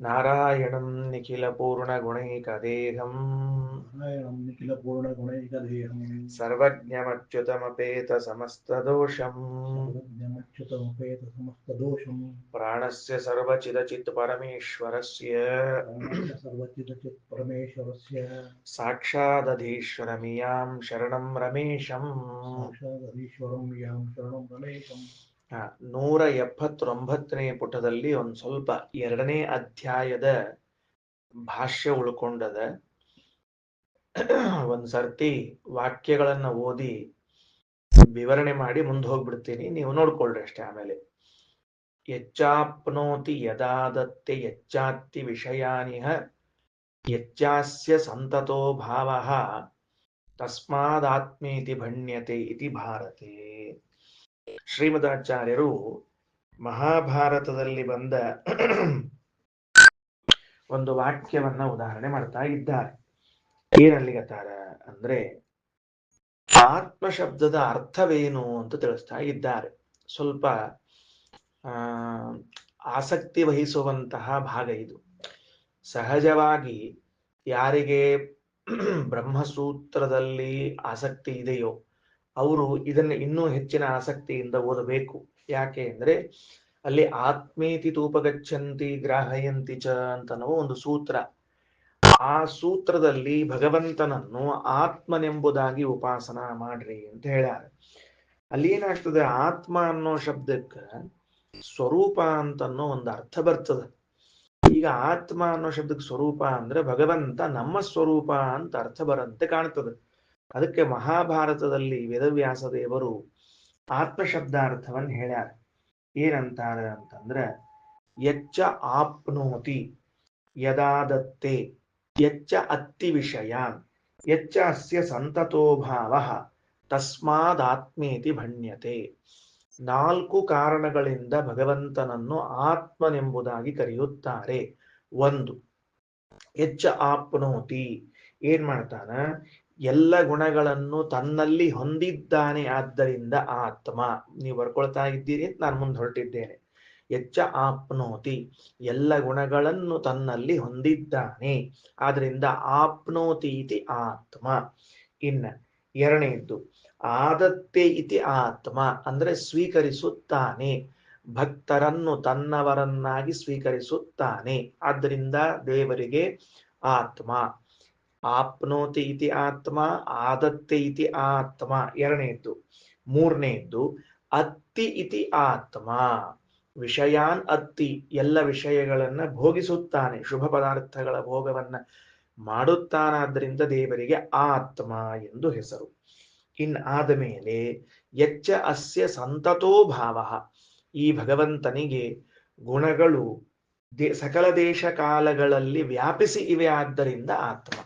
ನಾರಾಯಣಂ ನಿಖಿಲ ಪೂರ್ಣ ಗುಣೈಕದೇಹಂ ನಾರಾಯಣಂ ನಿಖಿಲ ಪೂರ್ಣ ಗುಣೈಕದೇಹಂ ಸರ್ವಜ್ಞಮಚ್ಯುತಮಪೇತ ಸಮಸ್ತದೋಷಂ ಸರ್ವಜ್ಞಮಚ್ಯುತಮಪೇತ ಸಮಸ್ತದೋಷಂ ಪ್ರಾಣಸ್ಯ ಸರ್ವಚಿದಚಿತ್ ಪರಮೇಶ್ವರಸ್ಯ ಪ್ರಾಣಸ್ಯ ಸರ್ವಚಿದಚಿತ್ ಪರಮೇಶ್ವರಸ್ಯ ಸಾಕ್ಷಾದಧೀಶ್ವರಮಿಯಾಂ ಶರಣಂ ರಮೇಶಂ. ಸಾಕ್ಷಾದೀಶ್ವರಂ ಯಾಂ ಶರಣಂ ರಮೇಶಂ. 179ನೇ ಪುಟದಲ್ಲಿ ಒಂದು ಸ್ವಲ್ಪ 2ನೇ ಅಧ್ಯಾಯದ ಭಾಷ್ಯ ಉಳ್ಕೊಂಡದ. ಒಂದ್ ಸರ್ತಿ ವಾಕ್ಯಗಳನ್ನ ಓದಿ ವಿವರಣೆ ಮಾಡಿ ಮುಂದೆ ಹೋಗ್ಬಿಡ್ತೀನಿ, ನೀವು ನೋಡ್ಕೊಳ್ರಿ ಅಷ್ಟೇ. ಆಮೇಲೆ ಯಚ್ಚಾಪ್ನೋತಿ ಯದಾದತ್ತೆ ಯಚ್ಚಾತ್ತಿ ವಿಷಯಾನಿಹ ಯಚ್ಚಾಸ್ಯ ಸಂತತೋ ಭಾವಃ ತಸ್ಮಾದಾತ್ಮೇತಿ ಭಣ್ಯತೆ ಇತಿ ಭಾರತೆ. ಶ್ರೀಮದಾಚಾರ್ಯರು ಮಹಾಭಾರತದಲ್ಲಿ ಬಂದ ಒಂದು ವಾಕ್ಯವನ್ನ ಉದಾಹರಣೆ ಮಾಡ್ತಾ ಇದ್ದಾರೆ. ಏನಲ್ಲಿಗತ್ತಾರ ಅಂದ್ರೆ ಆತ್ಮ ಶಬ್ದದ ಅರ್ಥವೇನು ಅಂತ ತಿಳಿಸ್ತಾ ಇದ್ದಾರೆ. ಸ್ವಲ್ಪ ಆಸಕ್ತಿ ವಹಿಸುವಂತಹ ಭಾಗ ಇದು. ಸಹಜವಾಗಿ ಯಾರಿಗೆ ಬ್ರಹ್ಮಸೂತ್ರದಲ್ಲಿ ಆಸಕ್ತಿ ಇದೆಯೋ ಅವರು ಇದನ್ನು ಇನ್ನೂ ಹೆಚ್ಚಿನ ಆಸಕ್ತಿಯಿಂದ ಓದಬೇಕು. ಯಾಕೆ ಅಂದ್ರೆ ಅಲ್ಲಿ ಆತ್ಮೇತಿ ತೂಪಗಚ್ಚಂತಿ ಗ್ರಾಹಯಂತಿ ಚ ಅಂತನೋ ಒಂದು ಸೂತ್ರ. ಆ ಸೂತ್ರದಲ್ಲಿ ಭಗವಂತನನ್ನು ಆತ್ಮನೆಂಬುದಾಗಿ ಉಪಾಸನ ಮಾಡ್ರಿ ಅಂತ ಹೇಳ್ಯಾರ. ಅಲ್ಲಿ ಏನಾಗ್ತದೆ, ಆತ್ಮ ಅನ್ನೋ ಶಬ್ದಕ್ಕೆ ಸ್ವರೂಪ ಅಂತನ್ನೋ ಒಂದು ಅರ್ಥ ಬರ್ತದೆ. ಈಗ ಆತ್ಮ ಅನ್ನೋ ಶಬ್ದಕ್ಕೆ ಸ್ವರೂಪ ಅಂದ್ರೆ ಭಗವಂತ ನಮ್ಮ ಸ್ವರೂಪ ಅಂತ ಅರ್ಥ ಬರಂತೆ ಕಾಣ್ತದೆ. ಅದಕ್ಕೆ ಮಹಾಭಾರತದಲ್ಲಿ ವೇದವ್ಯಾಸ ದೇವರು ಆತ್ಮಶಬ್ದಾರ್ಥವನ್ನು ಹೇಳ್ಯಾರ. ಏನಂತಾರೆ ಅಂತಂದ್ರೆ ಯಚ್ಚ ಆಪ್ನೋತಿ ಯದಾದತ್ತೆ ಯಚ್ಚ ಅತ್ತಿ ವಿಷಯಾನ್ ಯಚ್ಚ ಅಸ್ಯ ಸಂತತೋ ಭಾವಃ ತಸ್ಮಾದಾತ್ಮೇತಿ ಭಣ್ಯತೆ. 4 ಕಾರಣಗಳಿಂದ ಭಗವಂತನನ್ನು ಆತ್ಮನೆಂಬುದಾಗಿ ಕರೆಯುತ್ತಾರೆ. 1, ಯಚ್ಚ ಆಪ್ನೋತಿ, ಏನ್ ಮಾಡ್ತಾನ, ಎಲ್ಲ ಗುಣಗಳನ್ನು ತನ್ನಲ್ಲಿ ಹೊಂದಿದ್ದಾನೆ, ಆದ್ದರಿಂದ ಆತ್ಮ. ನೀವು ಬರ್ಕೊಳ್ತಾ ಇದ್ದೀರಿ ಅಂತ ನಾನು ಮುಂದೆ ಹೊರಟಿದ್ದೇನೆ. ಯಚ್ಚ ಆಪ್ನೋತಿ, ಎಲ್ಲ ಗುಣಗಳನ್ನು ತನ್ನಲ್ಲಿ ಹೊಂದಿದ್ದಾನೆ, ಆದ್ರಿಂದ ಆಪ್ನೋತಿ ಇತಿ ಆತ್ಮ. ಇನ್ನ 2ನೇದ್ದು ಆದತ್ತೆ ಇತಿ ಆತ್ಮ, ಅಂದ್ರೆ ಸ್ವೀಕರಿಸುತ್ತಾನೆ, ಭಕ್ತರನ್ನು ತನ್ನವರನ್ನಾಗಿ ಸ್ವೀಕರಿಸುತ್ತಾನೆ, ಆದ್ದರಿಂದ ದೇವರಿಗೆ ಆತ್ಮ. ಆಪ್ನೋತಿ ಇತಿ ಆತ್ಮ, ಆದತ್ತೆ ಇತಿ ಆತ್ಮ 2ನೇದ್ದು. 3ನೇದ್ದು ಅತ್ತಿ ಇತಿ ಆತ್ಮ, ವಿಷಯಾನ್ ಅತ್ತಿ, ಎಲ್ಲ ವಿಷಯಗಳನ್ನ ಭೋಗಿಸುತ್ತಾನೆ, ಶುಭ ಪದಾರ್ಥಗಳ ಭೋಗವನ್ನ ಮಾಡುತ್ತಾನಾದ್ರಿಂದ ದೇವರಿಗೆ ಆತ್ಮ ಎಂದು ಹೆಸರು. ಆದ ಮೇಲೆ ಯಚ್ಚ ಅಸ್ಯ ಸಂತತೋ ಭಾವ, ಈ ಭಗವಂತನಿಗೆ ಗುಣಗಳು ಸಕಲ ದೇಶ ಕಾಲಗಳಲ್ಲಿ ವ್ಯಾಪಿಸಿ ಇವೆ, ಆದ್ದರಿಂದ ಆತ್ಮ.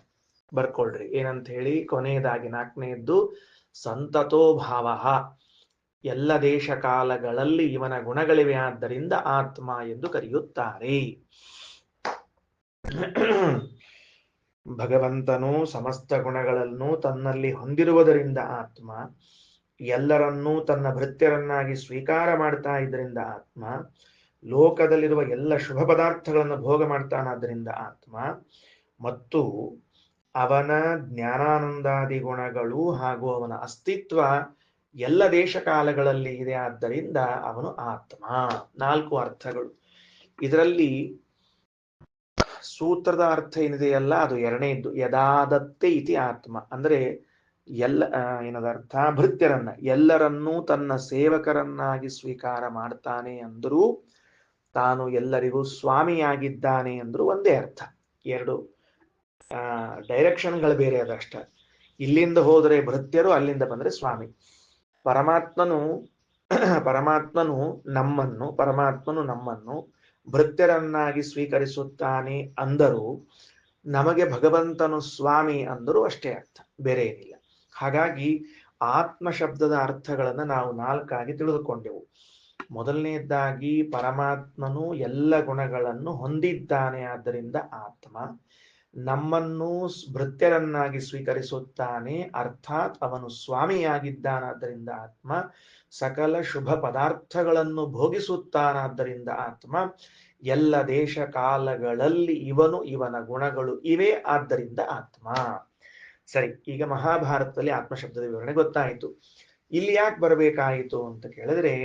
ಬರ್ಕೊಳ್ರಿ ಏನಂತ ಹೇಳಿ. ಕೊನೆಯದಾಗಿ 4ನೇದ್ದು ಸಂತತೋ ಭಾವ, ಎಲ್ಲ ದೇಶ ಕಾಲಗಳಲ್ಲಿ ಇವನ ಗುಣಗಳಿವೆ, ಆದ್ದರಿಂದ ಆತ್ಮ ಎಂದು ಕರೆಯುತ್ತಾರೆ. ಭಗವಂತನು ಸಮಸ್ತ ಗುಣಗಳನ್ನು ತನ್ನಲ್ಲಿ ಹೊಂದಿರುವುದರಿಂದ ಆತ್ಮ, ಎಲ್ಲರನ್ನೂ ತನ್ನ ಭೃತ್ಯರನ್ನಾಗಿ ಸ್ವೀಕಾರ ಮಾಡ್ತಾ ಇದ್ದರಿಂದ ಆತ್ಮ, ಲೋಕದಲ್ಲಿರುವ ಎಲ್ಲ ಶುಭ ಪದಾರ್ಥಗಳನ್ನು ಭೋಗ ಮಾಡ್ತಾನಾದ್ದರಿಂದ ಆತ್ಮ, ಮತ್ತು ಅವನ ಜ್ಞಾನಾನಂದಾದಿ ಗುಣಗಳು ಹಾಗೂ ಅವನ ಅಸ್ತಿತ್ವ ಎಲ್ಲ ದೇಶ ಕಾಲಗಳಲ್ಲಿ ಇದೆ, ಆದ್ದರಿಂದ ಅವನು ಆತ್ಮ. 4 ಅರ್ಥಗಳು. ಇದರಲ್ಲಿ ಸೂತ್ರದ ಅರ್ಥ ಏನಿದೆಯಲ್ಲ ಅದು 2ನೇದ್ದು, ಯದಾದತ್ತೆ ಇತಿ ಆತ್ಮ, ಅಂದ್ರೆ ಎಲ್ಲ ಏನದರ್ಥ, ಭೃತ್ಯರನ್ನ ಎಲ್ಲರನ್ನೂ ತನ್ನ ಸೇವಕರನ್ನಾಗಿ ಸ್ವೀಕಾರ ಮಾಡ್ತಾನೆ ಅಂದರೂ, ತಾನು ಎಲ್ಲರಿಗೂ ಸ್ವಾಮಿಯಾಗಿದ್ದಾನೆ ಅಂದ್ರೂ ಒಂದೇ ಅರ್ಥ. 2 ಡೈರೆಕ್ಷನ್ಗಳು ಬೇರೆ ಅದಷ್ಟ. ಇಲ್ಲಿಂದ ಹೋದರೆ ಭೃತ್ಯರು, ಅಲ್ಲಿಂದ ಬಂದ್ರೆ ಸ್ವಾಮಿ. ಪರಮಾತ್ಮನು ನಮ್ಮನ್ನು ಭೃತ್ಯರನ್ನಾಗಿ ಸ್ವೀಕರಿಸುತ್ತಾನೆ ಅಂದರೂ, ನಮಗೆ ಭಗವಂತನು ಸ್ವಾಮಿ ಅಂದರೂ ಅಷ್ಟೇ ಅರ್ಥ, ಬೇರೆ ಏನಿಲ್ಲ. ಹಾಗಾಗಿ ಆತ್ಮ ಶಬ್ದದ ಅರ್ಥಗಳನ್ನ ನಾವು 4 ತಿಳಿದುಕೊಂಡೆವು. ಮೊದಲನೇದಾಗಿ ಪರಮಾತ್ಮನು ಎಲ್ಲ ಗುಣಗಳನ್ನು ಹೊಂದಿದ್ದಾನೆ, ಆದ್ದರಿಂದ ಆತ್ಮ. ನಮ್ಮನ್ನು ಭೃತ್ಯರನ್ನಾಗಿ ಸ್ವೀಕರಿಸುತ್ತಾನೆ, ಅರ್ಥಾತ್ ಅವನು ಸ್ವಾಮಿಯಾಗಿದ್ದಾನಾದ್ದರಿಂದ ಆತ್ಮ. ಸಕಲ ಶುಭ ಪದಾರ್ಥಗಳನ್ನು ಭೋಗಿಸುತ್ತಾನಾದ್ದರಿಂದ ಆತ್ಮ. ಎಲ್ಲ ದೇಶ ಕಾಲಗಳಲ್ಲಿ ಇವನು ಇವನ ಗುಣಗಳು ಇವೆ, ಆದ್ದರಿಂದ ಆತ್ಮ. ಸರಿ, ಈಗ ಮಹಾಭಾರತದಲ್ಲಿ ಆತ್ಮಶಬ್ದದ ವಿವರಣೆ ಗೊತ್ತಾಯಿತು. ಇಲ್ಲಿ ಯಾಕೆ ಬರಬೇಕಾಯಿತು ಅಂತ ಕೇಳಿದ್ರೆ,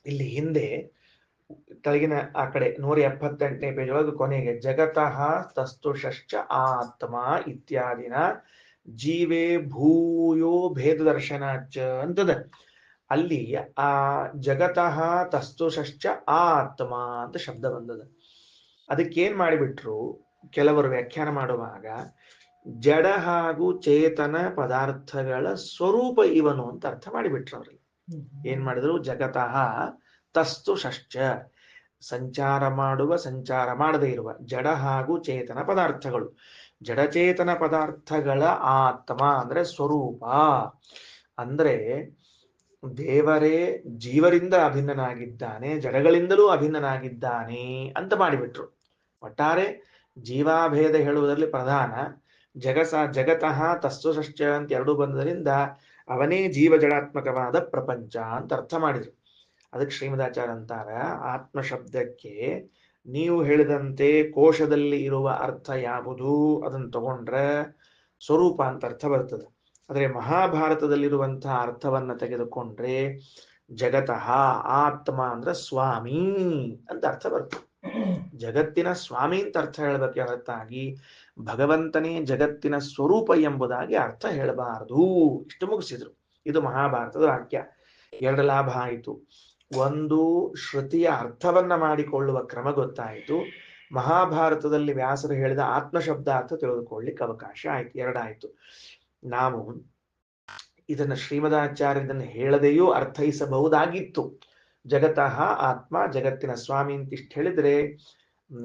ಇಲ್ಲಿ ಹಿಂದೆ ಕೆಳಗಿನ ಆ ಕಡೆ 178ನೇ ಪೇಜ್ ಒಳಗೆ ಕೊನೆಗೆ ಜಗತಃ ತಸ್ತುಷಶ್ಚ ಆತ್ಮ ಇತ್ಯಾದಿನ ಜೀವೇ ಭೂಯೋ ಭೇದ ದರ್ಶನಾಚ ಅಂತದ. ಅಲ್ಲಿ ಆ ಜಗತಃ ತಸ್ತುಷಶ್ಚ ಆತ್ಮ ಅಂತ ಶಬ್ದ ಬಂದದ. ಅದಕ್ಕೇನ್ ಮಾಡಿಬಿಟ್ರು ಕೆಲವರು ವ್ಯಾಖ್ಯಾನ ಮಾಡುವಾಗ, ಜಡ ಹಾಗೂ ಚೇತನ ಪದಾರ್ಥಗಳ ಸ್ವರೂಪ ಇವನು ಅಂತ ಅರ್ಥ ಮಾಡಿಬಿಟ್ರು. ಅವರಲ್ಲಿ ಏನ್ ಮಾಡಿದ್ರು, ಜಗತಃ ತಸ್ತುಷಶ್ಚ ಸಂಚಾರ ಮಾಡುವ, ಸಂಚಾರ ಮಾಡದೇ ಇರುವ ಜಡ ಹಾಗೂ ಚೇತನ ಪದಾರ್ಥಗಳು. ಜಡಚೇತನ ಪದಾರ್ಥಗಳ ಆತ್ಮ ಅಂದ್ರೆ ಸ್ವರೂಪ, ಅಂದ್ರೆ ದೇವರೇ ಜೀವರಿಂದ ಅಭಿನ್ನನಾಗಿದ್ದಾನೆ, ಜಡಗಳಿಂದಲೂ ಅಭಿನ್ನನಾಗಿದ್ದಾನೆ ಅಂತ ಮಾಡಿಬಿಟ್ರು. ಒಟ್ಟಾರೆ ಜೀವಾಭೇದ ಹೇಳುವುದರಲ್ಲಿ ಪ್ರಧಾನ, ಜಗತಃ ತಸ್ತುಷಶ್ಚ ಅಂತ ಎರಡು ಬಂದರಿಂದ ಅವನೇ ಜೀವ ಜಡಾತ್ಮಕವಾದ ಪ್ರಪಂಚ ಅಂತ ಅರ್ಥ ಮಾಡಿದ್ರು. ಅದಕ್ಕೆ ಶ್ರೀಮದಾಚಾರ್ಯ ಅಂತಾರ, ಆತ್ಮ ಶಬ್ದಕ್ಕೆ ನೀವು ಹೇಳಿದಂತೆ ಕೋಶದಲ್ಲಿ ಇರುವ ಅರ್ಥ ಯಾವುದು ಅದನ್ನು ತಗೊಂಡ್ರೆ ಸ್ವರೂಪ ಅಂತ ಅರ್ಥ ಬರ್ತದೆ. ಆದರೆ ಮಹಾಭಾರತದಲ್ಲಿರುವಂತಹ ಅರ್ಥವನ್ನ ತೆಗೆದುಕೊಂಡ್ರೆ ಜಗತಃ ಆತ್ಮ ಅಂದ್ರೆ ಸ್ವಾಮಿ ಅಂತ ಅರ್ಥ ಬರ್ತದೆ. ಜಗತ್ತಿನ ಸ್ವಾಮಿ ಅಂತ ಅರ್ಥ ಹೇಳಬೇಕೆ ಹೊರತಾಗಿ ಭಗವಂತನೇ ಜಗತ್ತಿನ ಸ್ವರೂಪ ಎಂಬುದಾಗಿ ಅರ್ಥ ಹೇಳಬಾರದು. ಇಷ್ಟು ಮುಗಿಸಿದ್ರು. ಇದು ಮಹಾಭಾರತದ ವಾಕ್ಯ. ಎರಡು ಲಾಭ ಆಯಿತು. ಒಂದು, ಶ್ರುತಿಯ ಅರ್ಥವನ್ನ ಮಾಡಿಕೊಳ್ಳುವ ಕ್ರಮ ಗೊತ್ತಾಯಿತು. ಮಹಾಭಾರತದಲ್ಲಿ ವ್ಯಾಸರು ಹೇಳಿದ ಆತ್ಮಶಬ್ದ ಅರ್ಥ ತಿಳಿದುಕೊಳ್ಳಿಕ್ಕೆ ಅವಕಾಶ ಆಯ್ತು. ಎರಡಾಯ್ತು. ನಾವು ಇದನ್ನ ಶ್ರೀಮದಾಚಾರ್ಯದನ್ನು ಹೇಳದೆಯೂ ಅರ್ಥೈಸಬಹುದಾಗಿತ್ತು. ಜಗತಃ ಆತ್ಮ ಜಗತ್ತಿನ ಸ್ವಾಮಿ ಅಂತಿಷ್ಟು ಹೇಳಿದ್ರೆ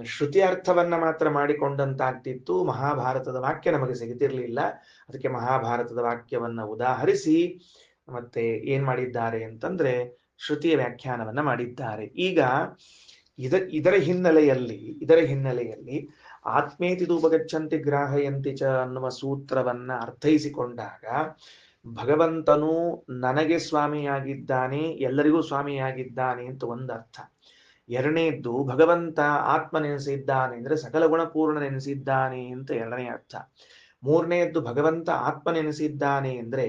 ಶ್ರುತಿ ಅರ್ಥವನ್ನ ಮಾತ್ರ ಮಾಡಿಕೊಂಡಂತಾಗ್ತಿತ್ತು. ಮಹಾಭಾರತದ ವಾಕ್ಯ ನಮಗೆ ಸಿಗುತ್ತಿರಲಿಲ್ಲ. ಅದಕ್ಕೆ ಮಹಾಭಾರತದ ವಾಕ್ಯವನ್ನ ಉದಾಹರಿಸಿ ಮತ್ತೆ ಏನ್ ಮಾಡಿದ್ದಾರೆ ಅಂತಂದ್ರೆ ಶ್ರುತಿಯ ವ್ಯಾಖ್ಯಾನವನ್ನ ಮಾಡಿದ್ದಾರೆ. ಈಗ ಇದರ ಹಿನ್ನೆಲೆಯಲ್ಲಿ ಆತ್ಮೇತಿ ಧೂಪಗಚ್ಚಂತಿ ಗ್ರಾಹಯಂತಿ ಚ ಅನ್ನುವ ಸೂತ್ರವನ್ನ ಅರ್ಥೈಸಿಕೊಂಡಾಗ ಭಗವಂತನು ನನಗೆ ಸ್ವಾಮಿಯಾಗಿದ್ದಾನೆ, ಎಲ್ಲರಿಗೂ ಸ್ವಾಮಿಯಾಗಿದ್ದಾನೆ ಅಂತ ಒಂದರ್ಥ. ಎರಡನೇದ್ದು, ಭಗವಂತ ಆತ್ಮ ನೆನೆಸಿದ್ದಾನೆ ಅಂದ್ರೆ ಸಕಲ ಗುಣಪೂರ್ಣ ನೆನೆಸಿದ್ದಾನೆ ಅಂತ ಎರಡನೇ ಅರ್ಥ. ಮೂರನೇದ್ದು, ಭಗವಂತ ಆತ್ಮ ನೆನೆಸಿದ್ದಾನೆ ಅಂದ್ರೆ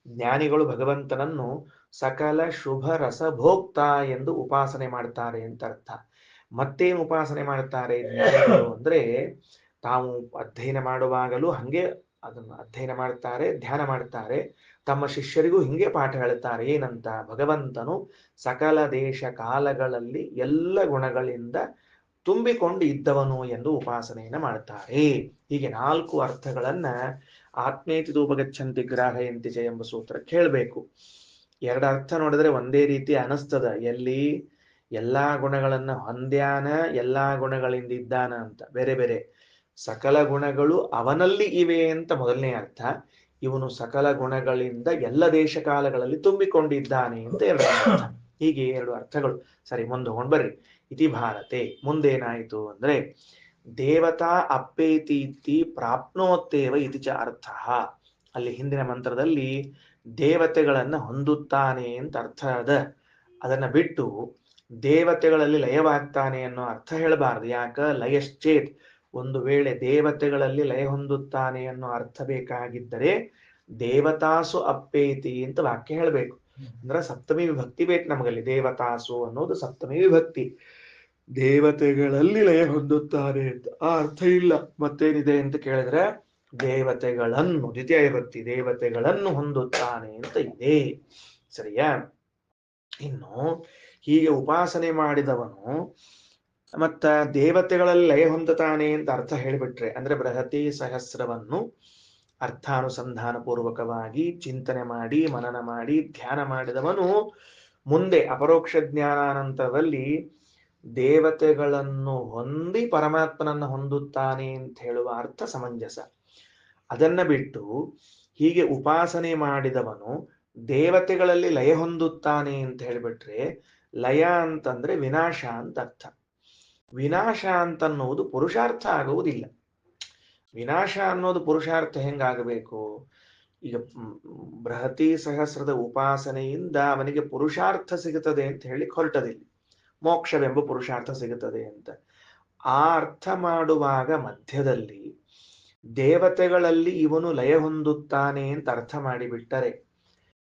ಜ್ಞಾನಿಗಳು ಭಗವಂತನನ್ನು ಸಕಲ ಶುಭ ರಸಭೋಕ್ತ ಎಂದು ಉಪಾಸನೆ ಮಾಡ್ತಾರೆ ಅಂತ ಅರ್ಥ. ಮತ್ತೇನು ಉಪಾಸನೆ ಮಾಡ್ತಾರೆ ಜ್ಞಾನಿಗಳು ಅಂದ್ರೆ, ತಾವು ಅಧ್ಯಯನ ಮಾಡುವಾಗಲೂ ಹಂಗೆ ಅದನ್ನು ಅಧ್ಯಯನ ಮಾಡ್ತಾರೆ, ಧ್ಯಾನ ಮಾಡ್ತಾರೆ. ತಮ್ಮ ಶಿಷ್ಯರಿಗೂ ಹಿಂಗೆ ಪಾಠ ಹೇಳ್ತಾರೆ. ಏನಂತ? ಭಗವಂತನು ಸಕಲ ದೇಶ ಕಾಲಗಳಲ್ಲಿ ಎಲ್ಲ ಗುಣಗಳಿಂದ ತುಂಬಿಕೊಂಡು ಇದ್ದವನು ಎಂದು ಉಪಾಸನೆಯನ್ನು ಮಾಡ್ತಾರೆ. ಹೀಗೆ 4 ಅರ್ಥಗಳನ್ನ ಆತ್ಮೇತಿ ಧೂಪಗಚ್ಚಂತಿ ಗ್ರಾಹಯಂತಿ ಚ ಎಂಬ ಸೂತ್ರ ಕೇಳಬೇಕು. ಎರಡು ಅರ್ಥ ನೋಡಿದ್ರೆ ಒಂದೇ ರೀತಿ ಅನಿಸ್ತದ. ಎಲ್ಲಿ ಎಲ್ಲಾ ಗುಣಗಳನ್ನ ಹೊಂದ್ಯಾನ, ಎಲ್ಲಾ ಗುಣಗಳಿಂದ ಇದ್ದಾನ ಅಂತ. ಬೇರೆ ಬೇರೆ. ಸಕಲ ಗುಣಗಳು ಅವನಲ್ಲಿ ಇವೆ ಅಂತ ಮೊದಲನೇ ಅರ್ಥ. ಇವನು ಸಕಲ ಗುಣಗಳಿಂದ ಎಲ್ಲ ದೇಶ ಕಾಲಗಳಲ್ಲಿ ತುಂಬಿಕೊಂಡಿದ್ದಾನೆ ಅಂತ ಎರಡನೇ ಅರ್ಥ. ಹೀಗೆ 2 ಅರ್ಥಗಳು. ಸರಿ, ಮುಂದೆ ಬರ್ರಿ. ಇತಿ ಭಾರತೆ ಮುಂದೇನಾಯಿತು ಅಂದ್ರೆ, ದೇವತಾ ಅಪ್ಪೇತಿ ಪ್ರಾಪ್ನೋತ್ತೇವ ಇತಿ ಚ ಅರ್ಥ. ಅಲ್ಲಿ ಹಿಂದಿನ ಮಂತ್ರದಲ್ಲಿ ದೇವತೆಗಳನ್ನ ಹೊಂದುತ್ತಾನೆ ಅಂತ ಅರ್ಥ ಅದ. ಅದನ್ನ ಬಿಟ್ಟು ದೇವತೆಗಳಲ್ಲಿ ಲಯವಾಗ್ತಾನೆ ಅನ್ನೋ ಅರ್ಥ ಹೇಳಬಾರದು. ಯಾಕ? ಲಯಶ್ಚೇತ್, ಒಂದು ವೇಳೆ ದೇವತೆಗಳಲ್ಲಿ ಲಯ ಹೊಂದುತ್ತಾನೆ ಅನ್ನೋ ಅರ್ಥ ಬೇಕಾಗಿದ್ದರೆ ದೇವತಾಸು ಅಪ್ಪೇತಿ ಅಂತ ವಾಕ್ಯ ಹೇಳಬೇಕು. ಅಂದ್ರೆ ಸಪ್ತಮಿ ವಿಭಕ್ತಿ ಬೇಕು ನಮಗಲ್ಲಿ. ದೇವತಾಸು ಅನ್ನೋದು ಸಪ್ತಮಿ ವಿಭಕ್ತಿ. ದೇವತೆಗಳಲ್ಲಿ ಲಯ ಹೊಂದುತ್ತಾರೆ ಅಂತ ಆ ಅರ್ಥ ಇಲ್ಲ. ಮತ್ತೇನಿದೆ ಅಂತ ಕೇಳಿದ್ರೆ ದೇವತೆಗಳನ್ನು, ದ್ವಿತೀಯ ವಿಭಕ್ತಿ, ದೇವತೆಗಳನ್ನು ಹೊಂದುತ್ತಾನೆ ಅಂತ ಇದೆ. ಸರಿಯಾ? ಇನ್ನು ಹೀಗೆ ಉಪಾಸನೆ ಮಾಡಿದವನು ಮತ್ತ ದೇವತೆಗಳಲ್ಲಿ ಲಯ ಹೊಂದುತ್ತಾನೆ ಅಂತ ಅರ್ಥ ಹೇಳಿಬಿಟ್ರೆ, ಅಂದ್ರೆ ಬೃಹತಿ ಸಹಸ್ರವನ್ನು ಅರ್ಥಾನುಸಂಧಾನ ಪೂರ್ವಕವಾಗಿ ಚಿಂತನೆ ಮಾಡಿ, ಮನನ ಮಾಡಿ, ಧ್ಯಾನ ಮಾಡಿದವನು ಮುಂದೆ ಅಪರೋಕ್ಷ ಜ್ಞಾನಾನಂತರದಲ್ಲಿ ದೇವತೆಗಳನ್ನು ಹೊಂದಿ ಪರಮಾತ್ಮನನ್ನು ಹೊಂದುತ್ತಾನೆ ಅಂತ ಹೇಳುವ ಅರ್ಥ ಸಮಂಜಸ. ಅದನ್ನ ಬಿಟ್ಟು ಹೀಗೆ ಉಪಾಸನೆ ಮಾಡಿದವನು ದೇವತೆಗಳಲ್ಲಿ ಲಯ ಹೊಂದುತ್ತಾನೆ ಅಂತ ಹೇಳಿಬಿಟ್ರೆ, ಲಯ ಅಂತಂದ್ರೆ ವಿನಾಶ ಅಂತ ಅರ್ಥ. ವಿನಾಶ ಅಂತನ್ನುವುದು ಪುರುಷಾರ್ಥ ಆಗುವುದಿಲ್ಲ. ವಿನಾಶ ಅನ್ನೋದು ಪುರುಷಾರ್ಥ ಹೆಂಗಾಗಬೇಕು? ಈಗ ಬೃಹತಿ ಸಹಸ್ರದ ಉಪಾಸನೆಯಿಂದ ಅವನಿಗೆ ಪುರುಷಾರ್ಥ ಸಿಗುತ್ತದೆ ಅಂತ ಹೇಳಿ ಹೊರಟದಿಲ್ಲ. ಮೋಕ್ಷವೆಂಬ ಪುರುಷಾರ್ಥ ಸಿಗುತ್ತದೆ ಅಂತ. ಆ ಅರ್ಥ ಮಾಡುವಾಗ ಮಧ್ಯದಲ್ಲಿ ದೇವತೆಗಳಲ್ಲಿ ಇವನು ಲಯ ಹೊಂದುತ್ತಾನೆ ಅಂತ ಅರ್ಥ ಮಾಡಿಬಿಟ್ಟರೆ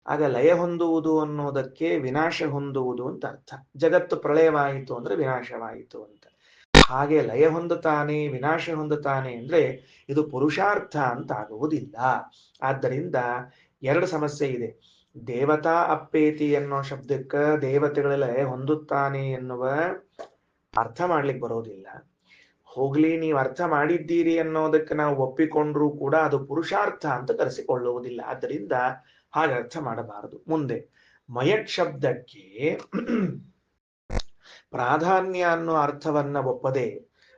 ಆಗ ಲಯ ಹೊಂದುವುದು ಅನ್ನೋದಕ್ಕೆ ವಿನಾಶ ಹೊಂದುವುದು ಅಂತ ಅರ್ಥ. ಜಗತ್ತು ಪ್ರಳಯವಾಯಿತು ಅಂದ್ರೆ ವಿನಾಶವಾಯಿತು ಅಂತ. ಹಾಗೆ ಲಯ ಹೊಂದುತ್ತಾನೆ ವಿನಾಶ ಹೊಂದುತ್ತಾನೆ ಅಂದ್ರೆ ಇದು ಪುರುಷಾರ್ಥ ಅಂತ ಆಗುವುದಿಲ್ಲ. ಆದ್ದರಿಂದ ಎರಡು ಸಮಸ್ಯೆ ಇದೆ. ದೇವತಾ ಅಪ್ಪೇತಿ ಅನ್ನೋ ಶಬ್ದಕ್ಕೆ ದೇವತೆಗಳೆಲ್ಲ ಲಯ ಹೊಂದುತ್ತಾನೆ ಎನ್ನುವ ಅರ್ಥ ಮಾಡ್ಲಿಕ್ಕೆ ಬರೋದಿಲ್ಲ. ಹೋಗ್ಲಿ, ನೀವು ಅರ್ಥ ಮಾಡಿದ್ದೀರಿ ಅನ್ನೋದಕ್ಕೆ ನಾವು ಒಪ್ಪಿಕೊಂಡ್ರೂ ಕೂಡ ಅದು ಪುರುಷಾರ್ಥ ಅಂತ ಕರೆಸಿಕೊಳ್ಳುವುದಿಲ್ಲ. ಆದ್ದರಿಂದ ಹಾಗೆ ಅರ್ಥ ಮಾಡಬಾರದು. ಮುಂದೆ ಮಯಟ್ ಶಬ್ದಕ್ಕೆ ಪ್ರಾಧಾನ್ಯ ಅನ್ನೋ ಅರ್ಥವನ್ನ ಒಪ್ಪದೆ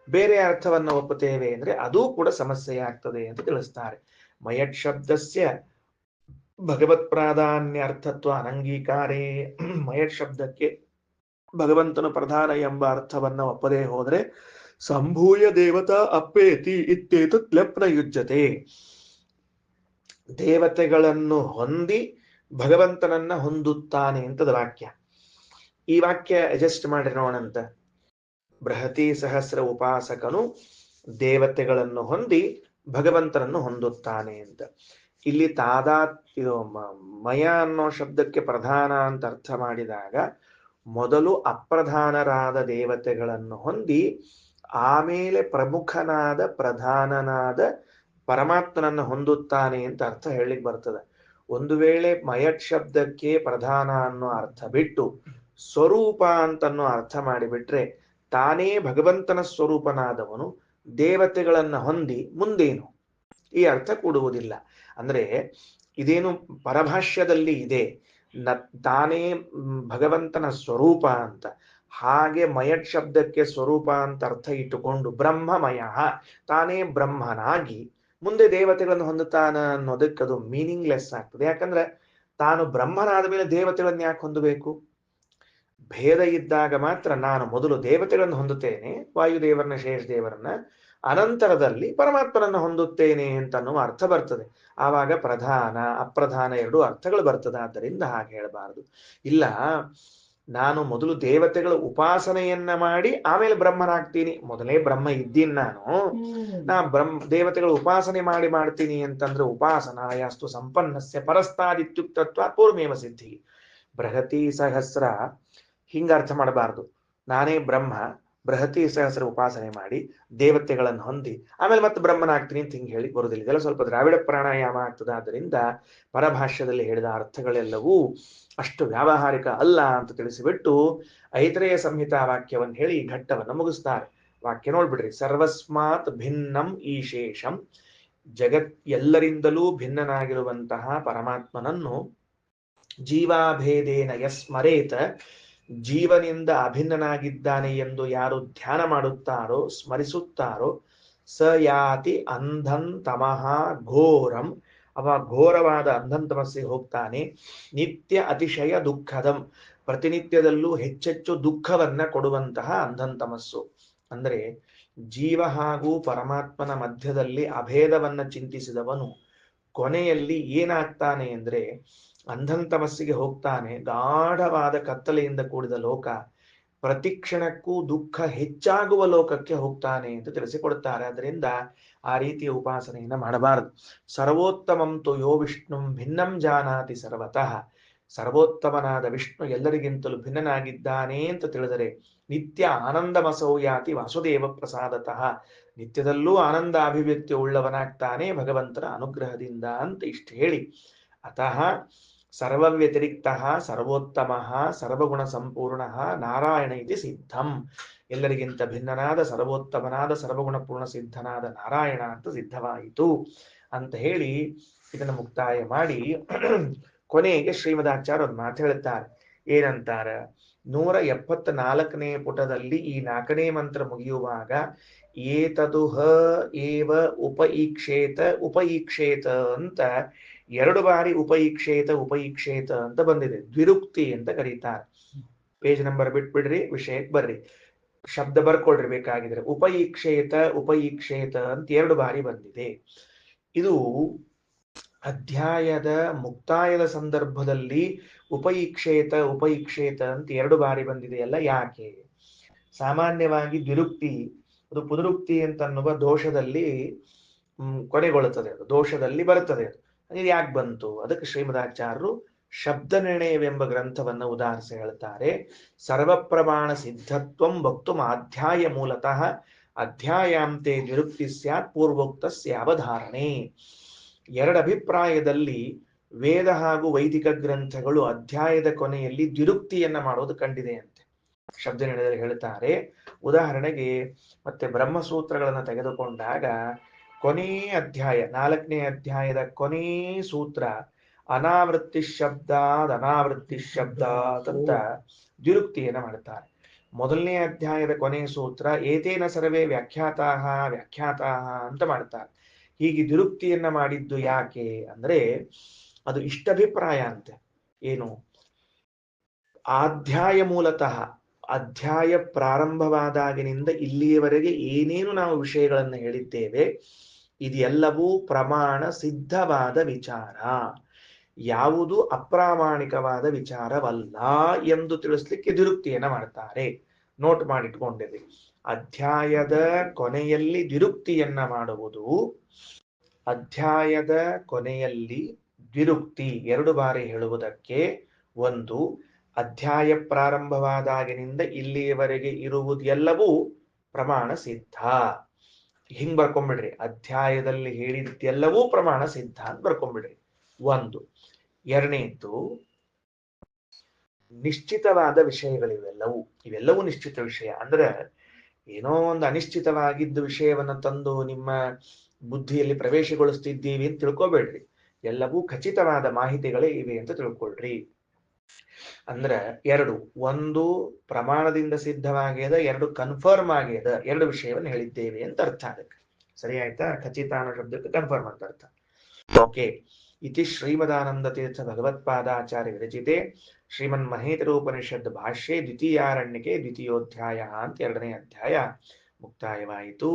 ಬೇರೆ ಅರ್ಥವನ್ನ ಒಪ್ಪುತ್ತೇವೆ ಅಂದ್ರೆ ಅದೂ ಕೂಡ ಸಮಸ್ಯೆ ಆಗ್ತದೆ ಅಂತ ತಿಳಿಸ್ತಾರೆ. ಮಯಟ್ ಶಬ್ದಸ್ಯ ಭಗವತ್ ಪ್ರಾಧಾನ್ಯ ಅರ್ಥತ್ವ ಅನಂಗೀಕಾರೇ. ಮಯಟ್ ಶಬ್ದಕ್ಕೆ ಭಗವಂತನು ಪ್ರಧಾನ ಎಂಬ ಅರ್ಥವನ್ನ ಒಪ್ಪದೆ ಹೋದ್ರೆ ಸಂಭೂಯ ದೇವತಾ ಅಪ್ಪೇತಿ ಇತ್ಯೇತತ್ ಲೆಪ್ನ ಯುಜ್ಯತೆ. ದೇವತೆಗಳನ್ನು ಹೊಂದಿ ಭಗವಂತನನ್ನ ಹೊಂದುತ್ತಾನೆ ಅಂತದ ವಾಕ್ಯ. ಈ ವಾಕ್ಯ ಅಡ್ಜಸ್ಟ್ ಮಾಡಿ ನೋಡಂತ. ಬೃಹತಿ ಸಹಸ್ರ ಉಪಾಸಕನು ದೇವತೆಗಳನ್ನು ಹೊಂದಿ ಭಗವಂತನನ್ನು ಹೊಂದುತ್ತಾನೆ ಅಂತ. ಇಲ್ಲಿ ಇದು ಮಯ ಅನ್ನೋ ಶಬ್ದಕ್ಕೆ ಪ್ರಧಾನ ಅಂತ ಅರ್ಥ ಮಾಡಿದಾಗ ಮೊದಲು ಅಪ್ರಧಾನರಾದ ದೇವತೆಗಳನ್ನು ಹೊಂದಿ ಆಮೇಲೆ ಪ್ರಮುಖನಾದ ಪ್ರಧಾನನಾದ ಪರಮಾತ್ಮನನ್ನು ಹೊಂದುತ್ತಾನೆ ಅಂತ ಅರ್ಥ ಹೇಳಿಕ್ ಬರ್ತದೆ. ಒಂದು ವೇಳೆ ಮಯಟ್ ಶಬ್ದಕ್ಕೆ ಪ್ರಧಾನ ಅನ್ನೋ ಅರ್ಥ ಬಿಟ್ಟು ಸ್ವರೂಪ ಅಂತನ್ನೋ ಅರ್ಥ ಮಾಡಿಬಿಟ್ರೆ ತಾನೇ ಭಗವಂತನ ಸ್ವರೂಪನಾದವನು ದೇವತೆಗಳನ್ನ ಹೊಂದಿ ಮುಂದೇನು ಈ ಅರ್ಥ ಕೊಡುವುದಿಲ್ಲ. ಅಂದ್ರೆ ಇದೇನು ಪರಭಾಷ್ಯದಲ್ಲಿ ಇದೆ, ತಾನೇ ಭಗವಂತನ ಸ್ವರೂಪ ಅಂತ. ಹಾಗೆ ಮಯಟ್ ಶಬ್ದಕ್ಕೆ ಸ್ವರೂಪ ಅಂತ ಅರ್ಥ ಇಟ್ಟುಕೊಂಡು ಬ್ರಹ್ಮಮಯ, ತಾನೇ ಬ್ರಹ್ಮನಾಗಿ ಮುಂದೆ ದೇವತೆಗಳನ್ನು ಹೊಂದುತ್ತಾನ ಅನ್ನೋದಕ್ಕೆ ಅದು ಮೀನಿಂಗ್ಲೆಸ್ ಆಗ್ತದೆ. ಯಾಕಂದ್ರೆ ತಾನು ಬ್ರಹ್ಮನಾದ ಮೇಲೆ ದೇವತೆಗಳನ್ನು ಯಾಕೆ ಹೊಂದಬೇಕು? ಭೇದ ಇದ್ದಾಗ ಮಾತ್ರ ನಾನು ಮೊದಲು ದೇವತೆಗಳನ್ನು ಹೊಂದುತ್ತೇನೆ, ವಾಯುದೇವರನ್ನ ಶೇಷದೇವರನ್ನ, ಅನಂತರದಲ್ಲಿ ಪರಮಾತ್ಮನನ್ನು ಹೊಂದುತ್ತೇನೆ ಅಂತ ಅನ್ನುವ ಅರ್ಥ ಬರ್ತದೆ. ಆವಾಗ ಪ್ರಧಾನ ಅಪ್ರಧಾನ ಎರಡು ಅರ್ಥಗಳು ಬರ್ತದೆ. ಆದ್ದರಿಂದ ಹಾಗೆ ಹೇಳಬಾರದು. ಇಲ್ಲ, ನಾನು ಮೊದಲು ದೇವತೆಗಳ ಉಪಾಸನೆಯನ್ನ ಮಾಡಿ ಆಮೇಲೆ ಬ್ರಹ್ಮನಾಗ್ತೀನಿ, ಮೊದಲೇ ಬ್ರಹ್ಮ ಇದ್ದೀನಿ ನಾ ದೇವತೆಗಳ ಉಪಾಸನೆ ಮಾಡ್ತೀನಿ ಅಂತಂದ್ರೆ ಉಪಾಸನಾಯಾಸ್ತು ಸಂಪನ್ನಸ್ಯ ಪರಸ್ತಾದಿತ್ಯುಕ್ತತ್ವ ಪೂರ್ವೇವ ಸಿದ್ಧಿ. ಬೃಹತಿ ಸಹಸ್ರ ಹಿಂಗ ಅರ್ಥ ಮಾಡಬಾರದು. ನಾನೇ ಬ್ರಹ್ಮ, ಬೃಹತಿ ಸಹಸ್ರ ಉಪಾಸನೆ ಮಾಡಿ ದೇವತೆಗಳನ್ನು ಹೊಂದಿ ಆಮೇಲೆ ಮತ್ತೆ ಬ್ರಹ್ಮನಾಗ್ತೀನಿ ಅಂತ ಹಿಂಗೆ ಹೇಳಿ ಬರುವುದಿಲ್ಲ. ಇದೆಲ್ಲ ಸ್ವಲ್ಪ ದ್ರಾವಿಡ ಪ್ರಾಣಾಯಾಮ ಆಗ್ತದೆ. ಆದ್ದರಿಂದ ಪರಭಾಷ್ಯದಲ್ಲಿ ಹೇಳಿದ ಅರ್ಥಗಳೆಲ್ಲವೂ ಅಷ್ಟು ವ್ಯಾವಹಾರಿಕ ಅಲ್ಲ ಅಂತ ತಿಳಿಸಿಬಿಟ್ಟು ಐತರೇಯ ಸಂಹಿತಾ ವಾಕ್ಯವನ್ನು ಹೇಳಿ ಈ ಘಟ್ಟವನ್ನು ಮುಗಿಸ್ತಾರೆ. ವಾಕ್ಯ ನೋಡ್ಬಿಡ್ರಿ. ಸರ್ವಸ್ಮಾತ್ ಭಿನ್ನಂ ಈಶೇಷಂ, ಎಲ್ಲರಿಂದಲೂ ಭಿನ್ನನಾಗಿರುವಂತಹ ಪರಮಾತ್ಮನನ್ನು ಜೀವಾಭೇದೇನ ಯಸ್ಮರೇತ, ಜೀವನಿಂದ ಅಭಿನ್ನನಾಗಿದ್ದಾನೆ ಎಂದು ಯಾರು ಧ್ಯಾನ ಮಾಡುತ್ತಾರೋ ಸ್ಮರಿಸುತ್ತಾರೋ ಸ ಯಾತಿ ಅಂಧನ್ ತಮಃ ಘೋರಂ, ಅವ ಘೋರವಾದ ಅಂಧನ್ ತಮಸ್ಸಿಗೆ ಹೋಗ್ತಾನೆ. ನಿತ್ಯ ಅತಿಶಯ ದುಃಖದಂ, ಪ್ರತಿನಿತ್ಯದಲ್ಲೂ ಹೆಚ್ಚೆಚ್ಚು ದುಃಖವನ್ನ ಕೊಡುವಂತಹ ಅಂಧನ್ ತಮಸ್ಸು. ಅಂದ್ರೆ ಜೀವ ಹಾಗೂ ಪರಮಾತ್ಮನ ಮಧ್ಯದಲ್ಲಿ ಅಭೇದವನ್ನ ಚಿಂತಿಸಿದವನು ಕೊನೆಯಲ್ಲಿ ಏನಾಗ್ತಾನೆ ಅಂದ್ರೆ ಅಂಧನ್ ತಮಸ್ಸಿಗೆ ಹೋಗ್ತಾನೆ. ಗಾಢವಾದ ಕತ್ತಲೆಯಿಂದ ಕೂಡಿದ ಲೋಕ, ಪ್ರತಿಕ್ಷಣಕ್ಕೂ ದುಃಖ ಹೆಚ್ಚಾಗುವ ಲೋಕಕ್ಕೆ ಹೋಗ್ತಾನೆ ಅಂತ ತಿಳಿಸಿಕೊಡುತ್ತಾರೆ. ಅದರಿಂದ ಆ ರೀತಿಯ ಉಪಾಸನೆಯನ್ನ ಮಾಡಬಾರದು. ಸರ್ವೋತ್ತಮಂತು ಯೋ ವಿಷ್ಣುಂ ಭಿನ್ನಂ ಜಾನಾತಿ ಸರ್ವತಃ, ಸರ್ವೋತ್ತಮನಾದ ವಿಷ್ಣು ಎಲ್ಲರಿಗಿಂತಲೂ ಭಿನ್ನನಾಗಿದ್ದಾನೆ ಅಂತ ತಿಳಿದರೆ ನಿತ್ಯ ಆನಂದಮಸೌ ಯಾತಿ ವಾಸುದೇವ ಪ್ರಸಾದತಃ, ನಿತ್ಯದಲ್ಲೂ ಆನಂದ ಅಭಿವ್ಯಕ್ತಿ ಉಳ್ಳವನಾಗ್ತಾನೆ ಭಗವಂತನ ಅನುಗ್ರಹದಿಂದ ಅಂತ ಇಷ್ಟು ಹೇಳಿ, ಅತಃ ಸರ್ವವ್ಯತಿರಿಕ್ತ ಸರ್ವೋತ್ತಮ ಸರ್ವಗುಣ ಸಂಪೂರ್ಣ ನಾರಾಯಣ ಇತಿ ಸಿದ್ಧಂ, ಎಲ್ಲರಿಗಿಂತ ಭಿನ್ನನಾದ ಸರ್ವೋತ್ತಮನಾದ ಸರ್ವಗುಣ ಪೂರ್ಣ ಸಿದ್ಧನಾದ ನಾರಾಯಣ ಅಂತ ಸಿದ್ಧವಾಯಿತು ಅಂತ ಹೇಳಿ ಇದನ್ನು ಮುಕ್ತಾಯ ಮಾಡಿ ಕೊನೆಗೆ ಶ್ರೀಮದಾಚಾರ್ಯ ಒಂದು ಮಾತು ಹೇಳುತ್ತಾರೆ. ಏನಂತಾರ? 174ನೇ ಪುಟದಲ್ಲಿ ಈ 4ನೇ ಮಂತ್ರ ಮುಗಿಯುವಾಗ ಏತದುಹ ಏವ ಉಪೀಕ್ಷೇತ ಉಪೀಕ್ಷೇತ ಅಂತ 2 ಬಾರಿ ಉಪೀಕ್ಷೇತ ಅಂತ ಬಂದಿದೆ. ದ್ವಿರುಕ್ತಿ ಅಂತ ಕರೀತಾರೆ. ಪೇಜ್ ನಂಬರ್ ಬಿಟ್ಬಿಡ್ರಿ, ವಿಷಯಕ್ಕೆ ಬರ್ರಿ, ಶಬ್ದ ಬರ್ಕೊಳ್ರಿ ಬೇಕಾಗಿದ್ರೆ. ಉಪೀಕ್ಷೇತ ಅಂತ 2 ಬಾರಿ ಬಂದಿದೆ. ಇದು ಅಧ್ಯಾಯದ ಮುಕ್ತಾಯದ ಸಂದರ್ಭದಲ್ಲಿ ಉಪೀಕ್ಷೇತ ಅಂತ 2 ಬಾರಿ ಬಂದಿದೆಯಲ್ಲ, ಯಾಕೆ? ಸಾಮಾನ್ಯವಾಗಿ ದ್ವಿರುಕ್ತಿ ಅದು ಪುನರುಕ್ತಿ ಅಂತನ್ನುವ ದೋಷದಲ್ಲಿ ಕೊನೆಗೊಳ್ಳುತ್ತದೆ, ಅದು ದೋಷದಲ್ಲಿ ಬರುತ್ತದೆ. ಅದು ಇದು ಯಾಕೆ ಬಂತು? ಅದಕ್ಕೆ ಶ್ರೀಮದಾಚಾರ್ಯರು ಶಬ್ದ ನಿರ್ಣಯವೆಂಬ ಗ್ರಂಥವನ್ನ ಉದಾಹರಿಸಿ ಹೇಳ್ತಾರೆ. ಸರ್ವಪ್ರಮಾಣ ಸಿದ್ಧತ್ವಂ ವಕ್ತುಂ ಅಧ್ಯಾಯ ಮೂಲತಃ ಅಧ್ಯಾಯಾಂತೆ ದ್ವಿರುಕ್ತಿ ಸ್ಯಾತ್ ಪೂರ್ವೋಕ್ತಸ್ಯ ಅವಧಾರಣೆ. ಎರಡು ಅಭಿಪ್ರಾಯದಲ್ಲಿ ವೇದ ಹಾಗೂ ವೈದಿಕ ಗ್ರಂಥಗಳು ಅಧ್ಯಾಯದ ಕೊನೆಯಲ್ಲಿ ದ್ವಿರುಕ್ತಿಯನ್ನ ಮಾಡೋದು ಕಂಡಿದೆ ಅಂತೆ ಶಬ್ದ ನಿರ್ಣಯದಲ್ಲಿ ಹೇಳ್ತಾರೆ. ಉದಾಹರಣೆಗೆ ಮತ್ತೆ ಬ್ರಹ್ಮಸೂತ್ರಗಳನ್ನು ತೆಗೆದುಕೊಂಡಾಗ ಕೊನೇ ಅಧ್ಯಾಯ 4ನೇ ಅಧ್ಯಾಯದ ಕೊನೇ ಸೂತ್ರ ಅನಾವೃತ್ತಿ ಶಬ್ದಾದ್ ಅನಾವೃತ್ತಿ ಶಬ್ದಾತ್ ಅಂತ ದ್ವಿರುಕ್ತಿಯನ್ನ ಮಾಡ್ತಾರೆ. ಮೊದಲನೇ ಅಧ್ಯಾಯದ ಕೊನೆಯ ಸೂತ್ರ ಏತೇನ ಸರ್ವೇ ವ್ಯಾಖ್ಯಾತಾಹ ವ್ಯಾಖ್ಯಾತಾಹ ಅಂತ ಮಾಡ್ತಾರೆ. ಹೀಗೆ ದ್ವಿರುಕ್ತಿಯನ್ನ ಮಾಡಿದ್ದು ಯಾಕೆ ಅಂದ್ರೆ ಅದು ಇಷ್ಟಾಭಿಪ್ರಾಯ ಅಂತೆ. ಏನು? ಅಧ್ಯಾಯ ಮೂಲತಃ ಅಧ್ಯಾಯ ಪ್ರಾರಂಭವಾದಾಗಿನಿಂದ ಇಲ್ಲಿಯವರೆಗೆ ಏನೇನು ನಾವು ವಿಷಯಗಳನ್ನು ಹೇಳಿದ್ದೇವೆ ಇದೆಲ್ಲವೂ ಪ್ರಮಾಣ ಸಿದ್ಧವಾದ ವಿಚಾರ, ಯಾವುದು ಅಪ್ರಾಮಾಣಿಕವಾದ ವಿಚಾರವಲ್ಲ ಎಂದು ತಿಳಿಸ್ಲಿಕ್ಕೆ ದ್ವಿರುಕ್ತಿಯನ್ನ ಮಾಡ್ತಾರೆ. ನೋಟ್ ಮಾಡಿಟ್ಕೊಂಡಿದೆ. ಅಧ್ಯಾಯದ ಕೊನೆಯಲ್ಲಿ ದ್ವಿರುಕ್ತಿಯನ್ನ ಮಾಡುವುದು, ಅಧ್ಯಾಯದ ಕೊನೆಯಲ್ಲಿ ದ್ವಿರುಕ್ತಿ 2 ಬಾರಿ ಹೇಳುವುದಕ್ಕೆ ಒಂದು, ಅಧ್ಯಾಯ ಪ್ರಾರಂಭವಾದಾಗಿನಿಂದ ಇಲ್ಲಿಯವರೆಗೆ ಇರುವುದೆಲ್ಲವೂ ಪ್ರಮಾಣ ಸಿದ್ಧ. ಹಿಂಗ್ ಬರ್ಕೊಂಡ್ಬಿಡ್ರಿ, ಅಧ್ಯಾಯದಲ್ಲಿ ಹೇಳಿದ್ದೆಲ್ಲವೂ ಪ್ರಮಾಣ ಸಿದ್ಧ ಅಂತ ಬರ್ಕೊಂಡ್ಬಿಡ್ರಿ. ಒಂದು. ಎರಡನೇದ್ದು ನಿಶ್ಚಿತವಾದ ವಿಷಯಗಳಿವೆಲ್ಲವೂ. ಇವೆಲ್ಲವೂ ನಿಶ್ಚಿತ ವಿಷಯ. ಅಂದ್ರೆ ಏನೋ ಒಂದು ಅನಿಶ್ಚಿತವಾಗಿದ್ದ ವಿಷಯವನ್ನ ತಂದು ನಿಮ್ಮ ಬುದ್ಧಿಯಲ್ಲಿ ಪ್ರವೇಶಗೊಳಿಸ್ತಿದ್ದೀವಿ ಅಂತ ತಿಳ್ಕೊಬೇಡ್ರಿ. ಎಲ್ಲವೂ ಖಚಿತವಾದ ಮಾಹಿತಿಗಳೇ ಇವೆ ಅಂತ ತಿಳ್ಕೊಳ್ರಿ. ಅಂದ್ರೆ ಎರಡು, ಒಂದು ಪ್ರಮಾಣದಿಂದ ಸಿದ್ಧವಾಗ್ಯದ, ಎರಡು ಕನ್ಫರ್ಮ್ ಆಗ್ಯದ, ಎರಡು ವಿಷಯವನ್ನು ಹೇಳಿದ್ದೇವೆ ಅಂತ ಅರ್ಥ. ಅದಕ್ಕೆ ಸರಿ ಆಯ್ತಾ? ಖಚಿತ ಅನ್ನೋ ಶಬ್ದಕ್ಕೆ ಕನ್ಫರ್ಮ್ ಅಂತ ಅರ್ಥ. ಓಕೆ. ಇತಿ ಶ್ರೀಮದಾನಂದ ತೀರ್ಥ ಭಗವತ್ಪಾದಾಚಾರ್ಯ ವಿರಚಿತೆ ಶ್ರೀಮನ್ ಮಹೇತರೋಪನಿಷದ್ ಭಾಷ್ಯೆ ದ್ವಿತೀಯಾರಣ್ಯಕೆ ದ್ವಿತೀಯೋಧ್ಯಾಯ ಅಂತ 2ನೇ ಅಧ್ಯಾಯ ಮುಕ್ತಾಯವಾಯಿತು.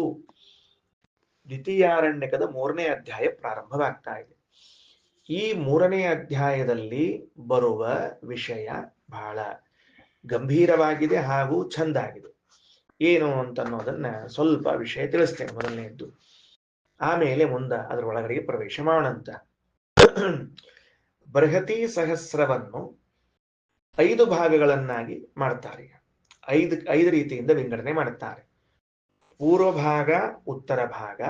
ದ್ವಿತೀಯಾರಣ್ಯಕದ 3ನೇ ಅಧ್ಯಾಯ ಪ್ರಾರಂಭವಾಗ್ತಾ ಇದೆ. ಈ 3ನೇ ಅಧ್ಯಾಯದಲ್ಲಿ ಬರುವ ವಿಷಯ ಬಹಳ ಗಂಭೀರವಾಗಿದೆ ಹಾಗೂ ಚಂದಾಗಿದೆ. ಏನು ಅಂತನ್ನೋದನ್ನ ಸ್ವಲ್ಪ ವಿಷಯ ತಿಳಿಸ್ತೇನೆ ಮೊದಲನೇದ್ದು. ಆಮೇಲೆ ಮುಂದೆ ಅದರ ಒಳಗಡೆಗೆ ಪ್ರವೇಶ ಮಾಡೋಣಂತ. ಬೃಹತಿ ಸಹಸ್ರವನ್ನು 5 ಭಾಗಗಳನ್ನಾಗಿ ಮಾಡ್ತಾರೆ. 5 ರೀತಿಯಿಂದ ವಿಂಗಡಣೆ ಮಾಡುತ್ತಾರೆ. ಪೂರ್ವ ಭಾಗ, ಉತ್ತರ ಭಾಗ,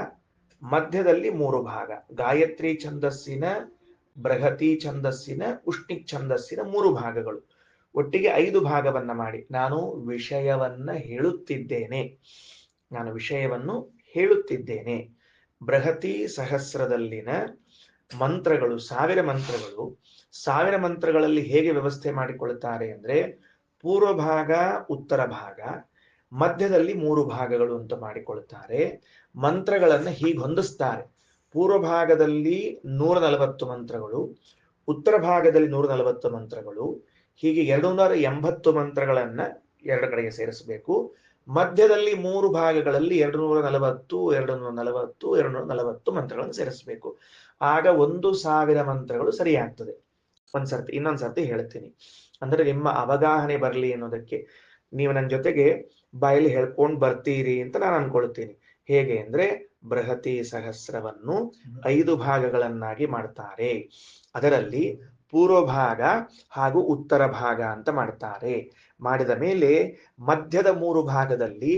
ಮಧ್ಯದಲ್ಲಿ 3 ಭಾಗ. ಗಾಯತ್ರಿ ಛಂದಸ್ಸಿನ, ಬೃಹತಿ ಛಂದಸ್ಸಿನ, ಉಷ್ಣಿಕ್ ಛಂದಸ್ಸಿನ 3 ಭಾಗಗಳು. ಒಟ್ಟಿಗೆ 5 ಭಾಗವನ್ನ ಮಾಡಿ ನಾನು ವಿಷಯವನ್ನು ಹೇಳುತ್ತಿದ್ದೇನೆ. ಬೃಹತಿ ಸಹಸ್ರದಲ್ಲಿನ ಮಂತ್ರಗಳು 1000 ಮಂತ್ರಗಳು. 1000 ಮಂತ್ರಗಳಲ್ಲಿ ಹೇಗೆ ವ್ಯವಸ್ಥೆ ಮಾಡಿಕೊಳ್ಳುತ್ತಾರೆ ಅಂದ್ರೆ ಪೂರ್ವ ಭಾಗ, ಉತ್ತರ ಭಾಗ, ಮಧ್ಯದಲ್ಲಿ 3 ಭಾಗಗಳು ಅಂತ ಮಾಡಿಕೊಳ್ಳುತ್ತಾರೆ. ಮಂತ್ರಗಳನ್ನ ಹೀಗೆ ಹೊಂದಿಸ್ತಾರೆ. ಪೂರ್ವ ಭಾಗದಲ್ಲಿ 140 ಮಂತ್ರಗಳು, ಉತ್ತರ ಭಾಗದಲ್ಲಿ 140 ಮಂತ್ರಗಳು, ಹೀಗೆ 280 ಮಂತ್ರಗಳನ್ನ 2 ಕಡೆಗೆ ಸೇರಿಸಬೇಕು. ಮಧ್ಯದಲ್ಲಿ 3 ಭಾಗಗಳಲ್ಲಿ 240 240 240 ಮಂತ್ರಗಳನ್ನು ಸೇರಿಸಬೇಕು. ಆಗ 1000 ಮಂತ್ರಗಳು ಸರಿಯಾಗ್ತದೆ. ಇನ್ನೊಂದ್ಸರ್ತಿ ಹೇಳ್ತೀನಿ, ಅಂದ್ರೆ ನಿಮ್ಮ ಅವಗಾಹನೆ ಬರಲಿ ಅನ್ನೋದಕ್ಕೆ. ನೀವು ನನ್ನ ಜೊತೆಗೆ ಬಾಯಲ್ಲಿ ಹೇಳ್ಕೊಂಡು ಬರ್ತೀರಿ ಅಂತ ನಾನು ಅನ್ಕೊಳ್ತೀನಿ. ಹೇಗೆ ಅಂದ್ರೆ ಬೃಹತಿ ಸಹಸ್ರವನ್ನು 5 ಭಾಗಗಳನ್ನಾಗಿ ಮಾಡ್ತಾರೆ. ಅದರಲ್ಲಿ ಪೂರ್ವ ಭಾಗ ಹಾಗೂ ಉತ್ತರ ಭಾಗ ಅಂತ ಮಾಡ್ತಾರೆ. ಮಾಡಿದ ಮೇಲೆ ಮಧ್ಯದ 3 ಭಾಗದಲ್ಲಿ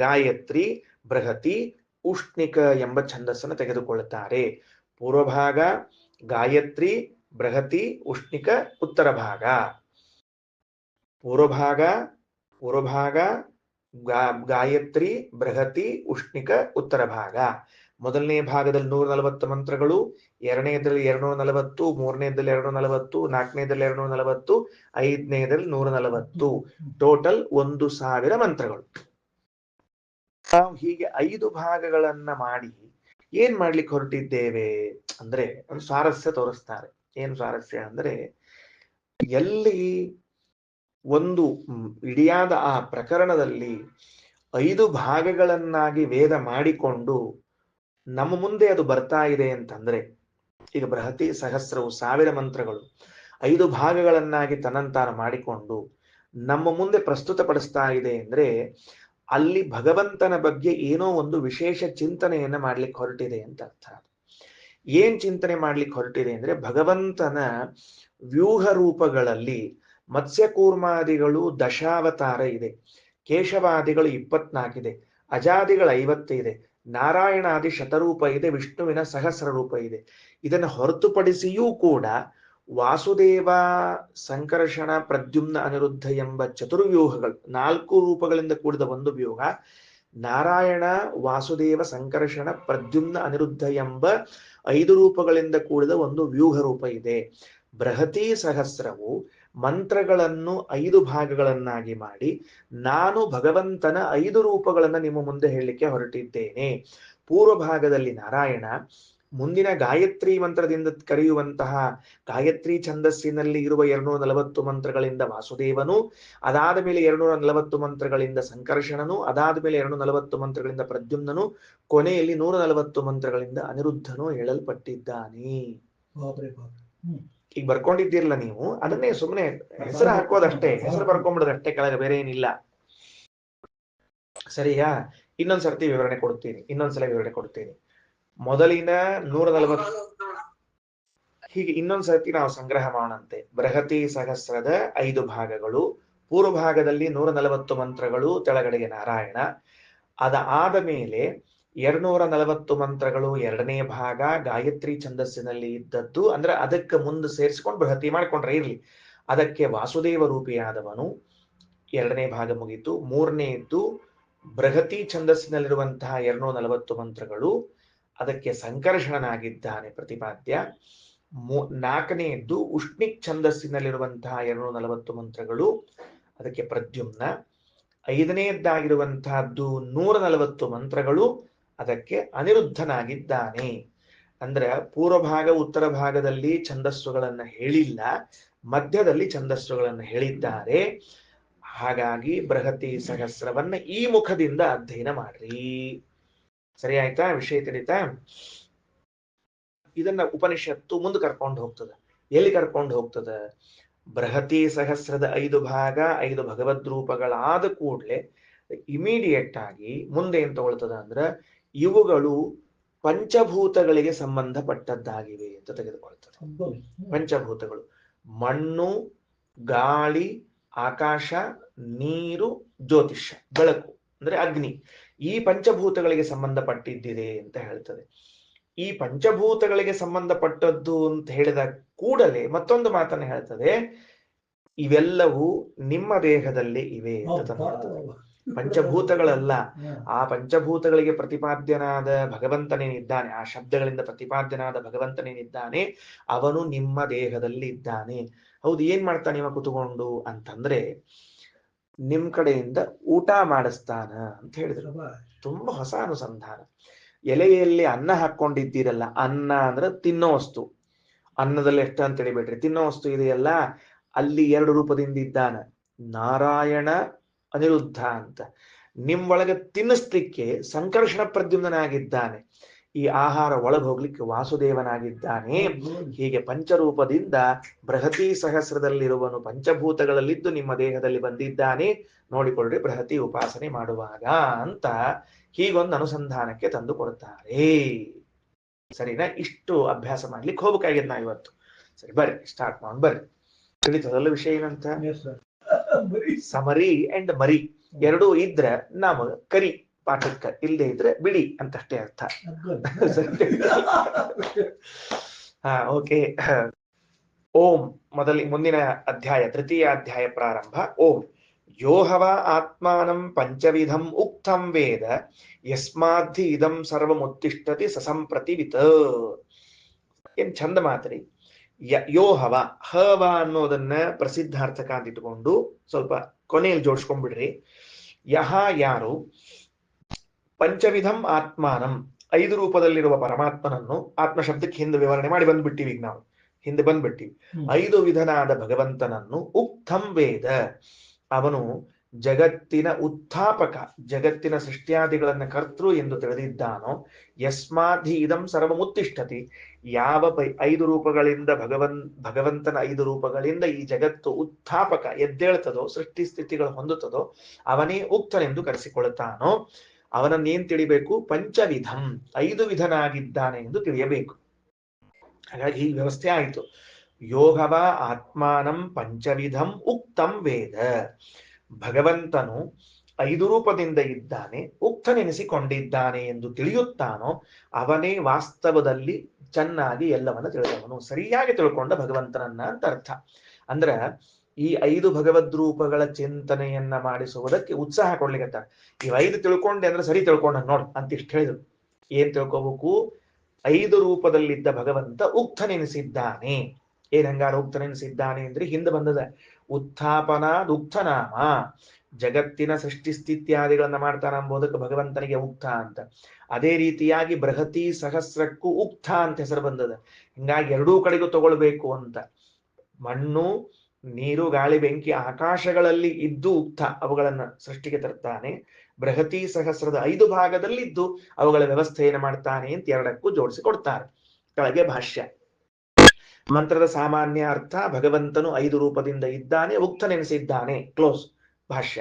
ಗಾಯತ್ರಿ, ಬೃಹತಿ, ಉಷ್ಣಿಕ ಎಂಬ ಛಂದಸ್ಸನ್ನು ತೆಗೆದುಕೊಳ್ಳುತ್ತಾರೆ. ಪೂರ್ವ ಭಾಗ ಗಾಯತ್ರಿ, ಬೃಹತಿ, ಉಷ್ಣಿಕ, ಉತ್ತರ ಭಾಗ. ಪೂರ್ವ ಭಾಗ ಗಾಯತ್ರಿ, ಬೃಹತಿ, ಉಷ್ಣಿಕ, ಉತ್ತರ ಭಾಗ. ಮೊದಲನೇ ಭಾಗದಲ್ಲಿ 140 ಮಂತ್ರಗಳು, ಎರಡನೇದಲ್ಲಿ 240, ಮೂರನೇದಲ್ಲಿ 240, ನಾಲ್ಕನೇದಲ್ಲಿ 240, ಐದನೇದಲ್ಲಿ 140, ಟೋಟಲ್ 1000 ಮಂತ್ರಗಳು. ನಾವು ಹೀಗೆ 5 ಭಾಗಗಳನ್ನ ಮಾಡಿ ಏನ್ ಮಾಡ್ಲಿಕ್ಕೆ ಹೊರಟಿದ್ದೇವೆ ಅಂದ್ರೆ ಒಂದು ಸ್ವಾರಸ್ಯ ತೋರಿಸ್ತಾರೆ. ಏನ್ ಸ್ವಾರಸ್ಯ ಅಂದ್ರೆ ಎಲ್ಲಿ ಒಂದು ಇಡಿಯಾದ ಆ ಪ್ರಕರಣದಲ್ಲಿ 5 ಭಾಗಗಳನ್ನಾಗಿ ವೇದ ಮಾಡಿಕೊಂಡು ನಮ್ಮ ಮುಂದೆ ಅದು ಬರ್ತಾ ಇದೆ ಅಂತಂದ್ರೆ, ಈಗ ಬೃಹತಿ ಸಹಸ್ರವು 1000 ಮಂತ್ರಗಳು 5 ಭಾಗಗಳನ್ನಾಗಿ ತನ್ನಂತಾನ ಮಾಡಿಕೊಂಡು ನಮ್ಮ ಮುಂದೆ ಪ್ರಸ್ತುತಪಡಿಸ್ತಾ ಇದೆ ಅಂದ್ರೆ ಅಲ್ಲಿ ಭಗವಂತನ ಬಗ್ಗೆ ಏನೋ ಒಂದು ವಿಶೇಷ ಚಿಂತನೆಯನ್ನ ಮಾಡ್ಲಿಕ್ಕೆ ಹೊರಟಿದೆ ಅಂತ ಅರ್ಥ. ಏನ್ ಚಿಂತನೆ ಮಾಡ್ಲಿಕ್ಕೆ ಹೊರಟಿದೆ ಅಂದ್ರೆ ಭಗವಂತನ ವ್ಯೂಹ ರೂಪಗಳಲ್ಲಿ ಮತ್ಸ್ಯಕೂರ್ಮಾದಿಗಳು ದಶಾವತಾರ ಇದೆ, ಕೇಶವಾದಿಗಳು 24 ಇದೆ, ಅಜಾದಿಗಳು 50 ಇದೆ, ನಾರಾಯಣಾದಿ ಶತರೂಪ ಇದೆ, ವಿಷ್ಣುವಿನ ಸಹಸ್ರ ರೂಪ ಇದೆ. ಇದನ್ನು ಹೊರತುಪಡಿಸಿಯೂ ಕೂಡ ವಾಸುದೇವ, ಸಂಕರ್ಷಣ, ಪ್ರದ್ಯುಮ್ನ, ಅನಿರುದ್ಧ ಎಂಬ ಚತುರ್ವ್ಯೂಹಗಳು 4 ರೂಪಗಳಿಂದ ಕೂಡಿದ ಒಂದು ವ್ಯೂಹ, ನಾರಾಯಣ, ವಾಸುದೇವ, ಸಂಕರ್ಷಣ, ಪ್ರದ್ಯುಮ್ನ, ಅನಿರುದ್ಧ ಎಂಬ 5 ರೂಪಗಳಿಂದ ಕೂಡಿದ ಒಂದು ವ್ಯೂಹ ರೂಪ ಇದೆ. ಬೃಹತಿ ಸಹಸ್ರವು ಮಂತ್ರಗಳನ್ನು 5 ಭಾಗಗಳನ್ನಾಗಿ ಮಾಡಿ ನಾನು ಭಗವಂತನ 5 ರೂಪಗಳನ್ನ ನಿಮ್ಮ ಮುಂದೆ ಹೇಳಲಿಕ್ಕೆ ಹೊರಟಿದ್ದೇನೆ. ಪೂರ್ವ ಭಾಗದಲ್ಲಿ ನಾರಾಯಣ, ಮುಂದಿನ ಗಾಯತ್ರಿ ಮಂತ್ರದಿಂದ ಕರೆಯುವಂತಹ ಗಾಯತ್ರಿ ಛಂದಸ್ಸಿನಲ್ಲಿ ಇರುವ 240 ಮಂತ್ರಗಳಿಂದ ವಾಸುದೇವನು, ಅದಾದ ಮೇಲೆ 240 ಮಂತ್ರಗಳಿಂದ ಸಂಕರ್ಷಣನು, ಅದಾದ ಮೇಲೆ 240 ಮಂತ್ರಗಳಿಂದ ಪ್ರದ್ಯುಮ್ನನು, ಕೊನೆಯಲ್ಲಿ 140 ಮಂತ್ರಗಳಿಂದ ಅನಿರುದ್ಧನು ಹೇಳಲ್ಪಟ್ಟಿದ್ದಾನೆ. ಈಗ ಬರ್ಕೊಂಡಿದ್ದೀರಲ್ಲ ನೀವು, ಅದನ್ನೇ ಸುಮ್ಮನೆ ಹೆಸರು ಹಾಕೋದಷ್ಟೇ, ಹೆಸರು ಬರ್ಕೊಂಡ್ಬಿಡೋದಷ್ಟೇ, ಕೆಳಗೆ ಬೇರೆ ಏನಿಲ್ಲ. ಸರಿಯಾ? ಇನ್ನೊಂದ್ಸರ್ತಿ ವಿವರಣೆ ಕೊಡ್ತೀನಿ. ಮೊದಲಿನ 140 ಹೀಗೆ ಇನ್ನೊಂದ್ಸರ್ತಿ ನಾವು ಸಂಗ್ರಹ ಮಾಡೋಣಂತೆ. ಬೃಹತಿ ಸಹಸ್ರದ 5 ಭಾಗಗಳು, ಪೂರ್ವ ಭಾಗದಲ್ಲಿ 140 ಮಂತ್ರಗಳು, ಕೆಳಗಡೆಗೆ ನಾರಾಯಣ. ಅದಾದ ಮೇಲೆ 240 ಮಂತ್ರಗಳು 2ನೇ ಭಾಗ ಗಾಯತ್ರಿ ಛಂದಸ್ಸಿನಲ್ಲಿ ಇದ್ದದ್ದು, ಅಂದ್ರೆ ಅದಕ್ಕೆ ಮುಂದೆ ಸೇರಿಸಿಕೊಂಡು ಬೃಹತಿ ಮಾಡ್ಕೊಂಡ್ರೆ ಇರ್ಲಿ. ಅದಕ್ಕೆ ವಾಸುದೇವ ರೂಪಿಯಾದವನು 2ನೇ ಭಾಗ ಮುಗೀತು. 3ನೇದ್ದು ಬೃಹತಿ ಛಂದಸ್ಸಿನಲ್ಲಿರುವಂತಹ 240 ಮಂತ್ರಗಳು, ಅದಕ್ಕೆ ಸಂಕರ್ಷಣನಾಗಿದ್ದಾನೆ ಪ್ರತಿಪಾದ್ಯ. 4ನೇದ್ದು ಉಷ್ಣಿಕ್ ಛಂದಸ್ಸಿನಲ್ಲಿರುವಂತಹ 240 ಮಂತ್ರಗಳು, ಅದಕ್ಕೆ ಪ್ರದ್ಯುಮ್ನ. 5ನೇದ್ದಾಗಿರುವಂತಹದ್ದು 140 ಮಂತ್ರಗಳು, ಅದಕ್ಕೆ ಅನಿರುದ್ಧನಾಗಿದ್ದಾನೆ. ಅಂದ್ರೆ ಪೂರ್ವ ಭಾಗ ಉತ್ತರ ಭಾಗದಲ್ಲಿ ಛಂದಸ್ಸುಗಳನ್ನ ಹೇಳಿಲ್ಲ, ಮಧ್ಯದಲ್ಲಿ ಛಂದಸ್ಸುಗಳನ್ನು ಹೇಳಿದ್ದಾರೆ. ಹಾಗಾಗಿ ಬೃಹತಿ ಸಹಸ್ರವನ್ನ ಈ ಮುಖದಿಂದ ಅಧ್ಯಯನ ಮಾಡ್ರಿ. ಸರಿ ಆಯ್ತಾ? ವಿಷಯ ತಿಳಿತಾ? ಇದನ್ನ ಉಪನಿಷತ್ತು ಮುಂದೆ ಕರ್ಕೊಂಡು ಹೋಗ್ತದೆ. ಎಲ್ಲಿ ಕರ್ಕೊಂಡು ಹೋಗ್ತದೆ? ಬೃಹತಿ ಸಹಸ್ರದ 5 ಭಾಗ 5 ಭಗವದ್ ರೂಪಗಳಾದ ಕೂಡಲೇ ಇಮಿಡಿಯೇಟ್ ಆಗಿ ಮುಂದೆ ಏನ್ ತಗೊಳ್ತದ ಅಂದ್ರೆ ಇವುಗಳು ಪಂಚಭೂತಗಳಿಗೆ ಸಂಬಂಧಪಟ್ಟದ್ದಾಗಿವೆ ಅಂತ ತೆಗೆದುಕೊಳ್ತದೆ. ಪಂಚಭೂತಗಳು ಮಣ್ಣು, ಗಾಳಿ, ಆಕಾಶ, ನೀರು, ಜ್ಯೋತಿಷ್ಯ, ಬೆಳಕು ಅಂದ್ರೆ ಅಗ್ನಿ, ಈ ಪಂಚಭೂತಗಳಿಗೆ ಸಂಬಂಧಪಟ್ಟಿದ್ದಿದೆ ಅಂತ ಹೇಳ್ತದೆ. ಈ ಪಂಚಭೂತಗಳಿಗೆ ಸಂಬಂಧಪಟ್ಟದ್ದು ಅಂತ ಹೇಳಿದ ಕೂಡಲೇ ಮತ್ತೊಂದು ಮಾತನ್ನು ಹೇಳ್ತದೆ, ಇವೆಲ್ಲವೂ ನಿಮ್ಮ ದೇಹದಲ್ಲಿ ಇವೆ ಅಂತ ಹೇಳ್ತದೆ. ಪಂಚಭೂತಗಳಲ್ಲ, ಆ ಪಂಚಭೂತಗಳಿಗೆ ಪ್ರತಿಪಾದ್ಯನಾದ ಭಗವಂತನೇನಿದ್ದಾನೆ, ಆ ಶಬ್ದಗಳಿಂದ ಪ್ರತಿಪಾದ್ಯನಾದ ಭಗವಂತನೇನಿದ್ದಾನೆ, ಅವನು ನಿಮ್ಮ ದೇಹದಲ್ಲಿ ಇದ್ದಾನೆ. ಹೌದು, ಏನ್ ಮಾಡ್ತಾನೆ ಇವ ಕುತ್ಕೊಂಡು ಅಂತಂದ್ರೆ ನಿಮ್ ಕಡೆಯಿಂದ ಊಟ ಮಾಡಿಸ್ತಾನ ಅಂತ ಹೇಳಿದ್ರು. ತುಂಬಾ ಹೊಸ ಅನುಸಂಧಾನ. ಎಲೆಯಲ್ಲಿ ಅನ್ನ ಹಾಕೊಂಡಿದ್ದೀರಲ್ಲ, ಅನ್ನ ಅಂದ್ರೆ ತಿನ್ನೋ ವಸ್ತು, ಅನ್ನದಲ್ಲಿ ಎಷ್ಟು ಅಂತ ಹೇಳಿಬಿಟ್ರಿ, ತಿನ್ನೋ ವಸ್ತು ಇದೆಯಲ್ಲ, ಅಲ್ಲಿ 2 ರೂಪದಿಂದ ಇದ್ದಾನ, ನಾರಾಯಣ, ಅನಿರುದ್ಧ ಅಂತ. ನಿಮ್ಮೊಳಗೆ ತಿನ್ನಿಸ್ಲಿಕ್ಕೆ ಸಂಕರ್ಷಣ ಪ್ರದ್ಯುಮ್ನಾಗಿದ್ದಾನೆ, ಈ ಆಹಾರ ಒಳಗೆ ಹೋಗ್ಲಿಕ್ಕೆ ವಾಸುದೇವನಾಗಿದ್ದಾನೆ. ಹೀಗೆ ಪಂಚರೂಪದಿಂದ ಬೃಹತಿ ಸಹಸ್ರದಲ್ಲಿರುವನು ಪಂಚಭೂತಗಳಲ್ಲಿದ್ದು ನಿಮ್ಮ ದೇಹದಲ್ಲಿ ಬಂದಿದ್ದಾನೆ. ನೋಡಿಕೊಳ್ಳ್ರಿ ಬೃಹತಿ ಉಪಾಸನೆ ಮಾಡುವಾಗ ಅಂತ ಹೀಗೊಂದು ಅನುಸಂಧಾನಕ್ಕೆ ತಂದು ಕೊಡ್ತಾರೆ. ಸರಿನಾ? ಇಷ್ಟು ಅಭ್ಯಾಸ ಮಾಡ್ಲಿಕ್ಕೆ ಹೋಗ್ಬೇಕಾಗಿದ್ ನಾ ಇವತ್ತು. ಸರಿ, ಬರ್ರಿ ಸ್ಟಾರ್ಟ್ ಮಾಡಿ ಬರ್ರಿ. ತಿಳಿತದಲ್ಲ ವಿಷಯ ಏನಂತ? ಸಮರಿ ಅಂಡ್ ಮರಿ ಎರಡೂ ಇದ್ರೆ ನಾವು ಕರಿ ಪಾಠಕ್ಕೆ, ಇಲ್ಲದೆ ಇದ್ರೆ ಬಿಡಿ ಅಂತಷ್ಟೇ ಅರ್ಥ. ಹಾ, ಓಕೆ. ಓಂ ಮುಂದಿನ ಅಧ್ಯಾಯ, ತೃತೀಯ ಅಧ್ಯಾಯ ಪ್ರಾರಂಭ. ಓಂ ಯೋಹವ ಆತ್ಮಾನಂ ಪಂಚವಿಧಂ ಉಕ್ತಂ ವೇದ ಯಸ್ಮಾಧಿ ಇದಂ ಸರ್ವಮುತ್ತಿಷ್ಠತಿ ಸಸಂಪ್ರತಿವಿತ. ಏನ್ ಚಂದ ಮಾತ್ರಿ. ಯೋಹವ, ಹವ ಅನ್ನೋದನ್ನ ಪ್ರಸಿದ್ಧಾರ್ಥಕ ಅಂತ ಇಟ್ಕೊಂಡು ಸ್ವಲ್ಪ ಕೊನೆಯಲ್ಲಿ ಜೋಡಿಸ್ಕೊಂಡ್ಬಿಡ್ರಿ. ಯಹ ಯಾರು, ಪಂಚವಿಧಂ ಆತ್ಮಾನಂ 5 ರೂಪದಲ್ಲಿರುವ ಪರಮಾತ್ಮನನ್ನು, ಆತ್ಮ ಶಬ್ದಕ್ಕೆ ಹಿಂದೆ ವಿವರಣೆ ಮಾಡಿ ಬಂದ್ಬಿಟ್ಟಿವಿ, ಈಗ ನಾವು ಹಿಂದೆ ಬಂದ್ಬಿಟ್ಟಿವಿ. 5 ವಿಧನಾದ ಭಗವಂತನನ್ನು, ಉಕ್ತಂ ವೇದ, ಅವನು ಜಗತ್ತಿನ ಉತ್ಥಾಪಕ, ಜಗತ್ತಿನ ಸೃಷ್ಟ್ಯಾದಿಗಳನ್ನ ಕರ್ತೃ ಎಂದು ತಿಳಿದಿದ್ದಾನೋ, ಯಸ್ಮಾಧಿ ಇದಂ ಸರ್ವಮುತ್ತಿಷ್ಠತಿ, ಯಾವ 5 ರೂಪಗಳಿಂದ ಭಗವಂತನ 5 ರೂಪಗಳಿಂದ ಈ ಜಗತ್ತು ಉತ್ಥಾಪಕ ಎದ್ದೇಳ್ತದೋ, ಸೃಷ್ಟಿ ಸ್ಥಿತಿಗಳು ಹೊಂದುತ್ತದೋ ಅವನೇ ಉಕ್ತನೆಂದು ಕರೆಸಿಕೊಳ್ಳುತ್ತಾನೋ ಅವನನ್ನೇನ್ ತಿಳಿಬೇಕು? ಪಂಚವಿಧಂ, 5 ವಿಧನಾಗಿದ್ದಾನೆ ಎಂದು ತಿಳಿಯಬೇಕು. ಹಾಗಾಗಿ ಈ ವ್ಯವಸ್ಥೆ ಆಯಿತು. ಯೋಗವ ಆತ್ಮಾನಂ ಪಂಚವಿಧಂ ಉಕ್ತಂ ವೇದ. ಭಗವಂತನು 5 ರೂಪದಿಂದ ಇದ್ದಾನೆ, ಉಕ್ತನೆನಿಸಿಕೊಂಡಿದ್ದಾನೆ ಎಂದು ತಿಳಿಯುತ್ತಾನೋ ಅವನೇ ವಾಸ್ತವದಲ್ಲಿ ಚೆನ್ನಾಗಿ ಎಲ್ಲವನ್ನ ತಿಳಿದವನು, ಸರಿಯಾಗಿ ತಿಳ್ಕೊಂಡ ಭಗವಂತನನ್ನ ಅಂತ ಅರ್ಥ. ಅಂದ್ರ ಈ 5 ಭಗವದ್ ರೂಪಗಳ ಚಿಂತನೆಯನ್ನ ಮಾಡಿಸುವುದಕ್ಕೆ ಉತ್ಸಾಹ ಕೊಡ್ಲಿಕ್ಕೆ ಈ 5 ತಿಳ್ಕೊಂಡೆ ಅಂದ್ರೆ ಸರಿ ತಿಳ್ಕೊಂಡ ನೋಡ್ ಅಂತ ಇಷ್ಟು ಹೇಳಿದ್ರು. ಏನ್ ತಿಳ್ಕೋಬೇಕು? 5 ರೂಪದಲ್ಲಿದ್ದ ಭಗವಂತ ಉಕ್ತನೆನಿಸಿದ್ದಾನೆ. ಏನ್ ಹಂಗಾರ ಉಕ್ತನೆನಿಸಿದ್ದಾನೆ ಅಂದ್ರೆ ಹಿಂದೆ ಬಂದದ ಉತ್ಥಾಪನಾದ್ ಉಕ್ತನಾಮ, ಜಗತ್ತಿನ ಸೃಷ್ಟಿ ಸ್ಥಿತ್ಯಾದಿಗಳನ್ನ ಮಾಡ್ತಾನ ಎಂಬುದಕ್ಕೆ ಭಗವಂತನಿಗೆ ಉಕ್ತ ಅಂತ. ಅದೇ ರೀತಿಯಾಗಿ ಬೃಹತಿ ಸಹಸ್ರಕ್ಕೂ ಉಕ್ತ ಅಂತ ಹೆಸರು ಬಂದದ. ಹಿಂಗಾಗಿ ಎರಡೂ ಕಡೆಗೂ ತಗೊಳ್ಬೇಕು ಅಂತ. ಮಣ್ಣು, ನೀರು, ಗಾಳಿ, ಬೆಂಕಿ, ಆಕಾಶಗಳಲ್ಲಿ ಇದ್ದು ಉಕ್ತ ಅವುಗಳನ್ನ ಸೃಷ್ಟಿಗೆ ತರ್ತಾನೆ. ಬೃಹತಿ ಸಹಸ್ರದ 5 ಭಾಗದಲ್ಲಿದ್ದು ಅವುಗಳ ವ್ಯವಸ್ಥೆಯನ್ನು ಮಾಡ್ತಾನೆ ಅಂತ ಎರಡಕ್ಕೂ ಜೋಡಿಸಿ ಕೊಡ್ತಾರೆ. ಕೆಳಗೆ ಭಾಷ್ಯ. ಮಂತ್ರದ ಸಾಮಾನ್ಯ ಅರ್ಥ: ಭಗವಂತನು 5 ರೂಪದಿಂದ ಇದ್ದಾನೆ, ಉಕ್ತನೆನಿಸಿದ್ದಾನೆ. ಕ್ಲೋಸ್. ಭಾಷ್ಯ: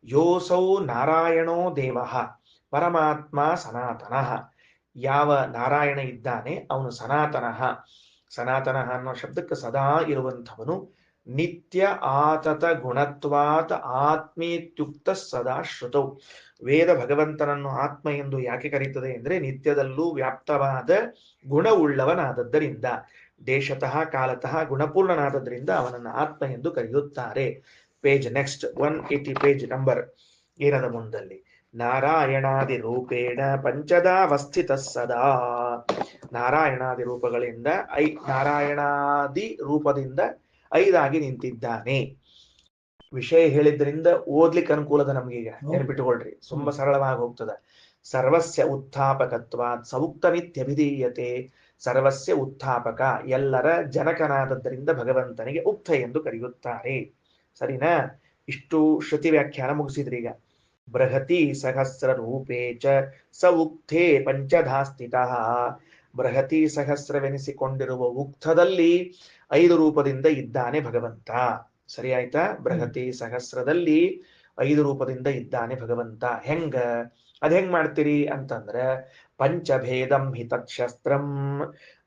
ಯೋಸೌ ನಾರಾಯಣೋ ದೇವಃ ಪರಮಾತ್ಮ ಸನಾತನಃ. ಯಾವ ನಾರಾಯಣ ಇದ್ದಾನೆ ಅವನು ಸನಾತನಃ. ಸನಾತನಃ ಅನ್ನೋ ಶಬ್ದಕ್ಕೆ ಸದಾ ಇರುವಂಥವನು. ನಿತ್ಯ ಆತತ ಗುಣತ್ವಾತ್ ಆತ್ಮೇತ್ಯುಕ್ತ ಸದಾ ಶ್ರುತೌ. ವೇದ ಭಗವಂತನನ್ನು ಆತ್ಮ ಎಂದು ಯಾಕೆ ಕರೀತದೆ ಅಂದ್ರೆ ನಿತ್ಯದಲ್ಲೂ ವ್ಯಾಪ್ತವಾದ ಗುಣವುಳ್ಳವನಾದದ್ದರಿಂದ, ದೇಶತಃ ಕಾಲತಃ ಗುಣಪೂರ್ಣನಾದದ್ರಿಂದ ಅವನನ್ನು ಆತ್ಮ ಎಂದು ಕರೆಯುತ್ತಾರೆ. ಪೇಜ್ ನೆಕ್ಸ್ಟ್ 180 ಪೇಜ್ ನಂಬರ್ ಏನದ ಮುಂದಲ್ಲಿ. ನಾರಾಯಣಾದಿ ರೂಪೇಣ ಪಂಚದಾವಸ್ಥಿತ ಸದಾ. ನಾರಾಯಣಾದಿ ರೂಪಗಳಿಂದ ನಾರಾಯಣಾದಿ ರೂಪದಿಂದ 5 ನಿಂತಿದ್ದಾನೆ. ವಿಷಯ ಹೇಳಿದ್ರಿಂದ ಓದ್ಲಿಕ್ಕೆ ಅನುಕೂಲದ ನಮ್ಗೀಗ, ನೆನಪಿಟ್ಟುಕೊಳ್ರಿ, ತುಂಬಾ ಸರಳವಾಗಿ ಹೋಗ್ತದ. ಸರ್ವಸ್ಯ ಉತ್ಥಾಪಕತ್ವಾತ್ ಸೌಕ್ತಮಿತ್ಯಭಿಧೀಯತೆ. ಸರ್ವಸ್ಯ ಉತ್ಥಾಪಕ, ಎಲ್ಲರ ಜನಕನಾದದ್ದರಿಂದ ಭಗವಂತನಿಗೆ ಉಕ್ತ ಎಂದು ಕರೆಯುತ್ತಾರೆ. ಸರಿನಾ? ಇಷ್ಟು ಶ್ರುತಿ ವ್ಯಾಖ್ಯಾನ ಮುಗಿಸಿದ್ರೀಗ. ಬೃಹತಿ ಸಹಸ್ರ ರೂಪೇ ಚ ಸ ಉಕ್ತೇ ಪಂಚಧಾ ಸ್ಥಿತಃ. ಬೃಹತಿ ಸಹಸ್ರವೆನಿಸಿಕೊಂಡಿರುವ ಉಕ್ತದಲ್ಲಿ 5 ರೂಪದಿಂದ ಇದ್ದಾನೆ ಭಗವಂತ. ಸರಿ ಆಯ್ತಾ? ಬೃಹತಿ ಸಹಸ್ರದಲ್ಲಿ 5 ರೂಪದಿಂದ ಇದ್ದಾನೆ ಭಗವಂತ. ಹೆಂಗ್ ಮಾಡ್ತೀರಿ ಅಂತಂದ್ರೆ, ಪಂಚಭೇದಂ ಹಿ ತತ್ಶಸ್ತ್ರಂ.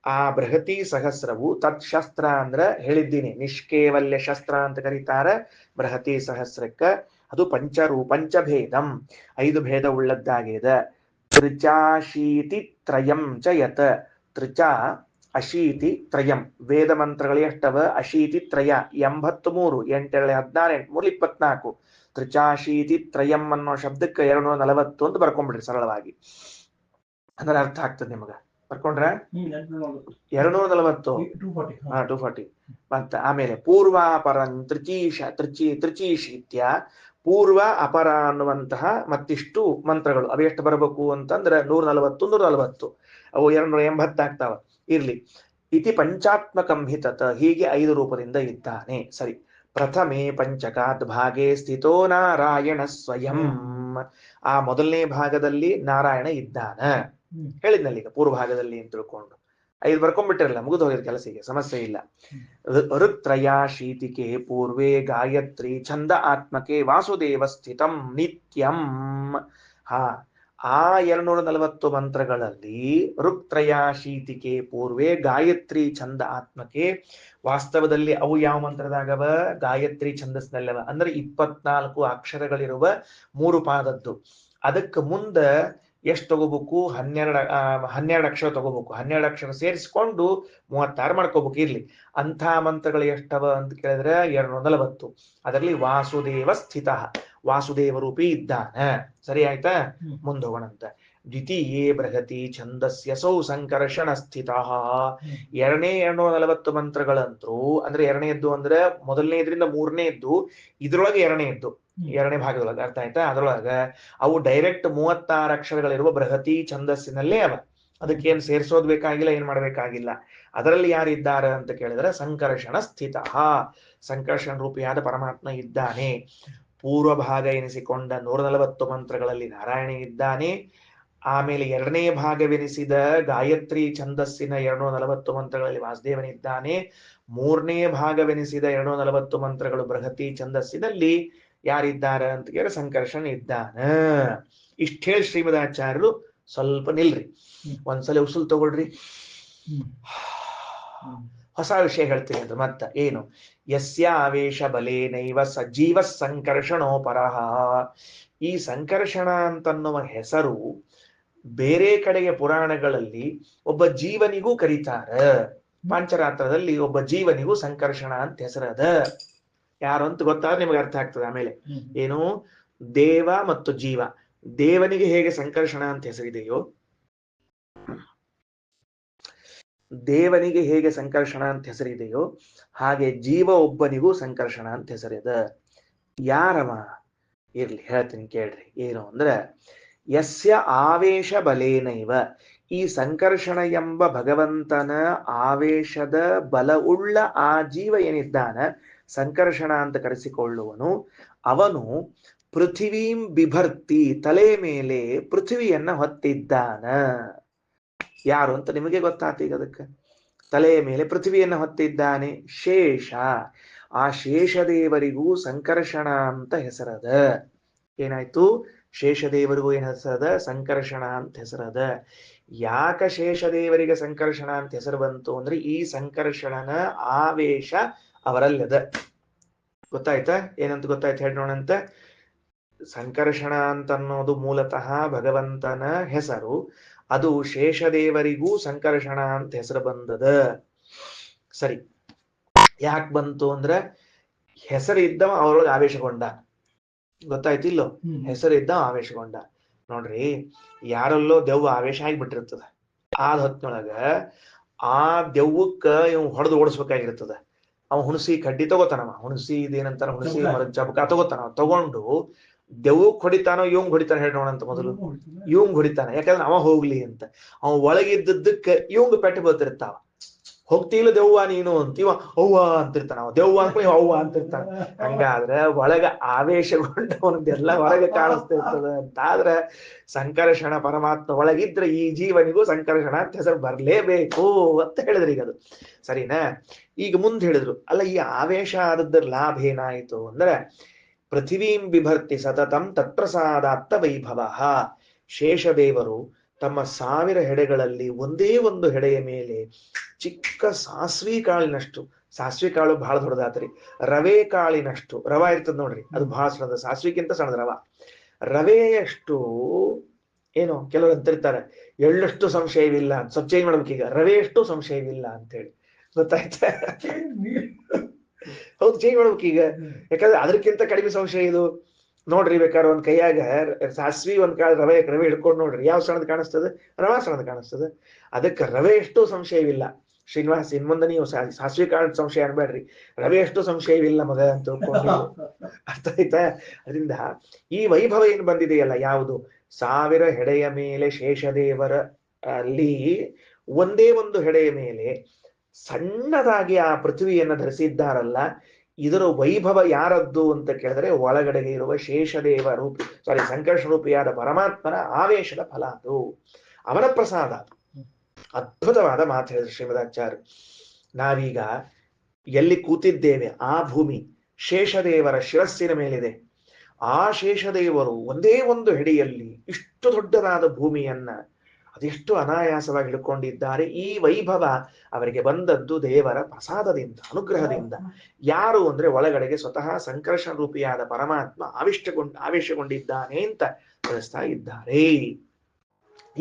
ಆ ಬೃಹತಿ ಸಹಸ್ರವು, ತತ್ಶಸ್ತ್ರ ಅಂದ್ರ ಹೇಳಿದ್ದೀನಿ, ನಿಷ್ಕೇವಲ್ಯ ಶಸ್ತ್ರ ಅಂತ ಕರೀತಾರ ಬೃಹತಿ ಸಹಸ್ರಕ್ಕ. ಅದು ಪಂಚಭೇದಂ, 5 ಭೇದ ಉಳ್ಳದ್ದಾಗಿದೆ. ತ್ರಿಚಾಶೀತಿ ತ್ರಯಂ ಚ ಯತ್. ತ್ರಿಚ ಅಶೀತಿ ತ್ರಯಂ. ವೇದ ಮಂತ್ರಗಳು ಎಷ್ಟವ? ಅಶೀತಿ ತ್ರಯ 83, 8 16, 3 24. ತ್ರಿಚಾಶೀತಿ ತ್ರಯಂ ಅನ್ನೋ ಶಬ್ದಕ್ಕೆ 240 ಅಂತ ಬರ್ಕೊಂಡ್ಬಿಡ್ರಿ ಸರಳವಾಗಿ. ಅಂದ್ರೆ ಅರ್ಥ ಆಗ್ತದೆ ನಿಮಗ. ಬರ್ಕೊಂಡ್ರ? 240. 240. ಮತ್ತ ಆಮೇಲೆ ಪೂರ್ವಾಪರಂ ತ್ರಿಚೀಶೀತ್ಯ. ಪೂರ್ವ ಅಪರ ಅನ್ನುವಂತಹ ಮತ್ತಿಷ್ಟು ಮಂತ್ರಗಳು. ಅವು ಎಷ್ಟು ಬರಬೇಕು ಅಂತಂದ್ರೆ 140. ಅವು 280 ಆಗ್ತಾವ. ಇರ್ಲಿ. ಇತಿ ಪಂಚಾತ್ಮಕಂ ಹಿ ತತ್. ಹೀಗೆ 5 ರೂಪದಿಂದ ಇದ್ದಾನೆ. ಸರಿ. ಪ್ರಥಮೇ ಪಂಚಕಾತ್ ಭಾಗೇ ಸ್ಥಿತೋ ನಾರಾಯಣ ಸ್ವಯಂ. ಆ ಮೊದಲನೇ ಭಾಗದಲ್ಲಿ ನಾರಾಯಣ ಇದ್ದಾನ ಹೇಳಿದ್ನಲ್ಲಿ. ಈಗ ಪೂರ್ವ ಭಾಗದಲ್ಲಿ ಅಂತ ತಿಳ್ಕೊಂಡು 5 ಬರ್ಕೊಂಡ್ಬಿಟ್ಟಿರಲ್ಲ, ಮುಗಿದು ಹೋಗಿದ ಕೆಲಸಿಗೆ, ಸಮಸ್ಯೆ ಇಲ್ಲ. ಋತ್ರಯ ಶೀತಿಕೆ ಪೂರ್ವೇ ಗಾಯತ್ರಿ ಛಂದ ಆತ್ಮಕೆ ವಾಸುದೇವ ಸ್ಥಿತಂ ನಿತ್ಯಂ. ಆ 240 ಮಂತ್ರಗಳಲ್ಲಿ ಋತ್ರಯ ಶೀತಿಕೆ ಪೂರ್ವೇ ಗಾಯತ್ರಿ ಛಂದ ಆತ್ಮಕೆ. ವಾಸ್ತವದಲ್ಲಿ ಅವು ಯಾವ ಮಂತ್ರದಾಗವ? ಗಾಯತ್ರಿ ಛಂದಸ್ನಲ್ಲವ. ಅಂದ್ರೆ 24 ಅಕ್ಷರಗಳಿರುವ 3 ಪಾದದ್ದು. ಅದಕ್ಕೆ ಮುಂದ ಎಷ್ಟು ತಗೋಬೇಕು? 12 ಅಕ್ಷರ ತಗೋಬೇಕು. 12 ಅಕ್ಷರ ಸೇರಿಸಿಕೊಂಡು 36 ಮಾಡ್ಕೋಬೇಕು. ಇರ್ಲಿ. ಅಂಥ ಮಂತ್ರಗಳು ಎಷ್ಟವ ಅಂತ ಕೇಳಿದ್ರೆ 240. ಅದರಲ್ಲಿ ವಾಸುದೇವ ಸ್ಥಿತ, ವಾಸುದೇವ ರೂಪಿ ಇದ್ದಾನ. ಸರಿ ಆಯ್ತಾ? ಮುಂದೋಗೋಣಂತ. ದ್ವಿತೀಯೇ ಬೃಹತಿ ಛಂದಸ್ಯಸೌ ಸಂಕರ್ಷಣ ಸ್ಥಿತ. ಎರಡನೇ 240 ಮಂತ್ರಗಳಂತೂ ಅಂದ್ರೆ ಎರಡನೇದ್ದು ಅಂದ್ರೆ ಮೊದಲನೇದ್ರಿಂದ 3ನೇದ್ದು, ಇದ್ರೊಳಗೆ ಎರಡನೇದ್ದು, 2ನೇ ಭಾಗದೊಳಗೆ. ಅರ್ಥ ಆಯ್ತಾ? ಅದ್ರೊಳಗ ಅವು ಡೈರೆಕ್ಟ್ 36 ಅಕ್ಷರಗಳಿರುವ ಬೃಹತಿ ಛಂದಸ್ಸಿನಲ್ಲೇ ಅವ. ಅದಕ್ಕೇನ್ ಸೇರ್ಸೋದ್ ಬೇಕಾಗಿಲ್ಲ, ಏನ್ ಮಾಡ್ಬೇಕಾಗಿಲ್ಲ. ಅದರಲ್ಲಿ ಯಾರಿದ್ದಾರೆ ಅಂತ ಕೇಳಿದ್ರೆ ಸಂಕರ್ಷಣ ಸ್ಥಿತ, ಸಂಕರ್ಷಣ ರೂಪಿಯಾದ ಪರಮಾತ್ಮ ಇದ್ದಾನೆ. ಪೂರ್ವ ಭಾಗ ಎನಿಸಿಕೊಂಡ 140 ಮಂತ್ರಗಳಲ್ಲಿ ನಾರಾಯಣ ಇದ್ದಾನೆ. ಆಮೇಲೆ ಎರಡನೇ ಭಾಗವೆನಿಸಿದ ಗಾಯತ್ರಿ ಛಂದಸ್ಸಿನ 240 ಮಂತ್ರಗಳಲ್ಲಿ ವಾಸುದೇವನಿದ್ದಾನೆ. ಮೂರನೇ ಭಾಗವೆನಿಸಿದ 240 ಮಂತ್ರಗಳು ಬೃಹತಿ ಛಂದಸ್ಸಿನಲ್ಲಿ ಯಾರಿದ್ದಾರೆ ಅಂತ ಕೇಳಿದ್ರೆ ಸಂಕರ್ಷಣ ಇದ್ದಾನ. ಇಷ್ಟ ಹೇಳಿ ಶ್ರೀಮದಾಚಾರ್ಯರು ಸ್ವಲ್ಪ ನಿಲ್ರಿ, ಒಂದ್ಸಲ ಉಸುಲ್ ತಗೊಳ್ರಿ. ಹೊಸ ವಿಷಯ ಹೇಳ್ತೀನಿ. ಅದು ಮತ್ತ ಏನು? ಯಸ್ಯ ಆವೇಶ ಬಲೇನೈವ ಸಜೀವ ಸಂಕರ್ಷಣೋಪರಃ. ಈ ಸಂಕರ್ಷಣ ಅಂತನ್ನುವ ಹೆಸರು ಬೇರೆ ಕಡೆಗೆ ಪುರಾಣಗಳಲ್ಲಿ ಒಬ್ಬ ಜೀವನಿಗೂ ಕರೀತಾರ. ಪಾಂಚರಾತ್ರದಲ್ಲಿ ಒಬ್ಬ ಜೀವನಿಗೂ ಸಂಕರ್ಷಣ ಅಂತ ಹೆಸರದ. ಯಾರು ಅಂತ ಗೊತ್ತಾದ್ರೆ ನಿಮಗೆ ಅರ್ಥ ಆಗ್ತದೆ ಆಮೇಲೆ. ಏನು? ದೇವ ಮತ್ತು ಜೀವ. ದೇವನಿಗೆ ಹೇಗೆ ಸಂಕರ್ಷಣ ಅಂತ ಹೆಸರಿದೆಯೋ, ದೇವನಿಗೆ ಹೇಗೆ ಸಂಕರ್ಷಣ ಅಂತ ಹೆಸರಿದೆಯೋ ಹಾಗೆ ಜೀವ ಒಬ್ಬನಿಗೂ ಸಂಕರ್ಷಣ ಅಂತ ಹೆಸರಿದ. ಯಾರವ? ಇರ್ಲಿ ಹೇಳ್ತೀನಿ ಕೇಳ್ರಿ. ಏನು ಅಂದ್ರೆ, ಯಸ್ಯ ಆವೇಶ ಬಲೇನೈವ, ಈ ಸಂಕರ್ಷಣ ಎಂಬ ಭಗವಂತನ ಆವೇಶದ ಬಲವುಳ್ಳ ಆ ಜೀವ ಏನಿದ್ದಾನ, ಸಂಕರ್ಷಣ ಅಂತ ಕರೆಸಿಕೊಳ್ಳುವನು, ಅವನು ಪೃಥಿವೀಂ ಬಿಭರ್ತಿ, ತಲೆ ಮೇಲೆ ಪೃಥ್ವಿಯನ್ನ ಹೊತ್ತಿದ್ದಾನ. ಯಾರು ಅಂತ ನಿಮಗೆ ಗೊತ್ತಾತ ಈಗ. ಅದಕ್ಕೆ ತಲೆಯ ಮೇಲೆ ಪೃಥ್ವಿಯನ್ನ ಹೊತ್ತಿದ್ದಾನೆ ಶೇಷ. ಆ ಶೇಷದೇವರಿಗೂ ಸಂಕರ್ಷಣ ಅಂತ ಹೆಸರದ. ಏನಾಯ್ತು? ಶೇಷದೇವರಿಗೂ ಏನ್ ಹೆಸರದ? ಸಂಕರ್ಷಣ ಅಂತ ಹೆಸರದ. ಯಾಕ ಶೇಷದೇವರಿಗೆ ಸಂಕರ್ಷಣ ಅಂತ ಹೆಸರು ಬಂತು ಅಂದ್ರೆ, ಈ ಸಂಕರ್ಷಣನ ಆವೇಶ ಅವರಲ್ಲದ. ಗೊತ್ತಾಯ್ತಾ? ಏನಂತ ಗೊತ್ತಾಯ್ತು ಹೇಳಿ ನೋಡಂತ. ಸಂಕರ್ಷಣ ಅಂತ ಅನ್ನೋದು ಮೂಲತಃ ಭಗವಂತನ ಹೆಸರು. ಅದು ಶೇಷದೇವರಿಗೂ ಸಂಕರ್ಷಣ ಅಂತ ಹೆಸರು ಬಂದದ. ಸರಿ, ಯಾಕೆ ಬಂತು ಅಂದ್ರೆ, ಹೆಸರಿದ್ದವ ಅವರೊಳಗೆ ಆವೇಶಗೊಂಡ. ಗೊತ್ತಾಯ್ತಿಲ್ಲೋ? ಹೆಸರಿದ್ದ ಆವೇಶಗೊಂಡ. ನೋಡ್ರಿ, ಯಾರಲ್ಲೋ ದೆವ್ವ ಆವೇಶ ಆಗಿಬಿಟ್ಟಿರ್ತದ. ಆದ ಹೊತ್ನೊಳಗ ಆ ದೆವ್ವಕ್ಕ ಇವ್ ಹೊಡೆದು ಓಡಿಸ್ಬೇಕಾಗಿರ್ತದ. ಅವ ಹುಣಸಿ ಕಡ್ಡಿ ತಗೋತಾನವ, ಹುಣಸಿ ಇದೇನಂತಾರ, ಹುಣಸಿ ಮರದ ಚಬಕ ತಗೋತಾನ. ತಗೊಂಡು ದೆವ್ವಕ್ ಹೊಡಿತಾನೋ ಇವಂಗ್ ಹೊಡಿತಾನ ಹೇಳಿ ನೋಡಂತ. ಮೊದಲು ಇವಂಗ್ ಹೊಡಿತಾನ, ಯಾಕಂದ್ರೆ ಅವ ಹೋಗ್ಲಿ ಅಂತ. ಅವ ಒಳಗಿದ್ದಕ್ಕೆ ಇವಂಗ್ ಪೆಟ್ಟು ಬೀಳ್ತಿರ್ತಾವ. ಹೋಗ್ತಿಲ್ಲ ದೆವ್ವ ನೀನು ಅಂತ ಇವ ಅವ್ವ ಅಂತಿರ್ತಾನ. ಅವ ದೆವ್ವ ಅಂತ ಇವ ಅವ್ವ ಅಂತಿರ್ತಾನ. ಹಂಗಾದ್ರೆ ಒಳಗ ಆವೇಶಗೊಂಡವನದೆಲ್ಲ ಹೊರಗೆ ಕಾಣಿಸ್ತಿರ್ತದ ಅಂತ. ಆದ್ರೆ ಸಂಕರ್ಷಣ ಪರಮಾತ್ಮ ಒಳಗಿದ್ರೆ ಈ ಜೀವನಿಗೂ ಸಂಕರ್ಷಣ ಅಂತ ಹೆಸರು ಬರ್ಲೇಬೇಕು ಅಂತ ಹೇಳಿದ್ರು. ಈಗ ಅದು ಸರಿನಾ? ಈಗ ಮುಂದೆ ಹೇಳಿದ್ರು, ಅಲ್ಲ ಈ ಆವೇಶ ಆದದ್ರ ಲಾಭ ಏನಾಯ್ತು ಅಂದ್ರೆ, ಪೃಥಿವೀಂ ಬಿಭರ್ತಿ ಸತತಂ ತತ್ಪ್ರಸಾದಾತ್ತ ವೈಭವ. ಶೇಷದೇವರು ತಮ್ಮ 1000 ಹೆಡೆಗಳಲ್ಲಿ ಒಂದೇ ಒಂದು ಹೆಡೆಯ ಮೇಲೆ ಚಿಕ್ಕ ಸಾಸ್ವಿ ಕಾಳಿನಷ್ಟು, ಸಾಸ್ವಿ ಕಾಳು ಬಹಳ ದೊಡ್ಡದಾತ್ರಿ, ರವೆ ಕಾಳಿನಷ್ಟು, ರವ ಇರ್ತದ ನೋಡ್ರಿ, ಅದು ಬಹಳ ಸಣ್ಣದ, ಸಾಸ್ವಿಗಿಂತ ಸಣ್ಣದ ರವ, ರವೆಯಷ್ಟು ಏನು ಕೆಲವರು ಅಂತಿರ್ತಾರೆ ಎಳ್ಳಷ್ಟು ಸಂಶಯವಿಲ್ಲ ಅಂತ. ಸ್ವಲ್ಪ ಚೇಂಜ್ ಮಾಡ್ಬೇಕು ಈಗ, ರವೆಯಷ್ಟು ಸಂಶಯವಿಲ್ಲ ಅಂತ ಹೇಳಿ. ಗೊತ್ತಾಯ್ತಾ? ಹೌದು, ಚೇಂಜ್ ಮಾಡ್ಬೇಕು ಈಗ. ಯಾಕಂದ್ರೆ ಅದಕ್ಕಿಂತ ಕಡಿಮೆ ಸಂಶಯ ಇದು. ನೋಡ್ರಿ, ಬೇಕಾದ್ರೆ ಒಂದ್ ಕೈಯಾಗ ಸಾಸ್ವಿ ಒಂದ್ ಕಾಳು ರವೆ ಹಿಡ್ಕೊಂಡು ನೋಡ್ರಿ, ಯಾವ ಸಣ್ಣದ್ ಕಾಣಿಸ್ತದೆ? ರವಾ ಸಣ್ಣದ್ ಕಾಣಿಸ್ತದೆ. ಅದಕ್ಕೆ ರವೆ ಎಷ್ಟು ಸಂಶಯವಿಲ್ಲ. ಶ್ರೀನಿವಾಸ್, ಇನ್ ಮುಂದೆ ನೀವು ಸಾಸ್ವಿ ಕಾಳು ಸಂಶಯ ಅನ್ಬೇಡ್ರಿ, ರವೆ ಎಷ್ಟು ಸಂಶಯವಿಲ್ಲ ಮಗ ಅಂತ ತಿಳ್ಕೊಂಡು. ಅರ್ಥ ಆಯ್ತಾ? ಅದರಿಂದ ಈ ವೈಭವ ಏನ್ ಬಂದಿದೆಯಲ್ಲ, ಯಾವುದು? 1000 ಹೆಡೆಯ ಮೇಲೆ ಶೇಷದೇವರ ಅಲ್ಲಿ ಒಂದೇ ಒಂದು ಹೆಡೆಯ ಮೇಲೆ ಸಣ್ಣದಾಗಿ ಆ ಪೃಥ್ವಿಯನ್ನ ಧರಿಸಿದ್ದಾರಲ್ಲ, ಇದರ ವೈಭವ ಯಾರದ್ದು ಅಂತ ಕೇಳಿದ್ರೆ, ಒಳಗಡೆಗೆ ಇರುವ ಶೇಷದೇವ ರೂಪಿ ಸಂಕರ್ಷಣ ರೂಪಿಯಾದ ಪರಮಾತ್ಮನ ಆವೇಶದ ಫಲ ಅದು, ಅವನ ಪ್ರಸಾದ. ಅದ್ಭುತವಾದ ಮಾತು ಹೇಳಿದ್ರು ಶ್ರೀಮದಾಚಾರ್ಯ. ನಾವೀಗ ಎಲ್ಲಿ ಕೂತಿದ್ದೇವೆ ಆ ಭೂಮಿ ಶೇಷದೇವರ ಶಿರಸ್ಸಿನ ಮೇಲಿದೆ. ಆ ಶೇಷದೇವರು ಒಂದೇ ಒಂದು ಹೆಡೆಯಲ್ಲಿ ಇಷ್ಟು ದೊಡ್ಡದಾದ ಭೂಮಿಯನ್ನ ಅದೆಷ್ಟು ಅನಾಯಾಸವಾಗಿ ಹಿಡ್ಕೊಂಡಿದ್ದಾರೆ. ಈ ವೈಭವ ಅವರಿಗೆ ಬಂದದ್ದು ದೇವರ ಪ್ರಸಾದದಿಂದ, ಅನುಗ್ರಹದಿಂದ. ಯಾರು ಅಂದ್ರೆ, ಒಳಗಡೆಗೆ ಸ್ವತಃ ಸಂಕರ್ಷಣ ರೂಪಿಯಾದ ಪರಮಾತ್ಮ ಆವೇಶಗೊಂಡಿದ್ದಾನೆ ಅಂತ ತಿಳಿಸ್ತಾ ಇದ್ದಾರೆ.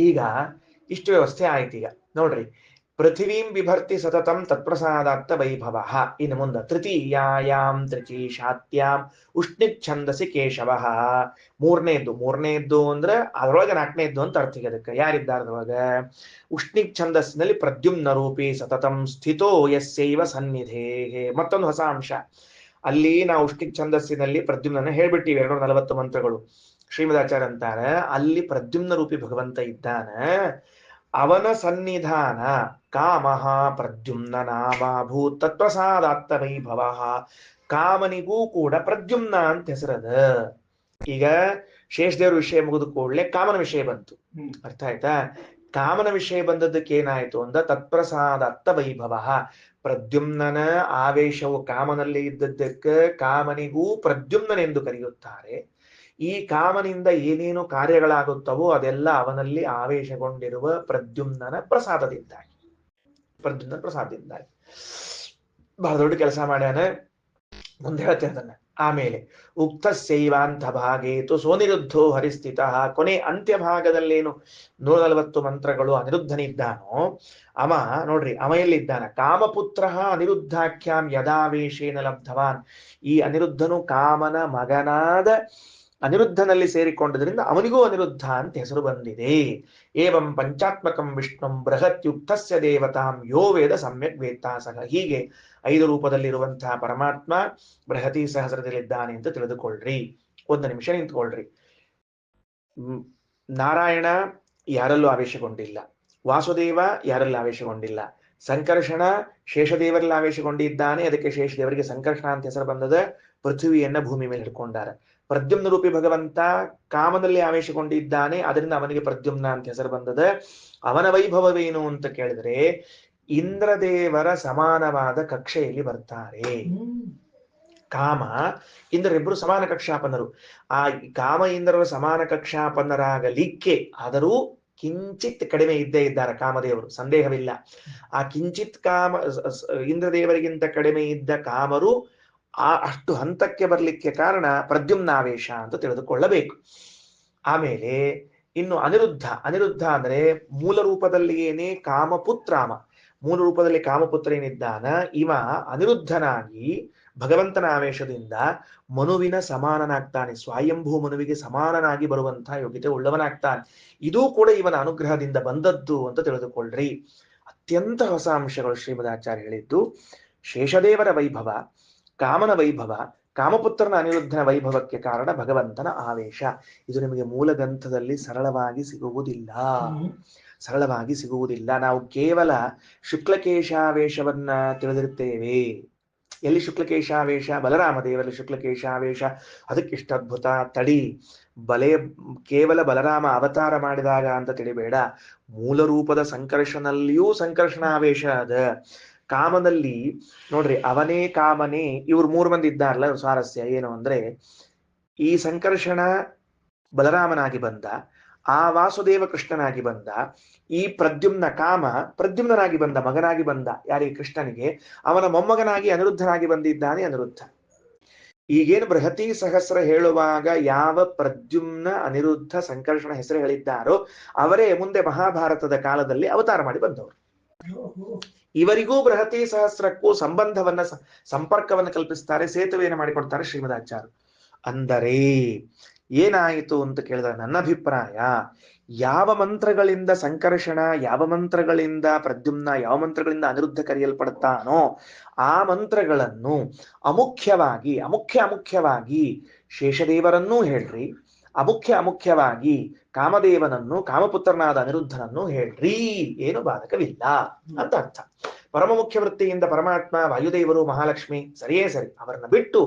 ಈಗ ಇಷ್ಟು ವ್ಯವಸ್ಥೆ ಆಯ್ತು. ಈಗ ನೋಡ್ರಿ, ಪೃಥಿವೀಂ ಬಿಭರ್ತಿ ಸತತಂ ತತ್ಪ್ರಸಾದಾತ್ತ ವೈಭವ. ಇನ್ನು ಮುಂದೆ ತೃತೀಯಾಂ ತ್ರಿಚೀಶಾತ್ಯಾಂ ಉಷ್ಣಿಕ್ ಛಂದಸಿ ಕೇಶವ. ಮೂರನೇದ್ದು ಅಂದ್ರೆ ಅದ್ರೊಳಗೆ 4ನೇದ್ದು ಅಂತ ಅರ್ಥ. ಅದಕ್ಕೆ ಯಾರಿದ್ದಾರೆ ಅದ್ರೊಳಗ? ಉಷ್ಣಿಕ್ ಛಂದಸ್ಸಿನಲ್ಲಿ ಪ್ರದ್ಯುಮ್ನ ರೂಪಿ ಸತತಂ ಸ್ಥಿತೋ ಯಸ್ಯೈವ ಸನ್ನಿಧೇ. ಮತ್ತೊಂದು ಹೊಸ ಅಂಶ ಅಲ್ಲಿ. ನಾವು ಉಷ್ಣಿಕ್ ಛಂದಸ್ಸಿನಲ್ಲಿ ಪ್ರದ್ಯುಮ್ನ ಹೇಳ್ಬಿಟ್ಟಿವಿ, 240 ಮಂತ್ರಗಳು. ಶ್ರೀಮದಾಚಾರ್ಯ ಅಂತಾರೆ, ಅಲ್ಲಿ ಪ್ರದ್ಯುಮ್ನ ರೂಪಿ ಭಗವಂತ ಇದ್ದಾನ. ಅವನ ಸನ್ನಿಧಾನ ಕಾಮಃ ಪ್ರದ್ಯುಮ್ನ ನಾಮಾಭೂತ್ ತತ್ಪ್ರಸಾದಾತ್ತ ವೈಭವ. ಕಾಮನಿಗೂ ಕೂಡ ಪ್ರದ್ಯುಮ್ನ ಅಂತ ಹೆಸರದ. ಈಗ ಶೇಷದೇವ್ರ ವಿಷಯ ಮುಗಿದ ಕೂಡಲೇ ಕಾಮನ ವಿಷಯ ಬಂತು. ಅರ್ಥ ಆಯ್ತಾ? ಕಾಮನ ವಿಷಯ ಬಂದದ್ದಕ್ಕೆ ಏನಾಯ್ತು ಅಂದ ತತ್ಪ್ರಸಾದತ್ತ ವೈಭವ. ಪ್ರದ್ಯುಮ್ನನ ಆವೇಶವು ಕಾಮನಲ್ಲಿ ಇದ್ದದ್ದಕ್ಕೆ ಕಾಮನಿಗೂ ಪ್ರದ್ಯುಮ್ನನೆಂದು ಕರೆಯುತ್ತಾರೆ. ಈ ಕಾಮನಿಂದ ಏನೇನು ಕಾರ್ಯಗಳಾಗುತ್ತವೋ ಅದೆಲ್ಲ ಅವನಲ್ಲಿ ಆವೇಶಗೊಂಡಿರುವ ಪ್ರದ್ಯುಮ್ನನ ಪ್ರಸಾದದಿಂದಾಗಿ. ಬಹಳ ದೊಡ್ಡ ಕೆಲಸ ಮಾಡ್ಯಾನ, ಮುಂದೆ ಹೇಳ್ತೇನೆ ಅದನ್ನ. ಆಮೇಲೆ ಉಕ್ತ ಸೇವಾಂತ ಭಾಗೇತು ಸೋನಿರುದ್ಧೋ ಹರಿಸ್ಥಿತ. ಕೊನೆ ಅಂತ್ಯ ಭಾಗದಲ್ಲೇನು 140 ಮಂತ್ರಗಳು ಅನಿರುದ್ಧನಿದ್ದಾನೋ ಅವ ನೋಡ್ರಿ, ಅವ ಎಲ್ಲಿದ್ದಾನ? ಕಾಮಪುತ್ರ ಅನಿರುದ್ಧಾಖ್ಯಾಂ ಯದಾವೇಶೇನ ಲಬ್ಧವಾನ್. ಈ ಅನಿರುದ್ಧನು ಕಾಮನ ಮಗನಾದ ಅನಿರುದ್ಧನಲ್ಲಿ ಸೇರಿಕೊಂಡದ್ರಿಂದ ಅವನಿಗೂ ಅನಿರುದ್ಧ ಅಂತ ಹೆಸರು ಬಂದಿದೆ. ಏವಂ ಪಂಚಾತ್ಮಕಂ ವಿಷ್ಣುಂ ಬೃಹತ್ಯುಕ್ತಸ್ಯ ದೇವತಾಂ ಯೋ ವೇದ ಸಮ್ಯಕ್ ವೇತ್ತಾಸಃ. ಹೀಗೆ 5 ರೂಪದಲ್ಲಿರುವಂತಹ ಪರಮಾತ್ಮ ಬೃಹತಿ ಸಹಸ್ರದಲ್ಲಿದ್ದಾನೆ ಅಂತ ತಿಳಿದುಕೊಳ್ಳ್ರಿ. 1 ನಿಮಿಷ ನಿಂತ್ಕೊಳ್ರಿ. ನಾರಾಯಣ ಯಾರಲ್ಲೂ ಆವೇಶಗೊಂಡಿಲ್ಲ, ವಾಸುದೇವ ಯಾರಲ್ಲಿ ಆವೇಶಗೊಂಡಿಲ್ಲ, ಸಂಕರ್ಷಣ ಶೇಷದೇವರಲ್ಲಿ ಆವೇಶಗೊಂಡಿದ್ದಾನೆ, ಅದಕ್ಕೆ ಶೇಷದೇವರಿಗೆ ಸಂಕರ್ಷಣ ಅಂತ ಹೆಸರು ಬಂದದ. ಪೃಥ್ವಿಯನ್ನ ಭೂಮಿ ಮೇಲೆ ಹಿಡ್ಕೊಂಡಾರ. ಪ್ರದ್ಯುಮ್ನ ರೂಪಿ ಭಗವಂತ ಕಾಮದಲ್ಲಿ ಆವೇಶಗೊಂಡಿದ್ದಾನೆ, ಅದರಿಂದ ಅವನಿಗೆ ಪ್ರದ್ಯುಮ್ನ ಅಂತ ಹೆಸರು ಬಂದದ. ಅವನ ವೈಭವವೇನು ಅಂತ ಕೇಳಿದ್ರೆ ಇಂದ್ರದೇವರ ಸಮಾನವಾದ ಕಕ್ಷೆಯಲ್ಲಿ ಬರ್ತಾರೆ. ಕಾಮ ಇಂದ್ರರಿಬ್ಬರು ಸಮಾನ ಕಕ್ಷಾಪನ್ನರು. ಆ ಕಾಮ ಇಂದ್ರರ ಸಮಾನ ಕಕ್ಷಾಪನ್ನರಾಗಲಿಕ್ಕೆ ಆದರೂ ಕಿಂಚಿತ್ ಕಡಿಮೆ ಇದ್ದೇ ಇದ್ದಾರೆ ಕಾಮದೇವರು, ಸಂದೇಹವಿಲ್ಲ. ಆ ಕಿಂಚಿತ್ ಇಂದ್ರದೇವರಿಗಿಂತ ಕಡಿಮೆ ಇದ್ದ ಕಾಮರು ಅಷ್ಟು ಹಂತಕ್ಕೆ ಬರ್ಲಿಕ್ಕೆ ಕಾರಣ ಪ್ರದ್ಯುಮ್ನಾವೇಶ ಅಂತ ತಿಳಿದುಕೊಳ್ಳಬೇಕು. ಆಮೇಲೆ ಇನ್ನು ಅನಿರುದ್ಧ ಅಂದ್ರೆ ಮೂಲ ರೂಪದಲ್ಲಿ ಏನೇ ಕಾಮಪುತ್ರಾಮ, ಮೂಲ ರೂಪದಲ್ಲಿ ಕಾಮಪುತ್ರ ಏನಿದ್ದಾನ ಇವ ಅನಿರುದ್ಧನಾಗಿ ಭಗವಂತನ ಆವೇಶದಿಂದ ಮನುವಿನ ಸಮಾನನಾಗ್ತಾನೆ. ಸ್ವಯಂಭೂ ಮನುವಿಗೆ ಸಮಾನನಾಗಿ ಬರುವಂತಹ ಯೋಗ್ಯತೆ ಉಳ್ಳವನಾಗ್ತಾನೆ. ಇದೂ ಕೂಡ ಇವನ ಅನುಗ್ರಹದಿಂದ ಬಂದದ್ದು ಅಂತ ತಿಳಿದುಕೊಳ್ಳ್ರಿ. ಅತ್ಯಂತ ಹೊಸ ಅಂಶಗಳು ಶ್ರೀಮದಾಚಾರ್ಯ ಹೇಳಿದ್ದು. ಶೇಷದೇವರ ವೈಭವ, ಕಾಮನ ವೈಭವ, ಕಾಮಪುತ್ರನ ಅನಿರುದ್ಧನ ವೈಭವಕ್ಕೆ ಕಾರಣ ಭಗವಂತನ ಆವೇಶ. ಇದು ನಿಮಗೆ ಮೂಲ ಗ್ರಂಥದಲ್ಲಿ ಸರಳವಾಗಿ ಸಿಗುವುದಿಲ್ಲ. ನಾವು ಕೇವಲ ಶುಕ್ಲಕೇಶಾವೇಶವನ್ನ ತಿಳಿದಿರ್ತೇವೆ. ಎಲ್ಲಿ ಶುಕ್ಲಕೇಶಾವೇಶ? ಬಲರಾಮ ದೇವರಲ್ಲಿ ಶುಕ್ಲಕೇಶಾವೇಶ. ಅದಕ್ಕಿಷ್ಟ ಅದ್ಭುತ ತಡಿ. ಕೇವಲ ಬಲರಾಮ ಅವತಾರ ಮಾಡಿದಾಗ ಅಂತ ತಿಳಿಬೇಡ. ಮೂಲ ರೂಪದ ಸಂಕರ್ಷನಲ್ಲಿಯೂ ಸಂಕರ್ಷಣಾವೇಶ ಅದ. ಕಾಮನಲ್ಲಿ ನೋಡ್ರಿ, ಅವನೇ ಕಾಮನೇ. ಇವ್ರು 3 ಮಂದಿ ಇದ್ದಾರಲ್ಲ, ಸ್ವಾರಸ್ಯ ಏನು ಅಂದ್ರೆ ಈ ಸಂಕರ್ಷಣ ಬಲರಾಮನಾಗಿ ಬಂದ, ಆ ವಾಸುದೇವ ಕೃಷ್ಣನಾಗಿ ಬಂದ, ಈ ಪ್ರದ್ಯುಮ್ನ ಕಾಮ ಪ್ರದ್ಯುಮ್ನಾಗಿ ಬಂದ, ಮಗನಾಗಿ ಬಂದ. ಯಾರಿಗೆ? ಕೃಷ್ಣನಿಗೆ. ಅವನ ಮೊಮ್ಮಗನಾಗಿ ಅನಿರುದ್ಧನಾಗಿ ಬಂದಿದ್ದಾನೆ ಅನಿರುದ್ಧ. ಈಗೇನು ಬೃಹತಿ ಸಹಸ್ರ ಹೇಳುವಾಗ ಯಾವ ಪ್ರದ್ಯುಮ್ನ ಅನಿರುದ್ಧ ಸಂಕರ್ಷಣ ಹೆಸರು ಹೇಳಿದ್ದಾರೋ ಅವರೇ ಮುಂದೆ ಮಹಾಭಾರತದ ಕಾಲದಲ್ಲಿ ಅವತಾರ ಮಾಡಿ ಬಂದವರು. ಇವರಿಗೂ ಬೃಹತಿ ಸಹಸ್ರಕ್ಕೂ ಸಂಪರ್ಕವನ್ನು ಕಲ್ಪಿಸ್ತಾರೆ, ಸೇತುವೆಯನ್ನು ಮಾಡಿಕೊಡ್ತಾರೆ ಶ್ರೀಮದಾಚಾರ್ಯರು. ಅಂದರೆ ಏನಾಯಿತು ಅಂತ ಕೇಳಿದ್ರೆ ನನ್ನ ಅಭಿಪ್ರಾಯ, ಯಾವ ಮಂತ್ರಗಳಿಂದ ಸಂಕರ್ಷಣ, ಯಾವ ಮಂತ್ರಗಳಿಂದ ಪ್ರದ್ಯುಮ್ನ, ಯಾವ ಮಂತ್ರಗಳಿಂದ ಅನಿರುದ್ಧ ಕರೆಯಲ್ಪಡ್ತಾನೋ ಆ ಮಂತ್ರಗಳನ್ನು ಅಮುಖ್ಯವಾಗಿ ಶೇಷದೇವರನ್ನೂ ಹೇಳ್ರಿ, ಅಮುಖ್ಯವಾಗಿ ಕಾಮದೇವನನ್ನು, ಕಾಮಪುತ್ರನಾದ ಅನಿರುದ್ಧನನ್ನು ಹೇಳ್ರಿ, ಏನು ಬಾಧಕವಿಲ್ಲ ಅಂತ ಅರ್ಥ. ಪರಮ ಮುಖ್ಯ ವೃತ್ತಿಯಿಂದ ಪರಮಾತ್ಮ, ವಾಯುದೇವರು, ಮಹಾಲಕ್ಷ್ಮಿ ಸರಿಯೇ ಸರಿ. ಅವರನ್ನ ಬಿಟ್ಟು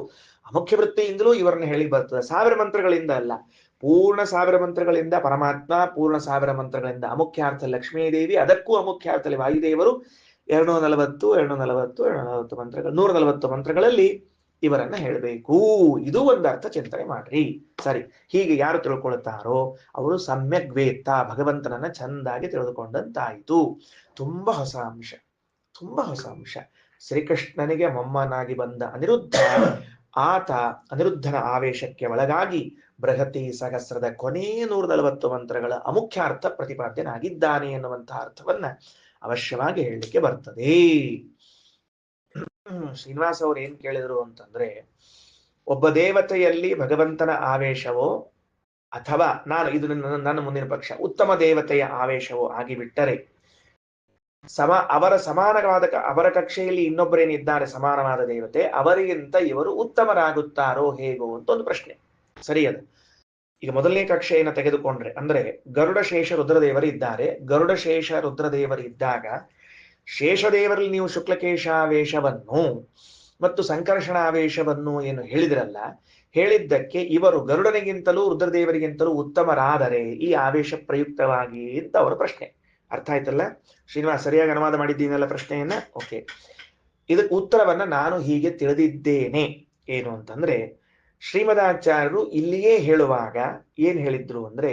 ಅಮುಖ್ಯ ವೃತ್ತಿಯಿಂದಲೂ ಇವರನ್ನ ಹೇಳಿ ಬರ್ತದೆ. 1000 ಮಂತ್ರಗಳಿಂದ ಅಲ್ಲ, ಪೂರ್ಣ 1000 ಮಂತ್ರಗಳಿಂದ ಪರಮಾತ್ಮ, ಪೂರ್ಣ 1000 ಮಂತ್ರಗಳಿಂದ ಅಮುಖ್ಯಾರ್ಥ ಲಕ್ಷ್ಮೀದೇವಿ, ಅದಕ್ಕೂ ಅಮುಖ್ಯಾರ್ಥದಲ್ಲಿ ವಾಯುದೇವರು. 240 ಮಂತ್ರಗಳು, 140 ಮಂತ್ರಗಳಲ್ಲಿ ಇವರನ್ನ ಹೇಳಬೇಕು. ಇದು ಒಂದು ಅರ್ಥ ಚಿಂತನೆ ಮಾಡ್ರಿ. ಸರಿ, ಹೀಗೆ ಯಾರು ತಿಳ್ಕೊಳ್ತಾರೋ ಅವರು ಸಮ್ಯಕ್ ವೇತ್ತ, ಭಗವಂತನನ್ನ ಚಂದಾಗಿ ತಿಳಿದುಕೊಂಡಂತಾಯಿತು. ತುಂಬಾ ಹೊಸ ಅಂಶ. ಶ್ರೀಕೃಷ್ಣನಿಗೆ ಮೊಮ್ಮನಾಗಿ ಬಂದ ಅನಿರುದ್ಧ, ಆತ ಅನಿರುದ್ಧನ ಆವೇಶಕ್ಕೆ ಒಳಗಾಗಿ ಬೃಹತಿ ಸಹಸ್ರದ ಕೊನೆ 140 ಮಂತ್ರಗಳ ಅಮುಖ್ಯಾರ್ಥ ಪ್ರತಿಪಾದ್ಯನಾಗಿದ್ದಾನೆ ಎನ್ನುವಂತಹ ಅರ್ಥವನ್ನ ಅವಶ್ಯವಾಗಿ ಹೇಳಲಿಕ್ಕೆ ಬರ್ತದೆ. ಶ್ರೀನಿವಾಸ ಅವರು ಏನ್ ಕೇಳಿದ್ರು ಅಂತಂದ್ರೆ, ಒಬ್ಬ ದೇವತೆಯಲ್ಲಿ ಭಗವಂತನ ಆವೇಶವೋ ಅಥವಾ ಇದು ನನ್ನ ಮುಂದಿನ ಪಕ್ಷ ಉತ್ತಮ ದೇವತೆಯ ಆವೇಶವೋ ಆಗಿಬಿಟ್ಟರೆ ಅವರ ಸಮಾನವಾದ ಅವರ ಕಕ್ಷೆಯಲ್ಲಿ ಇನ್ನೊಬ್ಬರೇನಿದ್ದಾರೆ ಸಮಾನವಾದ ದೇವತೆ, ಅವರಿಗಿಂತ ಇವರು ಉತ್ತಮರಾಗುತ್ತಾರೋ ಹೇಗೋ ಅಂತ ಒಂದು ಪ್ರಶ್ನೆ. ಸರಿಯದು. ಈಗ ಮೊದಲನೇ ಕಕ್ಷೆಯನ್ನು ತೆಗೆದುಕೊಂಡ್ರೆ ಅಂದ್ರೆ ಗರುಡಶೇಷ ರುದ್ರದೇವರು ಇದ್ದಾರೆ. ಗರುಡಶೇಷ ರುದ್ರದೇವರು ಇದ್ದಾಗ ಶೇಷದೇವರಲ್ಲಿ ನೀವು ಶುಕ್ಲಕೇಶಾವೇಶವನ್ನು ಮತ್ತು ಸಂಕರ್ಷಣಾವೇಶವನ್ನು ಏನು ಹೇಳಿದ್ರಲ್ಲ, ಹೇಳಿದ್ದಕ್ಕೆ ಇವರು ಗರುಡನಿಗಿಂತಲೂ ರುದ್ರದೇವರಿಗಿಂತಲೂ ಉತ್ತಮರಾದರೆ ಈ ಆವೇಶ ಪ್ರಯುಕ್ತವಾಗಿ ಅಂತ ಅವರ ಪ್ರಶ್ನೆ. ಅರ್ಥ ಆಯ್ತಲ್ಲ ಶ್ರೀನಿವಾಸ್? ಸರಿಯಾಗಿ ಅನುವಾದ ಮಾಡಿದ್ದೀನಲ್ಲ ಪ್ರಶ್ನೆಯನ್ನ? ಓಕೆ, ಇದಕ್ಕೆ ಉತ್ತರವನ್ನ ನಾನು ಹೀಗೆ ತಿಳಿದಿದ್ದೇನೆ. ಏನು ಅಂತಂದ್ರೆ, ಶ್ರೀಮದಾಚಾರ್ಯರು ಇಲ್ಲಿಯೇ ಹೇಳುವಾಗ ಏನ್ ಹೇಳಿದ್ರು ಅಂದ್ರೆ,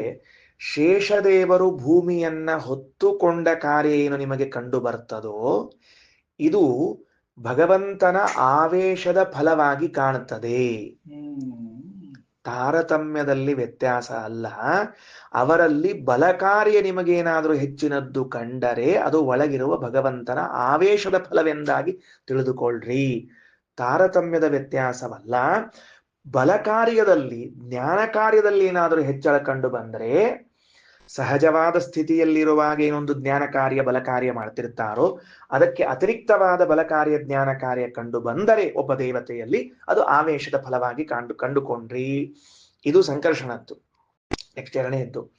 ಶೇಷದೇವರು ಭೂಮಿಯನ್ನ ಹೊತ್ತುಕೊಂಡ ಕಾರ್ಯ ಏನು ನಿಮಗೆ ಕಂಡು ಬರ್ತದೋ ಇದು ಭಗವಂತನ ಆವೇಶದ ಫಲವಾಗಿ ಕಾಣುತ್ತದೆ. ತಾರತಮ್ಯದಲ್ಲಿ ವ್ಯತ್ಯಾಸ ಅಲ್ಲ. ಅವರಲ್ಲಿ ಬಲಕಾರ್ಯ ನಿಮಗೇನಾದರೂ ಹೆಚ್ಚಿನದ್ದು ಕಂಡರೆ ಅದು ಒಳಗಿರುವ ಭಗವಂತನ ಆವೇಶದ ಫಲವೆಂದಾಗಿ ತಿಳಿದುಕೊಳ್ಳ್ರಿ. ತಾರತಮ್ಯದ ವ್ಯತ್ಯಾಸವಲ್ಲ. ಬಲಕಾರ್ಯದಲ್ಲಿ, ಜ್ಞಾನ ಕಾರ್ಯದಲ್ಲಿ ಏನಾದರೂ ಹೆಚ್ಚಳ ಕಂಡು ಬಂದರೆ, ಸಹಜವಾದ ಸ್ಥಿತಿಯಲ್ಲಿರುವಾಗ ಏನೊಂದು ಜ್ಞಾನ ಕಾರ್ಯ ಬಲ ಕಾರ್ಯ ಮಾಡ್ತಿರ್ತಾರೋ ಅದಕ್ಕೆ ಅತಿರಿಕ್ತವಾದ ಬಲ ಕಾರ್ಯ ಜ್ಞಾನ ಕಾರ್ಯ ಕಂಡು ಬಂದರೆ ಒಬ್ಬ ದೇವತೆಯಲ್ಲಿ ಅದು ಆವೇಶದ ಫಲವಾಗಿ ಕಂಡುಕೊಂಡ್ರಿ. ಇದು ಸಂಕರ್ಷಣದ್ದು. ನೆಕ್ಸ್ಟ್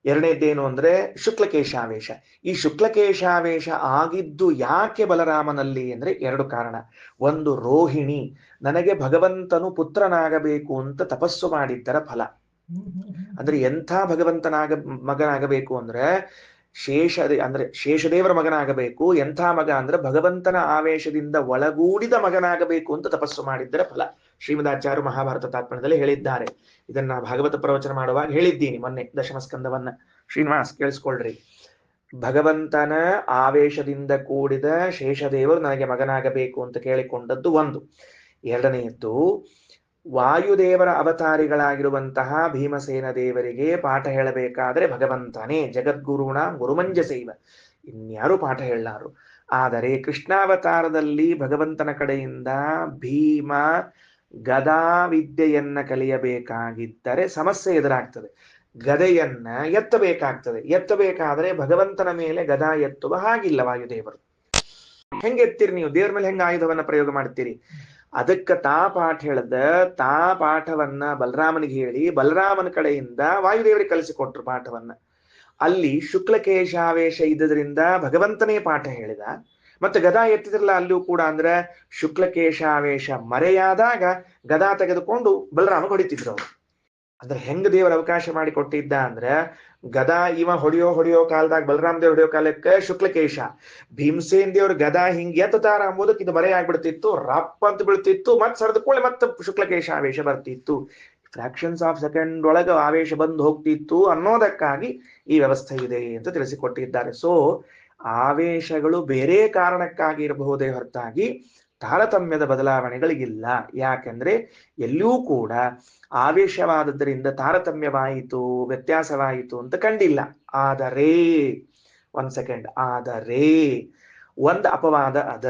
ಎರಡನೇದ್ದೇನು ಅಂದ್ರೆ ಶುಕ್ಲಕೇಶಾವೇಶ. ಈ ಶುಕ್ಲಕೇಶಾವೇಶ ಆಗಿದ್ದು ಯಾಕೆ ಬಲರಾಮನಲ್ಲಿ ಅಂದ್ರೆ ಎರಡು ಕಾರಣ. ಒಂದು, ರೋಹಿಣಿ ನನಗೆ ಭಗವಂತನು ಪುತ್ರನಾಗಬೇಕು ಅಂತ ತಪಸ್ಸು ಮಾಡಿದ್ದರ ಫಲ. ಅಂದ್ರೆ ಎಂಥ ಮಗನಾಗಬೇಕು ಅಂದ್ರೆ ಶೇಷದೇವರ ಮಗನಾಗಬೇಕು. ಎಂಥ ಮಗ ಅಂದ್ರೆ ಭಗವಂತನ ಆವೇಶದಿಂದ ಒಳಗೂಡಿದ ಮಗನಾಗಬೇಕು ಅಂತ ತಪಸ್ಸು ಮಾಡಿದ್ದರ ಫಲ. ಶ್ರೀಮದಾಚಾರ್ಯರು ಮಹಾಭಾರತ ತಾತ್ಪರ್ಯದಲ್ಲಿ ಹೇಳಿದ್ದಾರೆ. ಇದನ್ನ ಭಾಗವತ ಪ್ರವಚನ ಮಾಡುವಾಗ ಹೇಳಿದ್ದೀನಿ ಮೊನ್ನೆ, ದಶಮಸ್ಕಂದವನ್ನ. ಶ್ರೀನಿವಾಸ್ ಕೇಳಿಸ್ಕೊಳ್ರಿ. ಭಗವಂತನ ಆವೇಶದಿಂದ ಕೂಡಿದ ಶೇಷದೇವರು ನನಗೆ ಮಗನಾಗಬೇಕು ಅಂತ ಕೇಳಿಕೊಂಡದ್ದು ಒಂದು. ಎರಡನೆಯದ್ದು, ವಾಯುದೇವರ ಅವತಾರಿಗಳಾಗಿರುವಂತಹ ಭೀಮಸೇನ ದೇವರಿಗೆ ಪಾಠ ಹೇಳಬೇಕಾದ್ರೆ ಭಗವಂತನೇ ಜಗದ್ಗುರುಣ ಗುರುಮಂಜಸೈವ, ಇನ್ಯಾರು ಪಾಠ ಹೇಳಲಾರು. ಆದರೆ ಕೃಷ್ಣಾವತಾರದಲ್ಲಿ ಭಗವಂತನ ಕಡೆಯಿಂದ ಭೀಮ ಗದಾ ವಿದ್ಯೆಯನ್ನ ಕಲಿಯಬೇಕಾಗಿದ್ದರೆ ಸಮಸ್ಯೆ ಎದುರಾಗ್ತದೆ. ಗದೆಯನ್ನ ಎತ್ತಬೇಕಾದರೆ ಭಗವಂತನ ಮೇಲೆ ಗದಾ ಎತ್ತುವ ಹಾಗಿಲ್ಲ ವಾಯುದೇವರು. ಹೆಂಗೆ ಎತ್ತೀರಿ ನೀವು? ದೇವ್ರ ಮೇಲೆ ಹೆಂಗ ಆಯುಧವನ್ನ ಪ್ರಯೋಗ ಮಾಡ್ತೀರಿ? ಅದಕ್ಕೆ ತಾ ಪಾಠವನ್ನ ಬಲರಾಮನಿಗೆ ಹೇಳಿ ಬಲರಾಮನ ಕಡೆಯಿಂದ ವಾಯುದೇವರಿಗೆ ಕಲಿಸಿಕೊಟ್ರು ಪಾಠವನ್ನ. ಅಲ್ಲಿ ಶುಕ್ಲಕೇಶಾವೇಶ ಇದ್ದದ್ರಿಂದ ಭಗವಂತನೇ ಪಾಠ ಹೇಳಿದ. ಮತ್ತೆ ಗದಾ ಎತ್ತಿದ್ರಲ್ಲ ಅಲ್ಲಿಯೂ ಕೂಡ ಅಂದ್ರೆ ಶುಕ್ಲಕೇಶಾವೇಶ ಮರೆಯಾದಾಗ ಗದಾ ತೆಗೆದುಕೊಂಡು ಬಲರಾಮ ಹೊಡಿತಿದ್ರು ಅವರು. ಅಂದ್ರೆ ಹೆಂಗ ದೇವರ ಅವಕಾಶ ಮಾಡಿ ಕೊಟ್ಟಿದ್ದ ಅಂದ್ರೆ, ಗದಾ ಇವ ಹೊಡೆಯೋ ಕಾಲದಾಗ ಬಲರಾಮ ದೇವ್ರ ಹೊಡೆಯೋ ಕಾಲಕ್ಕೆ ಶುಕ್ಲಕೇಶ, ಭೀಮಸೇನ್ ದೇವ್ರ ಗದಾ ಹಿಂಗ್ ಎತ್ತಾರ ಅಂಬೋದಕ್ಕೆ ಇದು ಮರೆ ಆಗ್ಬಿಡ್ತಿತ್ತು, ರಪ್ಪ ಅಂತ ಬೀಳ್ತಿತ್ತು. ಮತ್ ಸರದಕೊಳ್ಳೆ ಮತ್ತೆ ಶುಕ್ಲಕೇಶ ಆವೇಶ ಬರ್ತಿತ್ತು. ಫ್ರಾಕ್ಷನ್ಸ್ ಆಫ್ ಸೆಕೆಂಡ್ ಒಳಗ ಆವೇಶ ಬಂದು ಹೋಗ್ತಿತ್ತು ಅನ್ನೋದಕ್ಕಾಗಿ ಈ ವ್ಯವಸ್ಥೆ ಇದೆ ಅಂತ ತಿಳಿಸಿಕೊಟ್ಟಿದ್ದಾರೆ. ಸೊ ಆವೇಶಗಳು ಬೇರೆ ಕಾರಣಕ್ಕಾಗಿ ಇರಬಹುದೇ ಹೊರತಾಗಿ ತಾರತಮ್ಯದ ಬದಲಾವಣೆಗಳಿಗಿಲ್ಲ. ಯಾಕೆಂದ್ರೆ ಎಲ್ಲಿಯೂ ಕೂಡ ಆವೇಶವಾದದ್ದರಿಂದ ತಾರತಮ್ಯವಾಯಿತು, ವ್ಯತ್ಯಾಸವಾಯಿತು ಅಂತ ಕಂಡಿಲ್ಲ. ಆದರೆ ಒಂದು ಅಪವಾದ ಅದ.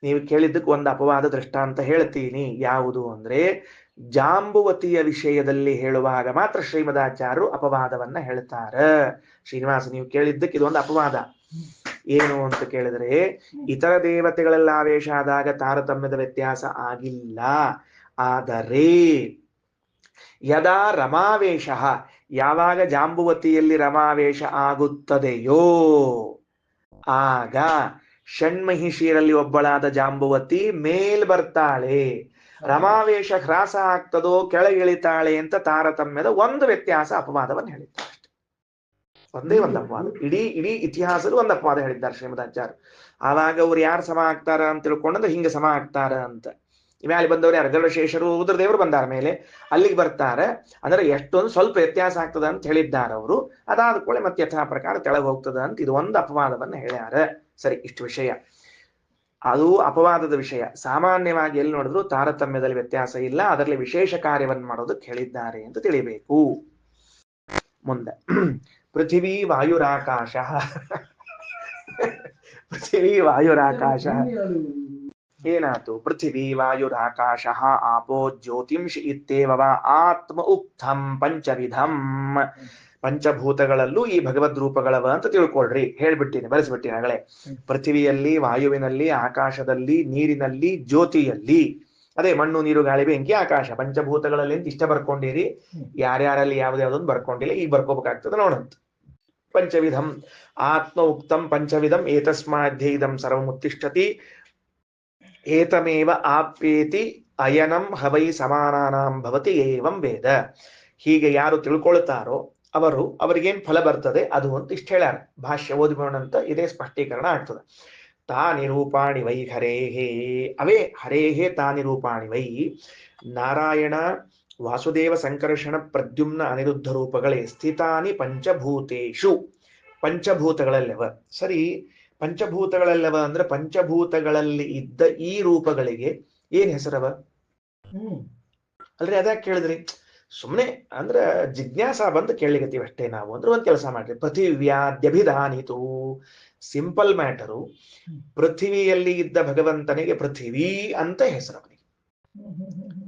ನೀವು ಕೇಳಿದ್ದಕ್ಕೆ ಒಂದು ಅಪವಾದ ದೃಷ್ಟಾಂತ ಹೇಳ್ತೀನಿ. ಯಾವುದು ಅಂದ್ರೆ, ಜಾಂಬುವತಿಯ ವಿಷಯದಲ್ಲಿ ಹೇಳುವಾಗ ಮಾತ್ರ ಶ್ರೀಮದಾಚಾರ್ಯರು ಅಪವಾದವನ್ನ ಹೇಳ್ತಾರ. ಶ್ರೀನಿವಾಸ, ನೀವು ಕೇಳಿದ್ದಕ್ಕೆ ಇದೊಂದು ಅಪವಾದ. ಏನು ಅಂತ ಕೇಳಿದ್ರೆ, ಇತರ ದೇವತೆಗಳೆಲ್ಲ ಆವೇಶ ಆದಾಗ ತಾರತಮ್ಯದ ವ್ಯತ್ಯಾಸ ಆಗಿಲ್ಲ. ಆದರೆ ಯದಾ ರಮಾವೇಶ, ಯಾವಾಗ ಜಾಂಬುವತಿಯಲ್ಲಿ ರಮಾವೇಶ ಆಗುತ್ತದೆಯೋ ಆಗ ಷಣ್ಮಹಿಷಿಯರಲ್ಲಿ ಒಬ್ಬಳಾದ ಜಾಂಬುವತಿ ಮೇಲ್ ಬರ್ತಾಳೆ. ರಮಾವೇಶ ಹ್ರಾಸ ಆಗ್ತದೋ ಕೆಳಗಿಳಿತಾಳೆ ಅಂತ ತಾರತಮ್ಯದ ಒಂದು ವ್ಯತ್ಯಾಸ ಅಪವಾದವನ್ನು ಹೇಳಿದ್ದಾರೆ. ಒಂದೇ ಒಂದು ಅಪವಾದ. ಇಡೀ ಇತಿಹಾಸದಲ್ಲಿ ಒಂದು ಅಪವಾದ ಹೇಳಿದ್ದಾರೆ ಶ್ರೀಮದಾಚಾರ್ಯ. ಆವಾಗ ಅವ್ರು ಯಾರು ಸಮ ಆಗ್ತಾರ ಅಂತ ತಿಳ್ಕೊಂಡ್ರೆ ಹಿಂಗೆ ಸಮ ಆಗ್ತಾರ ಅಂತ. ಮೇಲೆ ಬಂದವ್ರು ಯಾರು? ಗರುಡಶೇಷರು ರುದ್ರದೇವರು ಬಂದಾರ ಮೇಲೆ, ಅಲ್ಲಿಗೆ ಬರ್ತಾರೆ. ಅಂದ್ರೆ ಎಷ್ಟೊಂದು ಸ್ವಲ್ಪ ವ್ಯತ್ಯಾಸ ಆಗ್ತದ ಅಂತ ಹೇಳಿದ್ದಾರೆ ಅವರು. ಅದಾದ ಕೂಡಲೇ ಮತ್ತೆ ಯಥಾ ಪ್ರಕಾರ ತೆಳಗೆ ಹೋಗ್ತದ ಅಂತ ಇದು ಒಂದು ಅಪವಾದವನ್ನ ಹೇಳ್ಯಾರ. ಸರಿ, ಇಷ್ಟು ವಿಷಯ. ಅದು ಅಪವಾದದ ವಿಷಯ. ಸಾಮಾನ್ಯವಾಗಿ ಎಲ್ಲಿ ನೋಡಿದ್ರು ತಾರತಮ್ಯದಲ್ಲಿ ವ್ಯತ್ಯಾಸ ಇಲ್ಲ, ಅದರಲ್ಲಿ ವಿಶೇಷ ಕಾರ್ಯವನ್ನು ಮಾಡೋದಕ್ಕೆ ಹೇಳಿದ್ದಾರೆ ಅಂತ ತಿಳಿಬೇಕು. ಮುಂದೆ ಪೃಥಿವೀ ವಾಯುರಾಕಾಶ ಏನಾಯ್ತು? ಪೃಥಿವೀ ವಾಯುರಾಕಾಶ ಆಪೋ ಜ್ಯೋತಿಂಷಿ ಇತ್ಯೇವ ಆತ್ಮ ಉಕ್ತಂ ಪಂಚವಿಧಂ. ಪಂಚಭೂತಗಳಲ್ಲೂ ಈ ಭಗವದ್ ರೂಪಗಳವ ಅಂತ ತಿಳ್ಕೊಳ್ರಿ. ಹೇಳ್ಬಿಟ್ಟಿನಿ, ಬರೆಸ್ಬಿಟ್ಟಿನಿ ಆಗಲೇ. ಪೃಥಿವಿಯಲ್ಲಿ, ವಾಯುವಿನಲ್ಲಿ, ಆಕಾಶದಲ್ಲಿ, ನೀರಿನಲ್ಲಿ, ಜ್ಯೋತಿಯಲ್ಲಿ. ಅದೇ ಮಣ್ಣು ನೀರು ಗಾಳಿ ಬೆಂಕಿ ಆಕಾಶ ಪಂಚಭೂತಗಳಲ್ಲಿ ಅಂತ ಇಷ್ಟ ಬರ್ಕೊಂಡಿರಿ. ಯಾರ್ಯಾರಲ್ಲಿ ಯಾವ್ದಾವ್ದೊಂದು ಬರ್ಕೊಂಡಿಲ್ಲ, ಈಗ ಬರ್ಕೋಬೇಕಾಗ್ತದೆ ನೋಡಂತ. ಪಂಚವಿಧಂ ಆತ್ಮ ಉಕ್ತಂ ಪಂಚವಿಧಂ ಏತಸ್ಮಾಧ್ಯೈದಂ ಸರ್ವಮುತ್ತಿಷ್ಠತಿ ಏತಮೇವ ಆಪ್ಯೇತಿ ಅಯನಂ ಹವೈ ಸಮಾನಾನಾಂ ಭವತಿ ಏವಂ ವೇದ. ಹೀಗೆ ಯಾರು ತಿಳ್ಕೊಳ್ತಾರೋ ಅವರಿಗೇನ್ ಫಲ ಬರ್ತದೆ ಅದು ಅಂತ ಇಷ್ಟ ಹೇಳ್ಯಾರ. ಭಾಷ್ಯ ಓದಿಬೋಣಂತ ಇದೇ ಸ್ಪಷ್ಟೀಕರಣ ಆಗ್ತದೆ. ತಾನಿ ರೂಪಾಣಿ ವೈ ಹರೇಹೇ, ಅವೇ ಹರೇಹೇ ತಾನಿ ರೂಪಾಣಿ ವೈ, ನಾರಾಯಣ ವಾಸುದೇವ ಸಂಕರ್ಷಣ ಪ್ರದ್ಯುಮ್ನ ಅನಿರುದ್ಧ ರೂಪಗಳೇ ಸ್ಥಿತಾನಿ ಪಂಚಭೂತೇಶು, ಪಂಚಭೂತಗಳಲ್ಲವ. ಸರಿ, ಪಂಚಭೂತಗಳಲ್ಲವ ಅಂದ್ರೆ ಪಂಚಭೂತಗಳಲ್ಲಿ ಇದ್ದ ಈ ರೂಪಗಳಿಗೆ ಏನ್ ಹೆಸರವ ಅಲ್ರಿ? ಅದ್ಯಾಕೆ ಕೇಳಿದ್ರಿ? ಸುಮ್ಮನೆ ಅಂದ್ರ ಜಿಜ್ಞಾಸ ಬಂದು ಕೇಳಲಿಗತ್ತೀವಿ ಅಷ್ಟೇ ನಾವು. ಅಂದ್ರೆ ಒಂದ್ ಕೆಲಸ ಮಾಡ್ರಿ, ಪೃಥಿವ್ಯಾದ್ಯಭಿಧಾನಿತು, ಸಿಂಪಲ್ ಮ್ಯಾಟರು. ಪೃಥ್ವಿಯಲ್ಲಿ ಇದ್ದ ಭಗವಂತನಿಗೆ ಪೃಥ್ವಿ ಅಂತ ಹೆಸರು. ಅವನಿಗೆ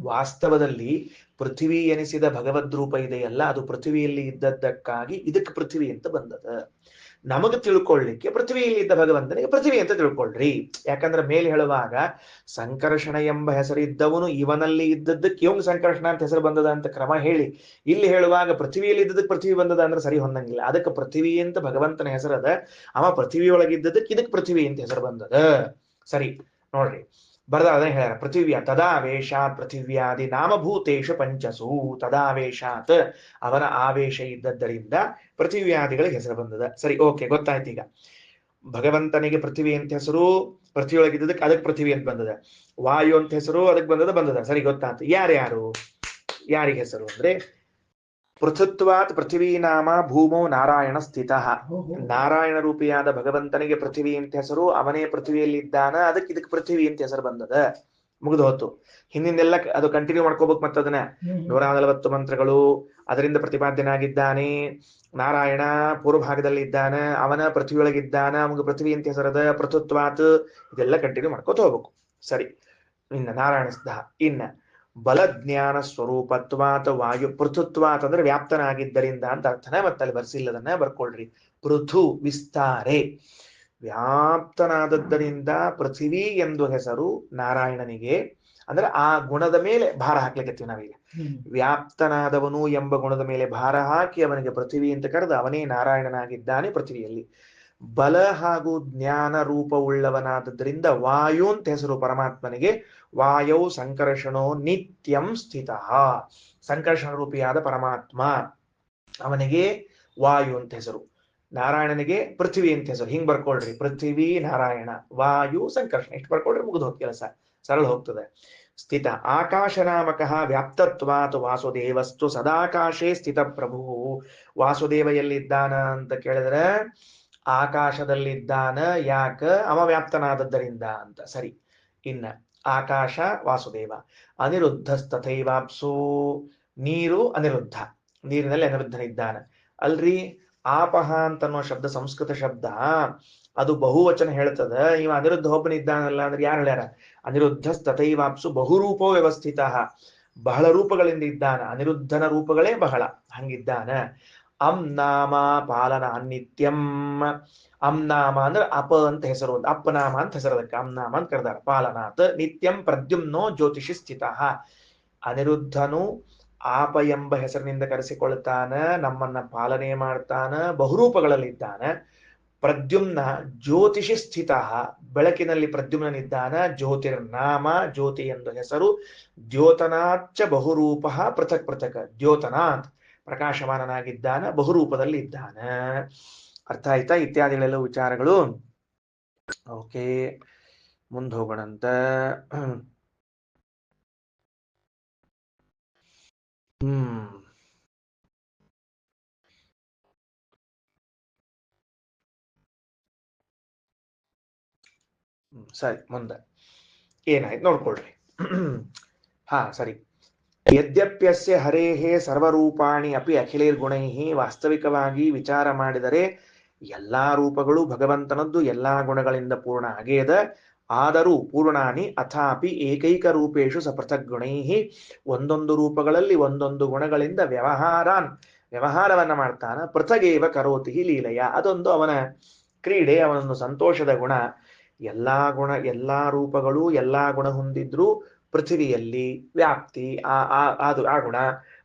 ವಾಸ್ತವದಲ್ಲಿ ಪೃಥ್ವಿ ಎನಿಸಿದ ಭಗವದ್ ರೂಪ ಇದೆಯಲ್ಲ, ಅದು ಪೃಥ್ವಿಯಲ್ಲಿ ಇದ್ದದ್ದಕ್ಕಾಗಿ ಇದಕ್ಕೆ ಪೃಥ್ವಿ ಅಂತ ಬಂದದ. ನಮಗೆ ತಿಳ್ಕೊಳ್ಳಿಕ್ಕೆ ಪೃಥ್ವಿಯಲ್ಲಿ ಇದ್ದ ಭಗವಂತನಿಗೆ ಪೃಥ್ವಿ ಅಂತ ತಿಳ್ಕೊಳ್ರಿ. ಯಾಕಂದ್ರೆ ಮೇಲೆ ಹೇಳುವಾಗ ಸಂಕರ್ಷಣ ಎಂಬ ಹೆಸರಿದ್ದವನು ಇವನಲ್ಲಿ ಇದ್ದದ್ದಕ್ಕೆ ಇವಂಗ್ ಸಂಕರ್ಷಣ ಅಂತ ಹೆಸರು ಬಂದದ ಅಂತ ಕ್ರಮ ಹೇಳಿ, ಇಲ್ಲಿ ಹೇಳುವಾಗ ಪೃಥ್ವಿಯಲ್ಲಿ ಇದ್ದದಕ್ಕೆ ಪೃಥ್ವಿ ಬಂದದ ಅಂದ್ರೆ ಸರಿ ಹೊಂದಂಗಿಲ್ಲ. ಅದಕ್ಕೆ ಪೃಥ್ವಿ ಅಂತ ಭಗವಂತನ ಹೆಸರದ, ಅವ ಪೃಥ್ವಿ ಒಳಗಿದ್ದದಕ್ಕೆ ಇದಕ್ಕೆ ಪೃಥ್ವಿ ಅಂತ ಹೆಸರು ಬಂದದ. ಸರಿ ನೋಡ್ರಿ, ಬರದ ಅದನ್ನ ಹೇಳ್ಯಾರ. ಪೃಥಿವ್ಯಾ ತದಾವೇಶಾತ್ ಪೃಥಿವ್ಯಾದಿ ನಾಮಭೂತೇಶು ಪಂಚಸು, ತದಾವೇಶಾತ್ ಅವನ ಆವೇಶ ಇದ್ದದ್ದರಿಂದ ಪೃಥಿವ್ಯಾದಿಗಳಿಗೆ ಹೆಸರು ಬಂದದ. ಸರಿ, ಓಕೆ, ಗೊತ್ತಾಯ್ತು. ಈಗ ಭಗವಂತನಿಗೆ ಪೃಥ್ವಿ ಅಂತ ಹೆಸರು, ಪೃಥ್ವಿ ಒಳಗಿದ್ದದಕ್ಕೆ ಅದಕ್ಕೆ ಪೃಥ್ವಿ ಅಂತ ಬಂದದ. ವಾಯು ಅಂತ ಹೆಸರು ಅದಕ್ಕೆ ಬಂದದ. ಸರಿ, ಗೊತ್ತಾಯ್ತು. ಯಾರಿಗೆ ಹೆಸರು ಅಂದ್ರೆ ಪೃಥುತ್ವಾತ್ ಪೃಥ್ವೀ ನಾಮ ಭೂಮೋ ನಾರಾಯಣ ಸ್ಥಿತ. ನಾರಾಯಣ ರೂಪಿಯಾದ ಭಗವಂತನಿಗೆ ಪೃಥ್ವಿ ಅಂತ ಹೆಸರು, ಅವನೇ ಪೃಥ್ವಿಯಲ್ಲಿ ಇದ್ದಾನ, ಇದಕ್ಕೆ ಪೃಥ್ವಿ ಅಂತ ಹೆಸರು ಬಂದದ. ಮುಗಿದು ಹೋತು. ಹಿಂದಿಂದೆಲ್ಲ ಅದು ಕಂಟಿನ್ಯೂ ಮಾಡ್ಕೋಬೇಕು. ಮತ್ತದನ್ನ 140 ಮಂತ್ರಗಳು, ಅದರಿಂದ ಪ್ರತಿಪಾದ್ಯನಾಗಿದ್ದಾನೆ ನಾರಾಯಣ, ಪೂರ್ವಭಾಗದಲ್ಲಿ ಇದ್ದಾನ, ಅವನ ಪೃಥ್ವಿ ಒಳಗಿದ್ದಾನ, ಅವನಿಗೆ ಪೃಥ್ವಿ ಅಂತ ಹೆಸರದ, ಪೃಥುತ್ವಾತ್, ಇದೆಲ್ಲ ಕಂಟಿನ್ಯೂ ಮಾಡ್ಕೋತ ಹೋಗ್ಬೇಕು. ಸರಿ, ಇನ್ನ ನಾರಾಯಣ ಸ್ಥಿತ. ಇನ್ನ ಬಲಜ್ಞಾನ ಸ್ವರೂಪತ್ವಾತ್ ವಾಯು, ಪೃಥುತ್ವಾತ್ ಅಂದ್ರೆ ವ್ಯಾಪ್ತನಾಗಿದ್ದರಿಂದ ಅಂತ ಅರ್ಥನ. ಮತ್ತೆ ಅಲ್ಲಿ ಬರ್ಸಿಲ್ಲದನ್ನ ಬರ್ಕೊಳ್ರಿ. ಪೃಥು ವಿಸ್ತಾರೆ, ವ್ಯಾಪ್ತನಾದದ್ದರಿಂದ ಪೃಥ್ವಿ ಎಂದು ಹೆಸರು ನಾರಾಯಣನಿಗೆ. ಅಂದ್ರೆ ಆ ಗುಣದ ಮೇಲೆ ಭಾರ ಹಾಕ್ಲಿಕ್ಕೆ ನಾವೀಗ. ವ್ಯಾಪ್ತನಾದವನು ಎಂಬ ಗುಣದ ಮೇಲೆ ಭಾರ ಹಾಕಿ ಅವನಿಗೆ ಪೃಥ್ವಿ ಅಂತ ಕರೆದು ಅವನೇ ನಾರಾಯಣನಾಗಿದ್ದಾನೆ ಪೃಥ್ವಿಯಲ್ಲಿ. ಬಲ ಹಾಗೂ ಜ್ಞಾನ ರೂಪವುಳ್ಳವನಾದದ್ರಿಂದ ವಾಯು ಅಂತ ಹೆಸರು ಪರಮಾತ್ಮನಿಗೆ. ವಾಯೌ ಸಂಕರ್ಷಣೋ ನಿತ್ಯಂ ಸ್ಥಿತ, ಸಂಕರ್ಷಣ ರೂಪಿಯಾದ ಪರಮಾತ್ಮ ಅವನಿಗೆ ವಾಯು ಅಂತ ಹೆಸರು, ನಾರಾಯಣನಿಗೆ ಪೃಥ್ವಿ ಅಂತ ಹೆಸರು. ಹಿಂಗ್ ಬರ್ಕೊಳ್ರಿ, ಪೃಥ್ವಿ ನಾರಾಯಣ, ವಾಯು ಸಂಕರ್ಷಣ, ಇಷ್ಟು ಬರ್ಕೊಳ್ರಿ, ಮುಗಿದು ಹೋದ್ ಕೆಲಸ, ಸರಳ ಹೋಗ್ತದೆ. ಸ್ಥಿತ ಆಕಾಶ ನಾಮಕಃ ವ್ಯಾಪ್ತತ್ವಾತ್ ವಾಸುದೇವಸ್ತು ಸದಾಕಾಶೇ ಸ್ಥಿತ ಪ್ರಭು. ವಾಸುದೇವ ಎಲ್ಲಿದ್ದಾನ ಅಂತ ಕೇಳಿದ್ರೆ ಆಕಾಶದಲ್ಲಿದ್ದಾನ. ಯಾಕ? ಅವ ವ್ಯಾಪ್ತನಾದದ್ದರಿಂದ ಅಂತ. ಸರಿ, ಇನ್ನ ಆಕಾಶ ವಾಸುದೇವ. ಅನಿರುದ್ಧಸ್ತಥೈವಾಪ್ಸು, ನೀರು ಅನಿರುದ್ಧ, ನೀರಿನಲ್ಲಿ ಅನಿರುದ್ಧನಿದ್ದಾನ. ಅಲ್ರಿ, ಆಪಹ ಅಂತನ್ನೋ ಶಬ್ದ ಸಂಸ್ಕೃತ ಶಬ್ದ, ಅದು ಬಹುವಚನ ಹೇಳ್ತದ. ಇವ ಅನಿರುದ್ಧ ಒಬ್ಬನಿದ್ದಾನಲ್ಲ ಅಂದ್ರೆ ಯಾರು ಹೇಳ್ಯಾರ? ಅನಿರುದ್ಧಸ್ತಥೈವಾಪ್ಸು ಬಹುರೂಪೋ ವ್ಯವಸ್ಥಿತ, ಬಹಳ ರೂಪಗಳಿಂದ ಇದ್ದಾನ. ಅನಿರುದ್ಧನ ರೂಪಗಳೇ ಬಹಳ, ಹಂಗಿದ್ದಾನ. ಅಂ ನಾಮ ಪಾಲನ ನಿತ್ಯಂ. ಅಂ ನಾಮ ಅಂದ್ರೆ ಅಪ ಅಂತ ಹೆಸರು, ಒಂದು ಅಪ್ಪನಾಮ ಅಂತ ಹೆಸರು, ಅದಕ್ಕೆ ಅಂ ನಾಮ ಅಂತ ಕರೆದಾರ. ಪಾಲನಾತ್ ನಿತ್ಯಂ ಪ್ರದ್ಯುಮ್ನೋ ಜ್ಯೋತಿಷಿ ಸ್ಥಿತ. ಅನಿರುದ್ಧನು ಆಪ ಎಂಬ ಹೆಸರಿನಿಂದ ಕರೆಸಿಕೊಳ್ತಾನ, ನಮ್ಮನ್ನ ಪಾಲನೆ ಮಾಡ್ತಾನ, ಬಹುರೂಪಗಳಲ್ಲಿದ್ದಾನ. ಪ್ರದ್ಯುಮ್ನ ಜ್ಯೋತಿಷಿ ಸ್ಥಿತ, ಬೆಳಕಿನಲ್ಲಿ ಪ್ರದ್ಯುಮ್ನನಿದ್ದಾನ. ಜ್ಯೋತಿರ್ನಾಮ, ಜ್ಯೋತಿ ಎಂದು ಹೆಸರು. ದ್ಯೋತನಾಚ್ಚ ಬಹುರೂಪ ಪೃಥಕ್ ಪೃಥಕ್, ದ್ಯೋತನಾಥ್ ಪ್ರಕಾಶಮಾನನಾಗಿದ್ದಾನ, ಬಹುರೂಪದಲ್ಲಿ ಇದ್ದಾನ. ಅರ್ಥ ಆಯ್ತಾ? ಇತ್ಯಾದಿಗಳೆಲ್ಲ ವಿಚಾರಗಳು. ಓಕೆ, ಮುಂದೆ ಹೋಗೋಣಂತ. ಸರಿ, ಮುಂದೆ ಏನಾಯ್ತು ನೋಡ್ಕೊಳ್ರಿ. ಹಾ, ಸರಿ. ಯದ್ಯಪ್ಯಸ್ಯ ಹರೇಹೇ ಸರ್ವರೂಪಾಣಿ ಅಪಿ ಅಖಿಲೈರ್ಗುಣೈಃ, ವಾಸ್ತವಿಕವಾಗಿ ವಿಚಾರ ಮಾಡಿದರೆ ಎಲ್ಲಾ ರೂಪಗಳು ಭಗವಂತನದ್ದು, ಎಲ್ಲಾ ಗುಣಗಳಿಂದ ಪೂರ್ಣ ಆಗೇದ. ಆದರೂ ಪೂರ್ಣಾನಿ ಅಥಾಪಿ ಏಕೈಕ ರೂಪೇಶು ಸ ಪೃಥಕ್ ಗುಣೈಃ, ಒಂದೊಂದು ರೂಪಗಳಲ್ಲಿ ಒಂದೊಂದು ಗುಣಗಳಿಂದ ವ್ಯವಹಾರವನ್ನ ಮಾಡ್ತಾನ. ಪೃಥಗೇವ ಕರೋತಿ ಲೀಲೆಯ, ಅದೊಂದು ಅವನ ಕ್ರೀಡೆ, ಅವನೊಂದು ಸಂತೋಷದ ಗುಣ. ಎಲ್ಲಾ ರೂಪಗಳು ಎಲ್ಲಾ ಗುಣ ಹೊಂದಿದ್ರು ಪೃಥ್ವಿಯಲ್ಲಿ ವ್ಯಾಪ್ತಿ ಆ ಗುಣ,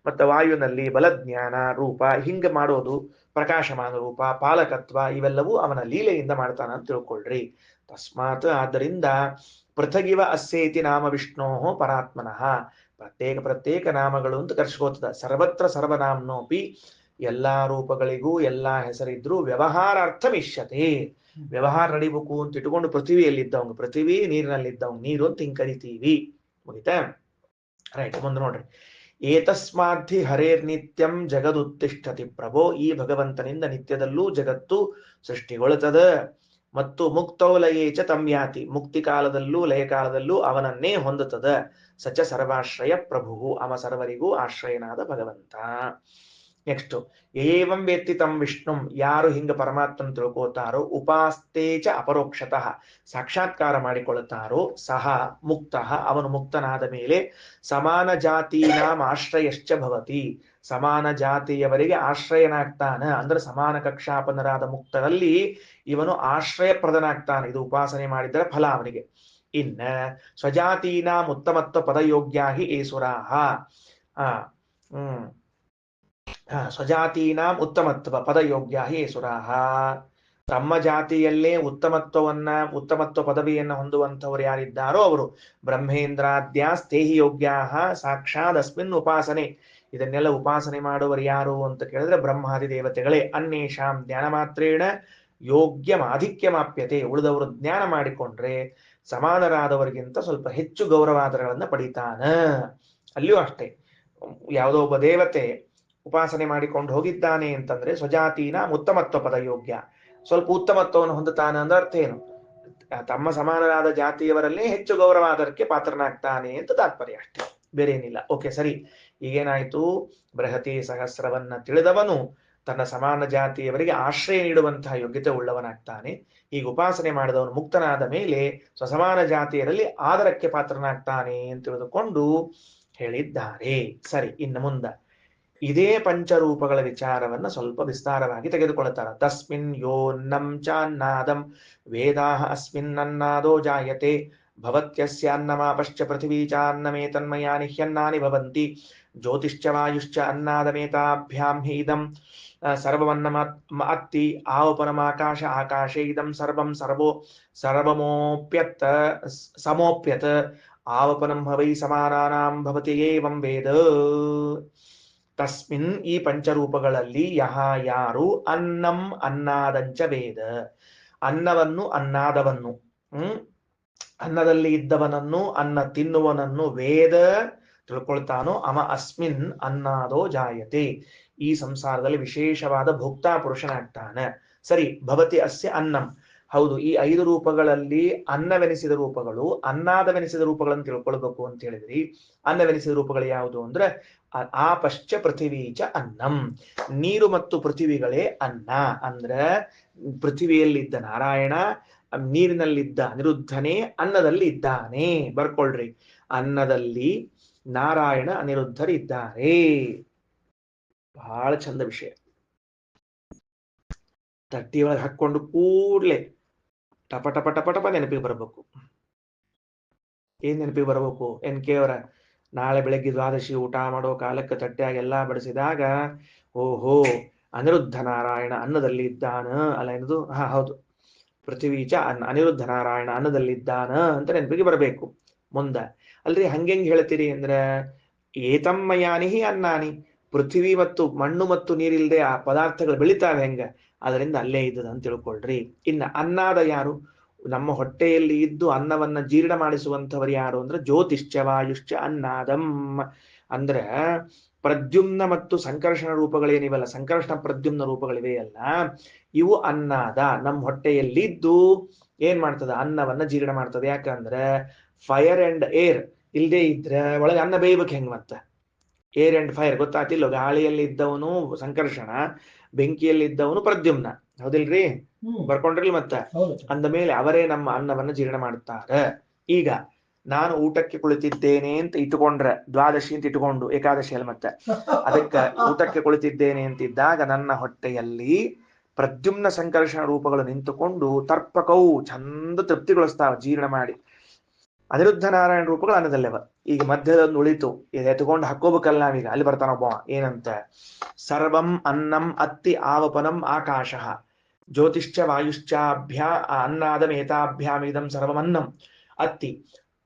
ಮತ್ತೆ ವಾಯುನಲ್ಲಿ ಬಲಜ್ಞಾನ ರೂಪ, ಹಿಂಗ ಮಾಡೋದು, ಪ್ರಕಾಶಮಾನ ರೂಪ, ಪಾಲಕತ್ವ, ಇವೆಲ್ಲವೂ ಅವನ ಲೀಲೆಯಿಂದ ಮಾಡ್ತಾನ ಅಂತ ತಿಳ್ಕೊಳ್ರಿ. ತಸ್ಮಾತ್, ಆದ್ದರಿಂದ ಪೃಥಗಿವ ಅಸ್ಯೇತಿ ನಾಮ ವಿಷ್ಣೋ ಪರಾತ್ಮನಃ. ಪ್ರತ್ಯೇಕ ನಾಮಗಳು ಅಂತ ಕರ್ಸ್ಕೋತದ. ಸರ್ವತ್ರ ಸರ್ವನಾಮ್ನೋಪಿ, ಎಲ್ಲಾ ರೂಪಗಳಿಗೂ ಎಲ್ಲಾ ಹೆಸರಿದ್ರು ವ್ಯವಹಾರಾರ್ಥಮಿಷ್ಯತೆ. ವ್ಯವಹಾರ ನಡಿಬೇಕು ಅಂತ ಇಟ್ಕೊಂಡು ಪೃಥ್ವಿಯಲ್ಲಿದ್ದವಂಗ ಪೃಥ್ವಿ, ನೀರಿನಲ್ಲಿದ್ದವಂಗ ನೀರು ಅಂತ ಹಿಂಗ್ ಕರಿತೀವಿ. ಮುಗಿತಾ? ರೈಟ್, ಮುಂದೆ ನೋಡ್ರಿ. ಏತಸ್ಮಾಧಿ ಹರೇರ್ನಿತ್ಯಂ ಜಗದುತ್ತಿಷ್ಠತಿ ಪ್ರಭೋ. ಈ ಭಗವಂತನಿಂದ ನಿತ್ಯದಲ್ಲೂ ಜಗತ್ತು ಸೃಷ್ಟಿಗೊಳ್ಳುತ್ತದೆ. ಮತ್ತು ಮುಕ್ತೌ ಲಯೇಚ ತಮ್ಯಾತಿ. ಮುಕ್ತಿ ಕಾಲದಲ್ಲೂ ಲಯ ಕಾಲದಲ್ಲೂ ಅವನನ್ನೇ ಹೊಂದುತ್ತದ. ಸಚ ಸರ್ವಾಶ್ರಯ ಪ್ರಭು. ಅವ ಸರ್ವರಿಗೂ ಆಶ್ರಯನಾದ ಭಗವಂತ. ನೆಕ್ಸ್ಟ್, ಏವಂ ವೇತ್ತಿ ತಂ ವಿಷ್ಣುಂ. ಯಾರು ಹಿಂಗ ಪರಮಾತ್ಮನ ತಿಳ್ಕೋತಾರೋ, ಉಪಾಸ್ತೇಚ ಅಪರೋಕ್ಷತಃ, ಸಾಕ್ಷಾತ್ಕಾರ ಮಾಡಿಕೊಳ್ಳುತ್ತಾರೋ, ಸಹ ಮುಕ್ತಃ, ಅವನು ಮುಕ್ತನಾದ ಮೇಲೆ ಸಮಾನ ಜಾತೀನಾಂ ಆಶ್ರಯಶ್ಚ ಭವತಿ. ಸಮಾನ ಜಾತಿಯವರಿಗೆ ಆಶ್ರಯನಾಗ್ತಾನ. ಅಂದ್ರೆ ಸಮಾನ ಕಕ್ಷಾಪನರಾದ ಮುಕ್ತರಲ್ಲಿ ಇವನು ಆಶ್ರಯಪ್ರದನಾಗ್ತಾನೆ. ಇದು ಉಪಾಸನೆ ಮಾಡಿದರೆ ಫಲ ಅವನಿಗೆ. ಇನ್ನ ಸ್ವಜಾತೀನಾಂ ಉತ್ತಮತ್ವ ಪದಯೋಗ್ಯಾಹಿ ಏಸುರಾಹ. ಸ್ವಜಾತೀನಾಂ ಉತ್ತಮತ್ವ ಪದಯೋಗ್ಯಾಹಿ ಏಸುರಾಹ. ತಮ್ಮ ಜಾತಿಯಲ್ಲೇ ಉತ್ತಮತ್ವ ಪದವಿಯನ್ನು ಹೊಂದುವಂಥವ್ರು ಯಾರಿದ್ದಾರೋ ಅವರು ಬ್ರಹ್ಮೇಂದ್ರಾದ್ಯಾಸ್ತೇಹಿ ಯೋಗ್ಯಾಹ ಸಾಕ್ಷಾತ್ ಅಸ್ಮಿನ್ ಉಪಾಸನೆ. ಇದನ್ನೆಲ್ಲ ಉಪಾಸನೆ ಮಾಡುವರು ಯಾರು ಅಂತ ಕೇಳಿದ್ರೆ ಬ್ರಹ್ಮಾದಿ ದೇವತೆಗಳೇ. ಅನ್ಯೇಷಾಂ ಜ್ಞಾನ ಮಾತ್ರೇಣ ಯೋಗ್ಯಮಾಧಿಕ್ಯಮಾಪ್ಯತೆ. ಉಳಿದವರು ಜ್ಞಾನ ಮಾಡಿಕೊಂಡ್ರೆ ಸಮಾನರಾದವರಿಗಿಂತ ಸ್ವಲ್ಪ ಹೆಚ್ಚು ಗೌರವಾದರಗಳನ್ನ ಪಡಿತಾನ. ಅಲ್ಲಿಯೂ ಅಷ್ಟೇ, ಯಾವುದೋ ಒಬ್ಬ ದೇವತೆ ಉಪಾಸನೆ ಮಾಡಿಕೊಂಡು ಹೋಗಿದ್ದಾನೆ ಅಂತಂದ್ರೆ ಸ್ವಜಾತಿನ ಉತ್ತಮತ್ವ ಪದ ಯೋಗ್ಯ, ಸ್ವಲ್ಪ ಉತ್ತಮತ್ವವನ್ನು ಹೊಂದುತ್ತಾನೆ ಅಂದ್ರೆ ಅರ್ಥ ಏನು? ತಮ್ಮ ಸಮಾನರಾದ ಜಾತಿಯವರಲ್ಲೇ ಹೆಚ್ಚು ಗೌರವಾದರಕ್ಕೆ ಪಾತ್ರನಾಗ್ತಾನೆ ಅಂತ ತಾತ್ಪರ್ಯ ಅಷ್ಟೇ, ಬೇರೆ ಏನಿಲ್ಲ. ಓಕೆ, ಸರಿ. ಈಗೇನಾಯ್ತು? ಬೃಹತಿ ಸಹಸ್ರವನ್ನ ತಿಳಿದವನು ತನ್ನ ಸಮಾನ ಜಾತಿಯವರಿಗೆ ಆಶ್ರಯ ನೀಡುವಂತಹ ಯೋಗ್ಯತೆ ಉಳ್ಳವನಾಗ್ತಾನೆ. ಈಗ ಉಪಾಸನೆ ಮಾಡಿದವನು ಮುಕ್ತನಾದ ಮೇಲೆ ಸ್ವಸಮಾನ ಜಾತಿಯರಲ್ಲಿ ಆದರಕ್ಕೆ ಪಾತ್ರನಾಗ್ತಾನೆ ಅಂತ ತಿಳಿದುಕೊಂಡು ಹೇಳಿದ್ದಾರೆ. ಸರಿ, ಇನ್ನು ಮುಂದ ಇದೇ ಪಂಚರೂಪಗಳ ವಿಚಾರವನ್ನ ಸ್ವಲ್ಪ ವಿಸ್ತಾರವಾಗಿ ತೆಗೆದುಕೊಳ್ಳುತ್ತಾರೆ. ತಸ್ಮಿನ್ ಯೋನ್ನಂ ಚಾನ್ನಾದಂ ವೇದಾಹ ಅಸ್ಮಿನ್ನನ್ನಾದೋ ಜಾಯತೆ ಭವತ್ಯಸ್ಯಾನ್ನಮಾಪಶ್ಚ ಪೃಥಿವೀ ಚಾನ್ನಮೇ ತನ್ಮಯಾನಿ ಹ್ಯನ್ನಾನಿ ಭವಂತಿ ಜ್ಯೋತಿಶ್ಚ ವಾಯುಶ್ಚ ಅನ್ನಾದಮೇತಾಭ್ಯಾಂ ಹಿ ಇದಂ ಸರ್ವವನ್ನಮ ಅತ್ತಿ ಆವಪನಮಾಕಾಶ ಆಕಾಶೇ ಇದಂ ಸರ್ವಂ ಸರ್ವಮೋಪ್ಯತ್ ಸಮೋಪ್ಯತ್ ಆವಪನಂ ಹವೈ ಸಮಾನಾನಾಂ ಭವತಿ ಏವಂ ವೇದ. ತಸ್ಮಿನ್ ಈ ಪಂಚರೂಪಗಳಲ್ಲಿ ಯಾರು ಅನ್ನಂ ಅನ್ನಾದಂಚ ವೇದ, ಅನ್ನವನ್ನು ಅನ್ನಾದವನ್ನು, ಅನ್ನದಲ್ಲಿ ಇದ್ದವನನ್ನು ಅನ್ನ ತಿನ್ನುವನನ್ನು ವೇದ ತಿಳ್ಕೊಳ್ತಾನೋ ಅವ ಅಸ್ಮಿನ್ ಅನ್ನಾದೋ ಜಾಯತೆ. ಈ ಸಂಸಾರದಲ್ಲಿ ವಿಶೇಷವಾದ ಭೋಕ್ತಾ ಪುರುಷನಾಗ್ತಾನೆ. ಸರಿ, ಭವತಿ ಅಸ್ಯ ಅನ್ನಂ. ಹೌದು, ಈ 5 ರೂಪಗಳಲ್ಲಿ ಅನ್ನವೆನಿಸಿದ ರೂಪಗಳು, ಅನ್ನಾದವೆನಿಸಿದ ರೂಪಗಳನ್ನು ತಿಳ್ಕೊಳ್ಬೇಕು ಅಂತ ಹೇಳಿದ್ರಿ. ಅನ್ನವೆನಿಸಿದ ರೂಪಗಳು ಯಾವುದು ಅಂದ್ರೆ ಆಪಶ್ಚ ಪೃಥಿವೀಚ ಅನ್ನಂ. ನೀರು ಮತ್ತು ಪೃಥಿವಿಗಳೇ ಅನ್ನ. ಅಂದ್ರೆ ಪೃಥಿವಿಯಲ್ಲಿದ್ದ ನಾರಾಯಣ ನೀರಿನಲ್ಲಿದ್ದ ಅನಿರುದ್ಧನೇ ಅನ್ನದಲ್ಲಿ ಇದ್ದಾನೆ. ಬರ್ಕೊಳ್ರಿ, ಅನ್ನದಲ್ಲಿ ನಾರಾಯಣ ಅನಿರುದ್ಧರಿದ್ದಾರೆ. ಬಹಳ ಚಂದ ವಿಷಯ. ತಟ್ಟಿಯೊಳಗೆ ಹಾಕೊಂಡು ಕೂಡ್ಲೆ ಟಪ ಟಪ ಟಪ ಟಪ ನೆನಪಿಗೆ ಬರಬೇಕು. ಏನ್ ನೆನಪಿಗೆ ಬರಬೇಕು? NK ಅವರ ನಾಳೆ ಬೆಳಗ್ಗೆ ದ್ವಾದಶಿ ಊಟ ಮಾಡೋ ಕಾಲಕ್ಕೆ ತಟ್ಟೆಯಾಗೆಲ್ಲ ಬಡಿಸಿದಾಗ ಓಹೋ ಅನಿರುದ್ಧ ನಾರಾಯಣ ಅನ್ನದಲ್ಲಿ ಇದ್ದಾನ ಅಲ್ಲ ಏನದು? ಹೌದು, ಪೃಥ್ವೀಚ ಅನಿರುದ್ಧ ನಾರಾಯಣ ಅನ್ನದಲ್ಲಿದ್ದಾನ ಅಂತ ನೆನಪಿಗೆ ಬರಬೇಕು. ಮುಂದ ಅಲ್ರಿ ಹಂಗೆಂಗ್ ಹೇಳ್ತೀರಿ ಅಂದ್ರೆ ಏತಮ್ಮಯಾನಿ ಅನ್ನಾನಿ. ಪೃಥ್ವಿ ಮತ್ತು ಮಣ್ಣು ಮತ್ತು ನೀರಿಲ್ದೆ ಆ ಪದಾರ್ಥಗಳು ಬೆಳಿತಾವೆ ಹೆಂಗ, ಅದರಿಂದ ಅಲ್ಲೇ ಇದ್ದದ ಅಂತ ತಿಳ್ಕೊಳ್ರಿ. ಇನ್ನ ಅನ್ನಾದ ಯಾರು? ನಮ್ಮ ಹೊಟ್ಟೆಯಲ್ಲಿ ಇದ್ದು ಅನ್ನವನ್ನ ಜೀರ್ಣ ಮಾಡಿಸುವಂಥವ್ರು ಯಾರು ಅಂದ್ರೆ ಜ್ಯೋತಿಶ್ಚ ವಾಯುಶ್ಚ ಅನ್ನಾದಂ. ಅಂದ್ರೆ ಪ್ರದ್ಯುಮ್ನ ಮತ್ತು ಸಂಕರ್ಷಣ ರೂಪಗಳೇನಿವಲ್ಲ, ಸಂಕರ್ಷಣ ಪ್ರದ್ಯುಮ್ನ ರೂಪಗಳಿವೆಯಲ್ಲ, ಇವು ಅನ್ನಾದ. ನಮ್ಮ ಹೊಟ್ಟೆಯಲ್ಲಿದ್ದು ಏನ್ ಮಾಡ್ತದ? ಅನ್ನವನ್ನ ಜೀರ್ಣ ಮಾಡ್ತದೆ. ಯಾಕಂದ್ರೆ ಫೈರ್ ಅಂಡ್ ಏರ್ ಇಲ್ದೇ ಇದ್ರೆ ಒಳಗೆ ಅನ್ನ ಬೇಯ್ಬೇಕು ಹೆಂಗ್? ಮತ್ತೆ ಏರ್ ಅಂಡ್ ಫೈರ್ ಗೊತ್ತಾತಿಲ್ಲ. ಗಾಳಿಯಲ್ಲಿ ಇದ್ದವನು ಸಂಕರ್ಷಣ, ಬೆಂಕಿಯಲ್ಲಿ ಇದ್ದವನು ಪ್ರದ್ಯುಮ್ನ. ಹೌದಿಲ್ರಿ? ಬರ್ಕೊಂಡ್ರಿ ಮತ್ತೆ. ಅಂದ ಮೇಲೆ ಅವರೇ ನಮ್ಮ ಅನ್ನವನ್ನ ಜೀರ್ಣ ಮಾಡುತ್ತಾರೆ. ಈಗ ನಾನು ಊಟಕ್ಕೆ ಕುಳಿತಿದ್ದೇನೆ ಅಂತ ಇಟ್ಟುಕೊಂಡ್ರೆ, ದ್ವಾದಶಿ ಅಂತ ಇಟ್ಟುಕೊಂಡು ಏಕಾದಶಿಯಲ್ಲಿ ಮತ್ತೆ ಅದಕ್ಕೆ ಊಟಕ್ಕೆ ಕುಳಿತಿದ್ದೇನೆ ಅಂತಿದ್ದಾಗ ನನ್ನ ಹೊಟ್ಟೆಯಲ್ಲಿ ಪ್ರದ್ಯುಮ್ನ ಸಂಕರ್ಷಣ ರೂಪಗಳು ನಿಂತುಕೊಂಡು ತರ್ಪಕವು ಚಂದ ತೃಪ್ತಿಗೊಳಿಸ್ತಾವ ಜೀರ್ಣ ಮಾಡಿ. ಅನಿರುದ್ಧ ನಾರಾಯಣ ರೂಪಗಳು ಅನ್ನದಲ್ಲವ. ಈಗ ಮಧ್ಯದೊಂದು ಉಳಿತು, ಎತ್ಕೊಂಡು ಹಾಕೋಬೇಕಲ್ಲ ನಾವೀಗ. ಅಲ್ಲಿ ಬರ್ತಾನೊಬ್ಬ ಏನಂತ, ಸರ್ವಂ ಅನ್ನಂ ಅತ್ತಿ ಆವಪನಂ ಆಕಾಶಃ ಜ್ಯೋತಿಶ್ಚ ವಾಯುಶ್ಚಾಭ್ಯಾ ಅನ್ನಾದಮೇತಾಭ್ಯಾಮಿದಂ ಸರ್ವಮನ್ನಂ. ಅತ್ತಿ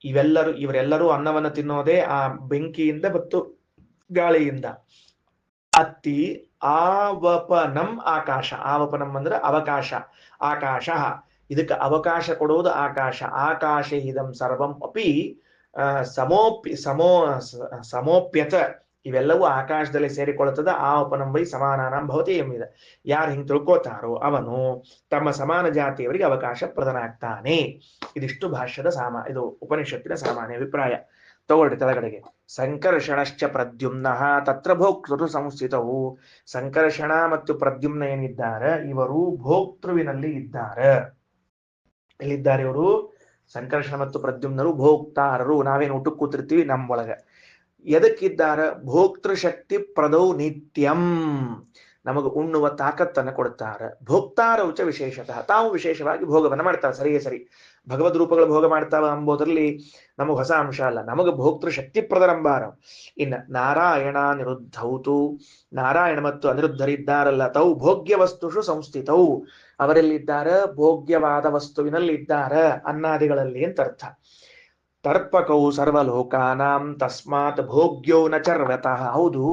ಇವರೆಲ್ಲರೂ ಅನ್ನವನ್ನು ತಿನ್ನೋದೇ ಆ ಬೆಂಕಿಯಿಂದ ಮತ್ತು ಗಾಳಿಯಿಂದ. ಅತ್ತಿ ಆವಪನಂ ಆಕಾಶ. ಆವಪನಂ ಅಂದ್ರೆ ಅವಕಾಶ, ಆಕಾಶ. ಇದಕ್ಕೆ ಅವಕಾಶ ಕೊಡುವುದು ಆಕಾಶ. ಆಕಾಶ ಇದಂ ಸರ್ವಂ ಅಪಿ ಸಮೋಪ್ಯತ. ಇವೆಲ್ಲವೂ ಆಕಾಶದಲ್ಲಿ ಸೇರಿಕೊಳ್ಳುತ್ತದೆ. ಆವಪನಂ ವೈ ಸಮಾನಾನಾಂ ಭವತಿ ಎಂಬಿದೆ. ಯಾರು ಹಿಂಗ್ ತಿಳ್ಕೋತಾರೋ ಅವನು ತಮ್ಮ ಸಮಾನ ಜಾತಿಯವರಿಗೆ ಅವಕಾಶ ಪ್ರದಾನಾಗ್ತಾನೆ. ಇದಿಷ್ಟು ಭಾಷ್ಯದ ಇದು ಉಪನಿಷತ್ತಿನ ಸಾಮಾನ್ಯ ಅಭಿಪ್ರಾಯ. ತಗೊಳ್ರಿ ತಲೆಗಡೆಗೆ. ಸಂಕರ್ಷಣಶ್ಚ ಪ್ರದ್ಯುಮ್ನ ತತ್ರ ಭೋಕ್ತೃ ಸಂಸ್ಥಿತವು. ಸಂಕರ್ಷಣ ಮತ್ತು ಪ್ರದ್ಯುಮ್ನ ಏನಿದ್ದಾರೆ ಇವರು ಭೋಕ್ತೃವಿನಲ್ಲಿ ಇದ್ದಾರೆ. ಎಲ್ಲಿದ್ದಾರೆ ಇವರು? ಸಂಕರ್ಷಣ ಮತ್ತು ಪ್ರದ್ಯುಮ್ನರು ಭೋಕ್ತಾರರು. ನಾವೇನು ಊಟಕ್ಕೆ ಕೂತಿರ್ತೀವಿ ನಮ್ಮೊಳಗ ಎದಕ್ಕಿದ್ದಾರ? ಭೋಕ್ತೃ ಶಕ್ತಿ ಪ್ರದೌ ನಿತ್ಯಂ. ನಮಗೆ ಉಣ್ಣುವ ತಾಕತ್ತನ್ನು ಕೊಡ್ತಾರೆ. ಭೋಕ್ತಾರೌಚ ವಿಶೇಷತಃ. ತಾವು ವಿಶೇಷವಾಗಿ ಭೋಗವನ್ನು ಮಾಡ್ತಾರೆ. ಸರಿಯೇ ಸರಿ. ಭಗವದ್ ರೂಪಗಳು ಭೋಗ ಮಾಡ್ತಾವ ಎಂಬುದರಲ್ಲಿ ನಮಗೆ ಹೊಸ ಅಂಶ ಅಲ್ಲ. ನಮಗೆ ಭೋಕ್ತೃ ಶಕ್ತಿ ಪ್ರದರಂಬಾರ. ಇನ್ನು ನಾರಾಯಣ ನಿರುದ್ಧೌತು. ನಾರಾಯಣ ಮತ್ತು ಅನಿರುದ್ಧರಿದ್ದಾರಲ್ಲ ತೌ ಭೋಗ್ಯ ವಸ್ತುಷು ಸಂಸ್ಥಿತವು. ಅವರೆಲ್ಲಿದ್ದಾರೆ? ಭೋಗ್ಯವಾದ ವಸ್ತುವಿನಲ್ಲಿದ್ದಾರೆ, ಅನ್ನಾದಿಗಳಲ್ಲಿ ಅಂತ ಅರ್ಥ. ತರ್ಪಕೌ ಸರ್ವಲೋಕಾನಾಂ ತಸ್ಮಾತ್ ಭೋಗ್ಯೋ ನ ಚರ್ವತಃ. ಹೌದು,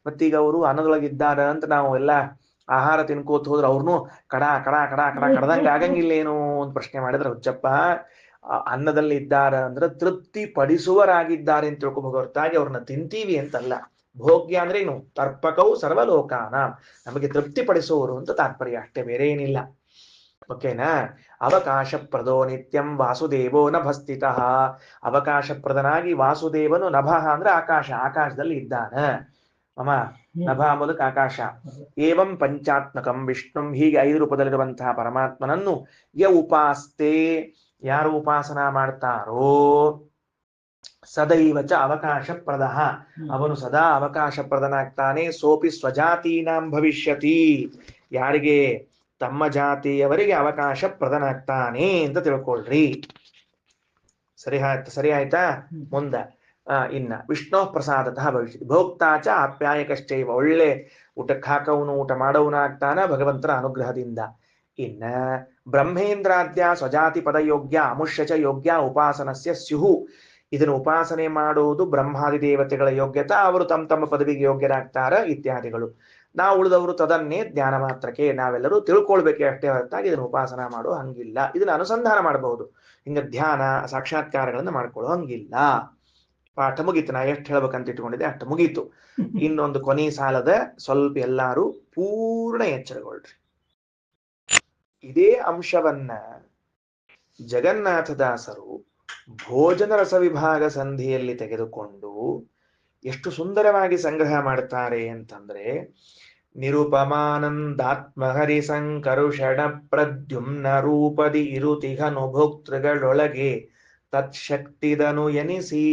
ಮತ್ತೀಗ ಅವರು ಅನ್ನದೊಳಗಿದ್ದಾರೆ ಅಂತ ನಾವು ಎಲ್ಲ ಆಹಾರ ತಿನ್ಕೋತ ಹೋದ್ರೆ ಅವ್ರನ್ನು ಕಡ ಕಡ ಕಡ ಕಡ ಕಡದಂಗೆ ಆಗಂಗಿಲ್ಲೇನು ಅಂತ ಪ್ರಶ್ನೆ ಮಾಡಿದ್ರೆ, ಹುಚ್ಚಪ್ಪ ಅನ್ನದಲ್ಲಿ ಇದ್ದಾರೆ ಅಂದ್ರೆ ತೃಪ್ತಿ ಪಡಿಸುವರಾಗಿದ್ದಾರೆ ಅಂತ ತಿಳ್ಕೊಬಹುದು, ಹೊರತಾಗಿ ಅವ್ರನ್ನ ತಿಂತೀವಿ ಅಂತಲ್ಲ. ಭೋಗ್ಯ ಅಂದ್ರೆ ಏನು? ತರ್ಪಕೌ ಸರ್ವಲೋಕಾನ, ನಮಗೆ ತೃಪ್ತಿ ಪಡಿಸುವವರು ಅಂತ ತಾತ್ಪರ್ಯ, ಅಷ್ಟೇ, ಬೇರೆ ಏನಿಲ್ಲ. ಓಕೆನಾ? ಅವಕಾಶ ಪ್ರದೋ ನಿತ್ಯಂ ವಾಸುದೇವೋ ನಭಸ್ಥಿತಃ. ಅವಕಾಶ ಪ್ರದನಾಗಿ ವಾಸುದೇವನು ನಭಃ ಅಂದ್ರೆ ಆಕಾಶ, ಆಕಾಶದಲ್ಲಿ ಇದ್ದಾನೆ. ಮಮ ನಭ ಮೂಲಕ ಆಕಾಶ. ಏವಂ ಪಂಚಾತ್ಮಕಂ ವಿಷ್ಣುಂ. ಹೀಗೆ 5 ರೂಪದಲ್ಲಿರುವಂತಹ ಪರಮಾತ್ಮನನ್ನು ಯ ಉಪಾಸ್ತೆ, ಯಾರು ಉಪಾಸನಾ ಮಾಡ್ತಾರೋ, ಸದೈವಚ ಅವಕಾಶ ಪ್ರದಃ, ಅವನು ಸದಾ ಅವಕಾಶ ಪ್ರದನಾಗ್ತಾನೆ. ಸೋಪಿ ಸ್ವಜಾತೀನಾಂ ಭವಿಷ್ಯತಿ, ಯಾರಿಗೆ? ತಮ್ಮ ಜಾತಿಯವರಿಗೆ ಅವಕಾಶ ಪ್ರದನಾಗ್ತಾನೆ ಅಂತ ತಿಳ್ಕೊಳ್ರಿ. ಸರಿ ಆಯ್ತಾ? ಮುಂದೆ ಇನ್ನ ವಿಷ್ಣು ಪ್ರಸಾದತಃ ಭವಿಷ್ಯತಿ. ಭೋಕ್ತಾಚ ಆಪ್ಯಾಯಕಶ್ಚೈವ. ಒಳ್ಳೆ ಊಟಕ್ಕೆ ಹಾಕವನು, ಊಟ ಮಾಡವನು ಆಗ್ತಾನ ಭಗವಂತನ ಅನುಗ್ರಹದಿಂದ. ಇನ್ನ ಬ್ರಹ್ಮೇಂದ್ರಾದ್ಯ ಸ್ವಜಾತಿ ಪದಯೋಗ್ಯ ಅಮುಷ್ಯಚ ಯೋಗ್ಯ ಉಪಾಸನಸ್ಯ ಸ್ಯುಹು. ಇದನ್ನು ಉಪಾಸನೆ ಮಾಡುವುದು ಬ್ರಹ್ಮಾದಿ ದೇವತೆಗಳ ಯೋಗ್ಯತಾ, ಅವರು ತಮ್ಮ ಪದವಿಗೆ ಯೋಗ್ಯರಾಗ್ತಾರ ಇತ್ಯಾದಿಗಳು. ನಾವು ಉಳಿದವರು ತದನ್ನೇ ಧ್ಯಾನ ಮಾತ್ರಕ್ಕೆ ನಾವೆಲ್ಲರೂ ತಿಳ್ಕೊಳ್ಬೇಕೆ ಅಷ್ಟೇ ಹೊರತಾಗಿ ಇದನ್ನು ಉಪಾಸನ ಮಾಡೋ ಹಂಗಿಲ್ಲ. ಇದನ್ನ ಅನುಸಂಧಾನ ಮಾಡಬಹುದು, ಹಿಂಗ ಧ್ಯಾನ ಸಾಕ್ಷಾತ್ಕಾರಗಳನ್ನ ಮಾಡ್ಕೊಳ್ಳೋ ಹಂಗಿಲ್ಲ. ಪಾಠ ಮುಗೀತು. ನಾ ಎಷ್ಟು ಹೇಳ್ಬೇಕಂತ ಇಟ್ಕೊಂಡಿದ್ದೆ ಅಷ್ಟು ಮುಗೀತು. ಇನ್ನೊಂದು ಕೊನೆ ಸಾಲದ, ಸ್ವಲ್ಪ ಎಲ್ಲಾರು ಪೂರ್ಣ ಎಚ್ಚರಗೊಳ್ರಿ. ಇದೇ ಅಂಶವನ್ನ ಜಗನ್ನಾಥದಾಸರು ಭೋಜನ ರಸ ವಿಭಾಗ ಸಂಧಿಯಲ್ಲಿ ತೆಗೆದುಕೊಂಡು ಎಷ್ಟು ಸುಂದರವಾಗಿ ಸಂಗ್ರಹ ಮಾಡುತ್ತಾರೆ ಅಂತಂದ್ರೆ, ನಿರುಪಮಾನಂದಾತ್ಮಹರಿ ಸಂಕರುಷಣ ಪ್ರದ್ಯುಮ್ನ ರೂಪದಿ ಇರುತಿಹನು ಭೋಕ್ತೃಗಳೊಳಗೆ ತತ್ಶಕ್ತಿದನು ಎನಿಸಿ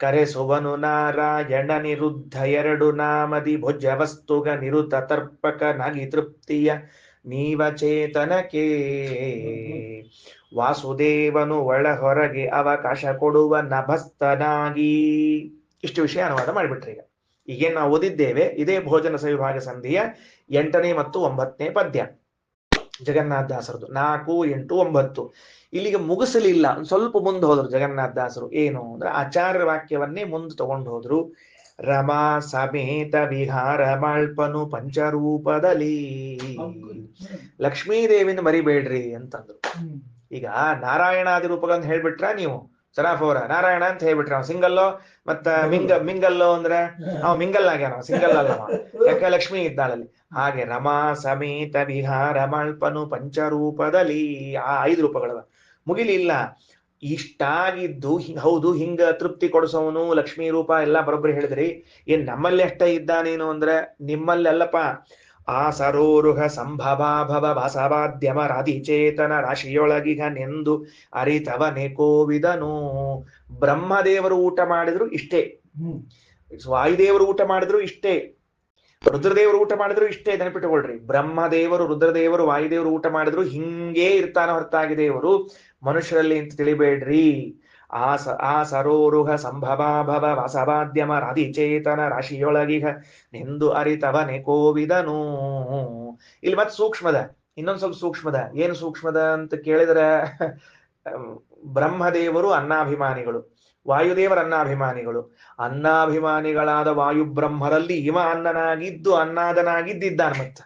ಕರೆಸುವನು ನಾರಾಯಣ ನಿರುದ್ಧ 2 ನಾಮದಿ ಭುಜ ವಸ್ತುಗ ನಿರುತ ತರ್ಪಕನಾಗಿ ತೃಪ್ತಿಯ ನೀವಚೇತನಕ್ಕೆ ವಾಸುದೇವನು ಒಳ ಹೊರಗೆ ಅವಕಾಶ ಕೊಡುವ ನಭಸ್ತನಾಗಿ. ಇಷ್ಟು ವಿಷಯ ಅನುವಾದ ಮಾಡಿಬಿಟ್ರಿ. ಈಗೇನು ನಾವು ಓದಿದ್ದೇವೆ ಇದೇ ಭೋಜನ ಸವಿಭಾಗ ಸಂಧಿಯ 8ನೇ ಮತ್ತು 9ನೇ ಪದ್ಯ ಜಗನ್ನಾಥದಾಸರದು. 4, 8, 9 ಇಲ್ಲಿಗೆ ಮುಗಿಸಲಿಲ್ಲ. ಸ್ವಲ್ಪ ಮುಂದೆ ಹೋದ್ರು ಜಗನ್ನಾಥದಾಸರು. ಏನು ಅಂದ್ರೆ ಆಚಾರ್ಯ ವಾಕ್ಯವನ್ನೇ ಮುಂದೆ ತಗೊಂಡು ಹೋದ್ರು. ರಮಾ ಸಮೇತ ವಿಹಾರ ಮಾಳ್ಪನು ಪಂಚರೂಪದಲ್ಲಿ. ಲಕ್ಷ್ಮೀದೇವಿನ ಮರಿಬೇಡ್ರಿ ಅಂತಂದ್ರು. ಈಗ ನಾರಾಯಣಾದಿ ರೂಪಗಳನ್ನ ಹೇಳ್ಬಿಟ್ರ ನೀವು ಸರಾಫೋರ ನಾರಾಯಣ ಅಂತ ಹೇಳ್ಬಿಟ್ರ, ಅವ ಸಿಂಗಲ್ಲೋ ಮತ್ತ ಮಿಂಗಲ್ಲೋ ಅಂದ್ರೆ ಅವ ಮಿಂಗಲ್ ಆಗ್ಯಾನ, ಸಿಂಗಲ್ ಅಲ್ಲವ, ಯಾಕೆ ಲಕ್ಷ್ಮಿ ಇದ್ದಾಳಲ್ಲಿ. ಹಾಗೆ ರಮಾ ಸಮೇತ ವಿಹಾರ ಮಾಳ್ಪನು ಪಂಚರೂಪದಲ್ಲಿ. ಆ 5 ರೂಪಗಳವ ಮುಗಿಲಿಲ್ಲ. ಇಷ್ಟಾಗಿದ್ದು ಹೌದು, ಹಿಂಗ ತೃಪ್ತಿ ಕೊಡಿಸೋನು ಲಕ್ಷ್ಮೀ ರೂಪ ಎಲ್ಲ ಬರೋಬ್ಬರಿ ಹೇಳಿದ್ರಿ. ಏನ್ ನಮ್ಮಲ್ಲಿ ಅಷ್ಟ ಇದ್ದಾನೇನು ಅಂದ್ರೆ ನಿಮ್ಮಲ್ಲೆಲ್ಲಪ್ಪ. ಆ ಸರೋರುಹ ಸಂಭವಾಭವ ಬಸವಾದ್ಯಮ ರಾಧಿಚೇತನ ರಾಶಿಯೊಳಗಿಗ ನೆಂದು ಅರಿತವನೆ ಕೋವಿದನು. ಬ್ರಹ್ಮದೇವರು ಊಟ ಮಾಡಿದ್ರು ಇಷ್ಟೇ, ವಾಯುದೇವರು ಊಟ ಮಾಡಿದ್ರು ಇಷ್ಟೇ, ರುದ್ರದೇವರು ಊಟ ಮಾಡಿದ್ರು ಇಷ್ಟೇ. ನೆನಪಿಟ್ಟುಕೊಳ್ರಿ, ಬ್ರಹ್ಮದೇವರು ರುದ್ರದೇವರು ವಾಯುದೇವರು ಊಟ ಮಾಡಿದ್ರು ಹಿಂಗೇ ಇರ್ತಾನ ಹೊರತಾಗಿ ದೇವರು ಮನುಷ್ಯರಲ್ಲಿ ಅಂತ ತಿಳಿಬೇಡ್ರಿ. ಆ ಸರೋರುಹ ಸಂಭವಾಭವ ವಾಸವಾದ್ಯಮ ರಾಧಿಚೇತನ ರಾಶಿಯೊಳಗಿಗ ನೆಂದು ಅರಿತವನೆ ಕೋವಿದನು. ಇಲ್ಲಿ ಮತ್ತೆ ಸೂಕ್ಷ್ಮದ, ಇನ್ನೊಂದ್ ಸ್ವಲ್ಪ ಸೂಕ್ಷ್ಮದ. ಏನು ಸೂಕ್ಷ್ಮದ ಅಂತ ಕೇಳಿದ್ರ ಬ್ರಹ್ಮದೇವರು ಅನ್ನಾಭಿಮಾನಿಗಳು, ವಾಯುದೇವರ ಅನ್ನಾಭಿಮಾನಿಗಳು. ಅನ್ನಾಭಿಮಾನಿಗಳಾದ ವಾಯು ಬ್ರಹ್ಮರಲ್ಲಿ ಇವ ಅನ್ನನಾಗಿದ್ದು ಅನ್ನಾದನಾಗಿದ್ದಾನೆ. ಮತ್ತ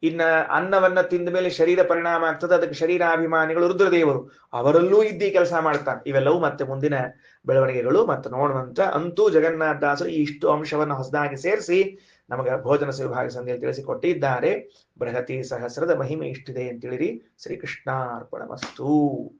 ಇನ್ನ ಅನ್ನವನ್ನ ತಿಂದ ಮೇಲೆ ಶರೀರ ಪರಿಣಾಮ ಆಗ್ತದೆ, ಅದಕ್ಕೆ ಶರೀರಾಭಿಮಾನಿಗಳು ರುದ್ರದೇವರು, ಅವರಲ್ಲೂ ಇದ್ದಿ ಕೆಲಸ ಮಾಡ್ತಾನೆ. ಇವೆಲ್ಲವೂ ಮತ್ತೆ ಮುಂದಿನ ಬೆಳವಣಿಗೆಗಳು ಮತ್ತೆ ನೋಡುವಂತ. ಅಂತೂ ಜಗನ್ನಾಥದಾಸರು ಈ ಇಷ್ಟು ಅಂಶವನ್ನು ಹೊಸದಾಗಿ ಸೇರಿಸಿ ನಮಗೆ ಭೋಜನ ವಿಭಾಗ ಸಂಧಿಯಲ್ಲಿ ತಿಳಿಸಿಕೊಟ್ಟಿದ್ದಾರೆ. ಬೃಹತಿ ಸಹಸ್ರದ ಮಹಿಮೆ ಇಷ್ಟಿದೆ ಅಂತೇಳಿರಿ. ಶ್ರೀಕೃಷ್ಣಾರ್ಪಣಮಸ್ತು.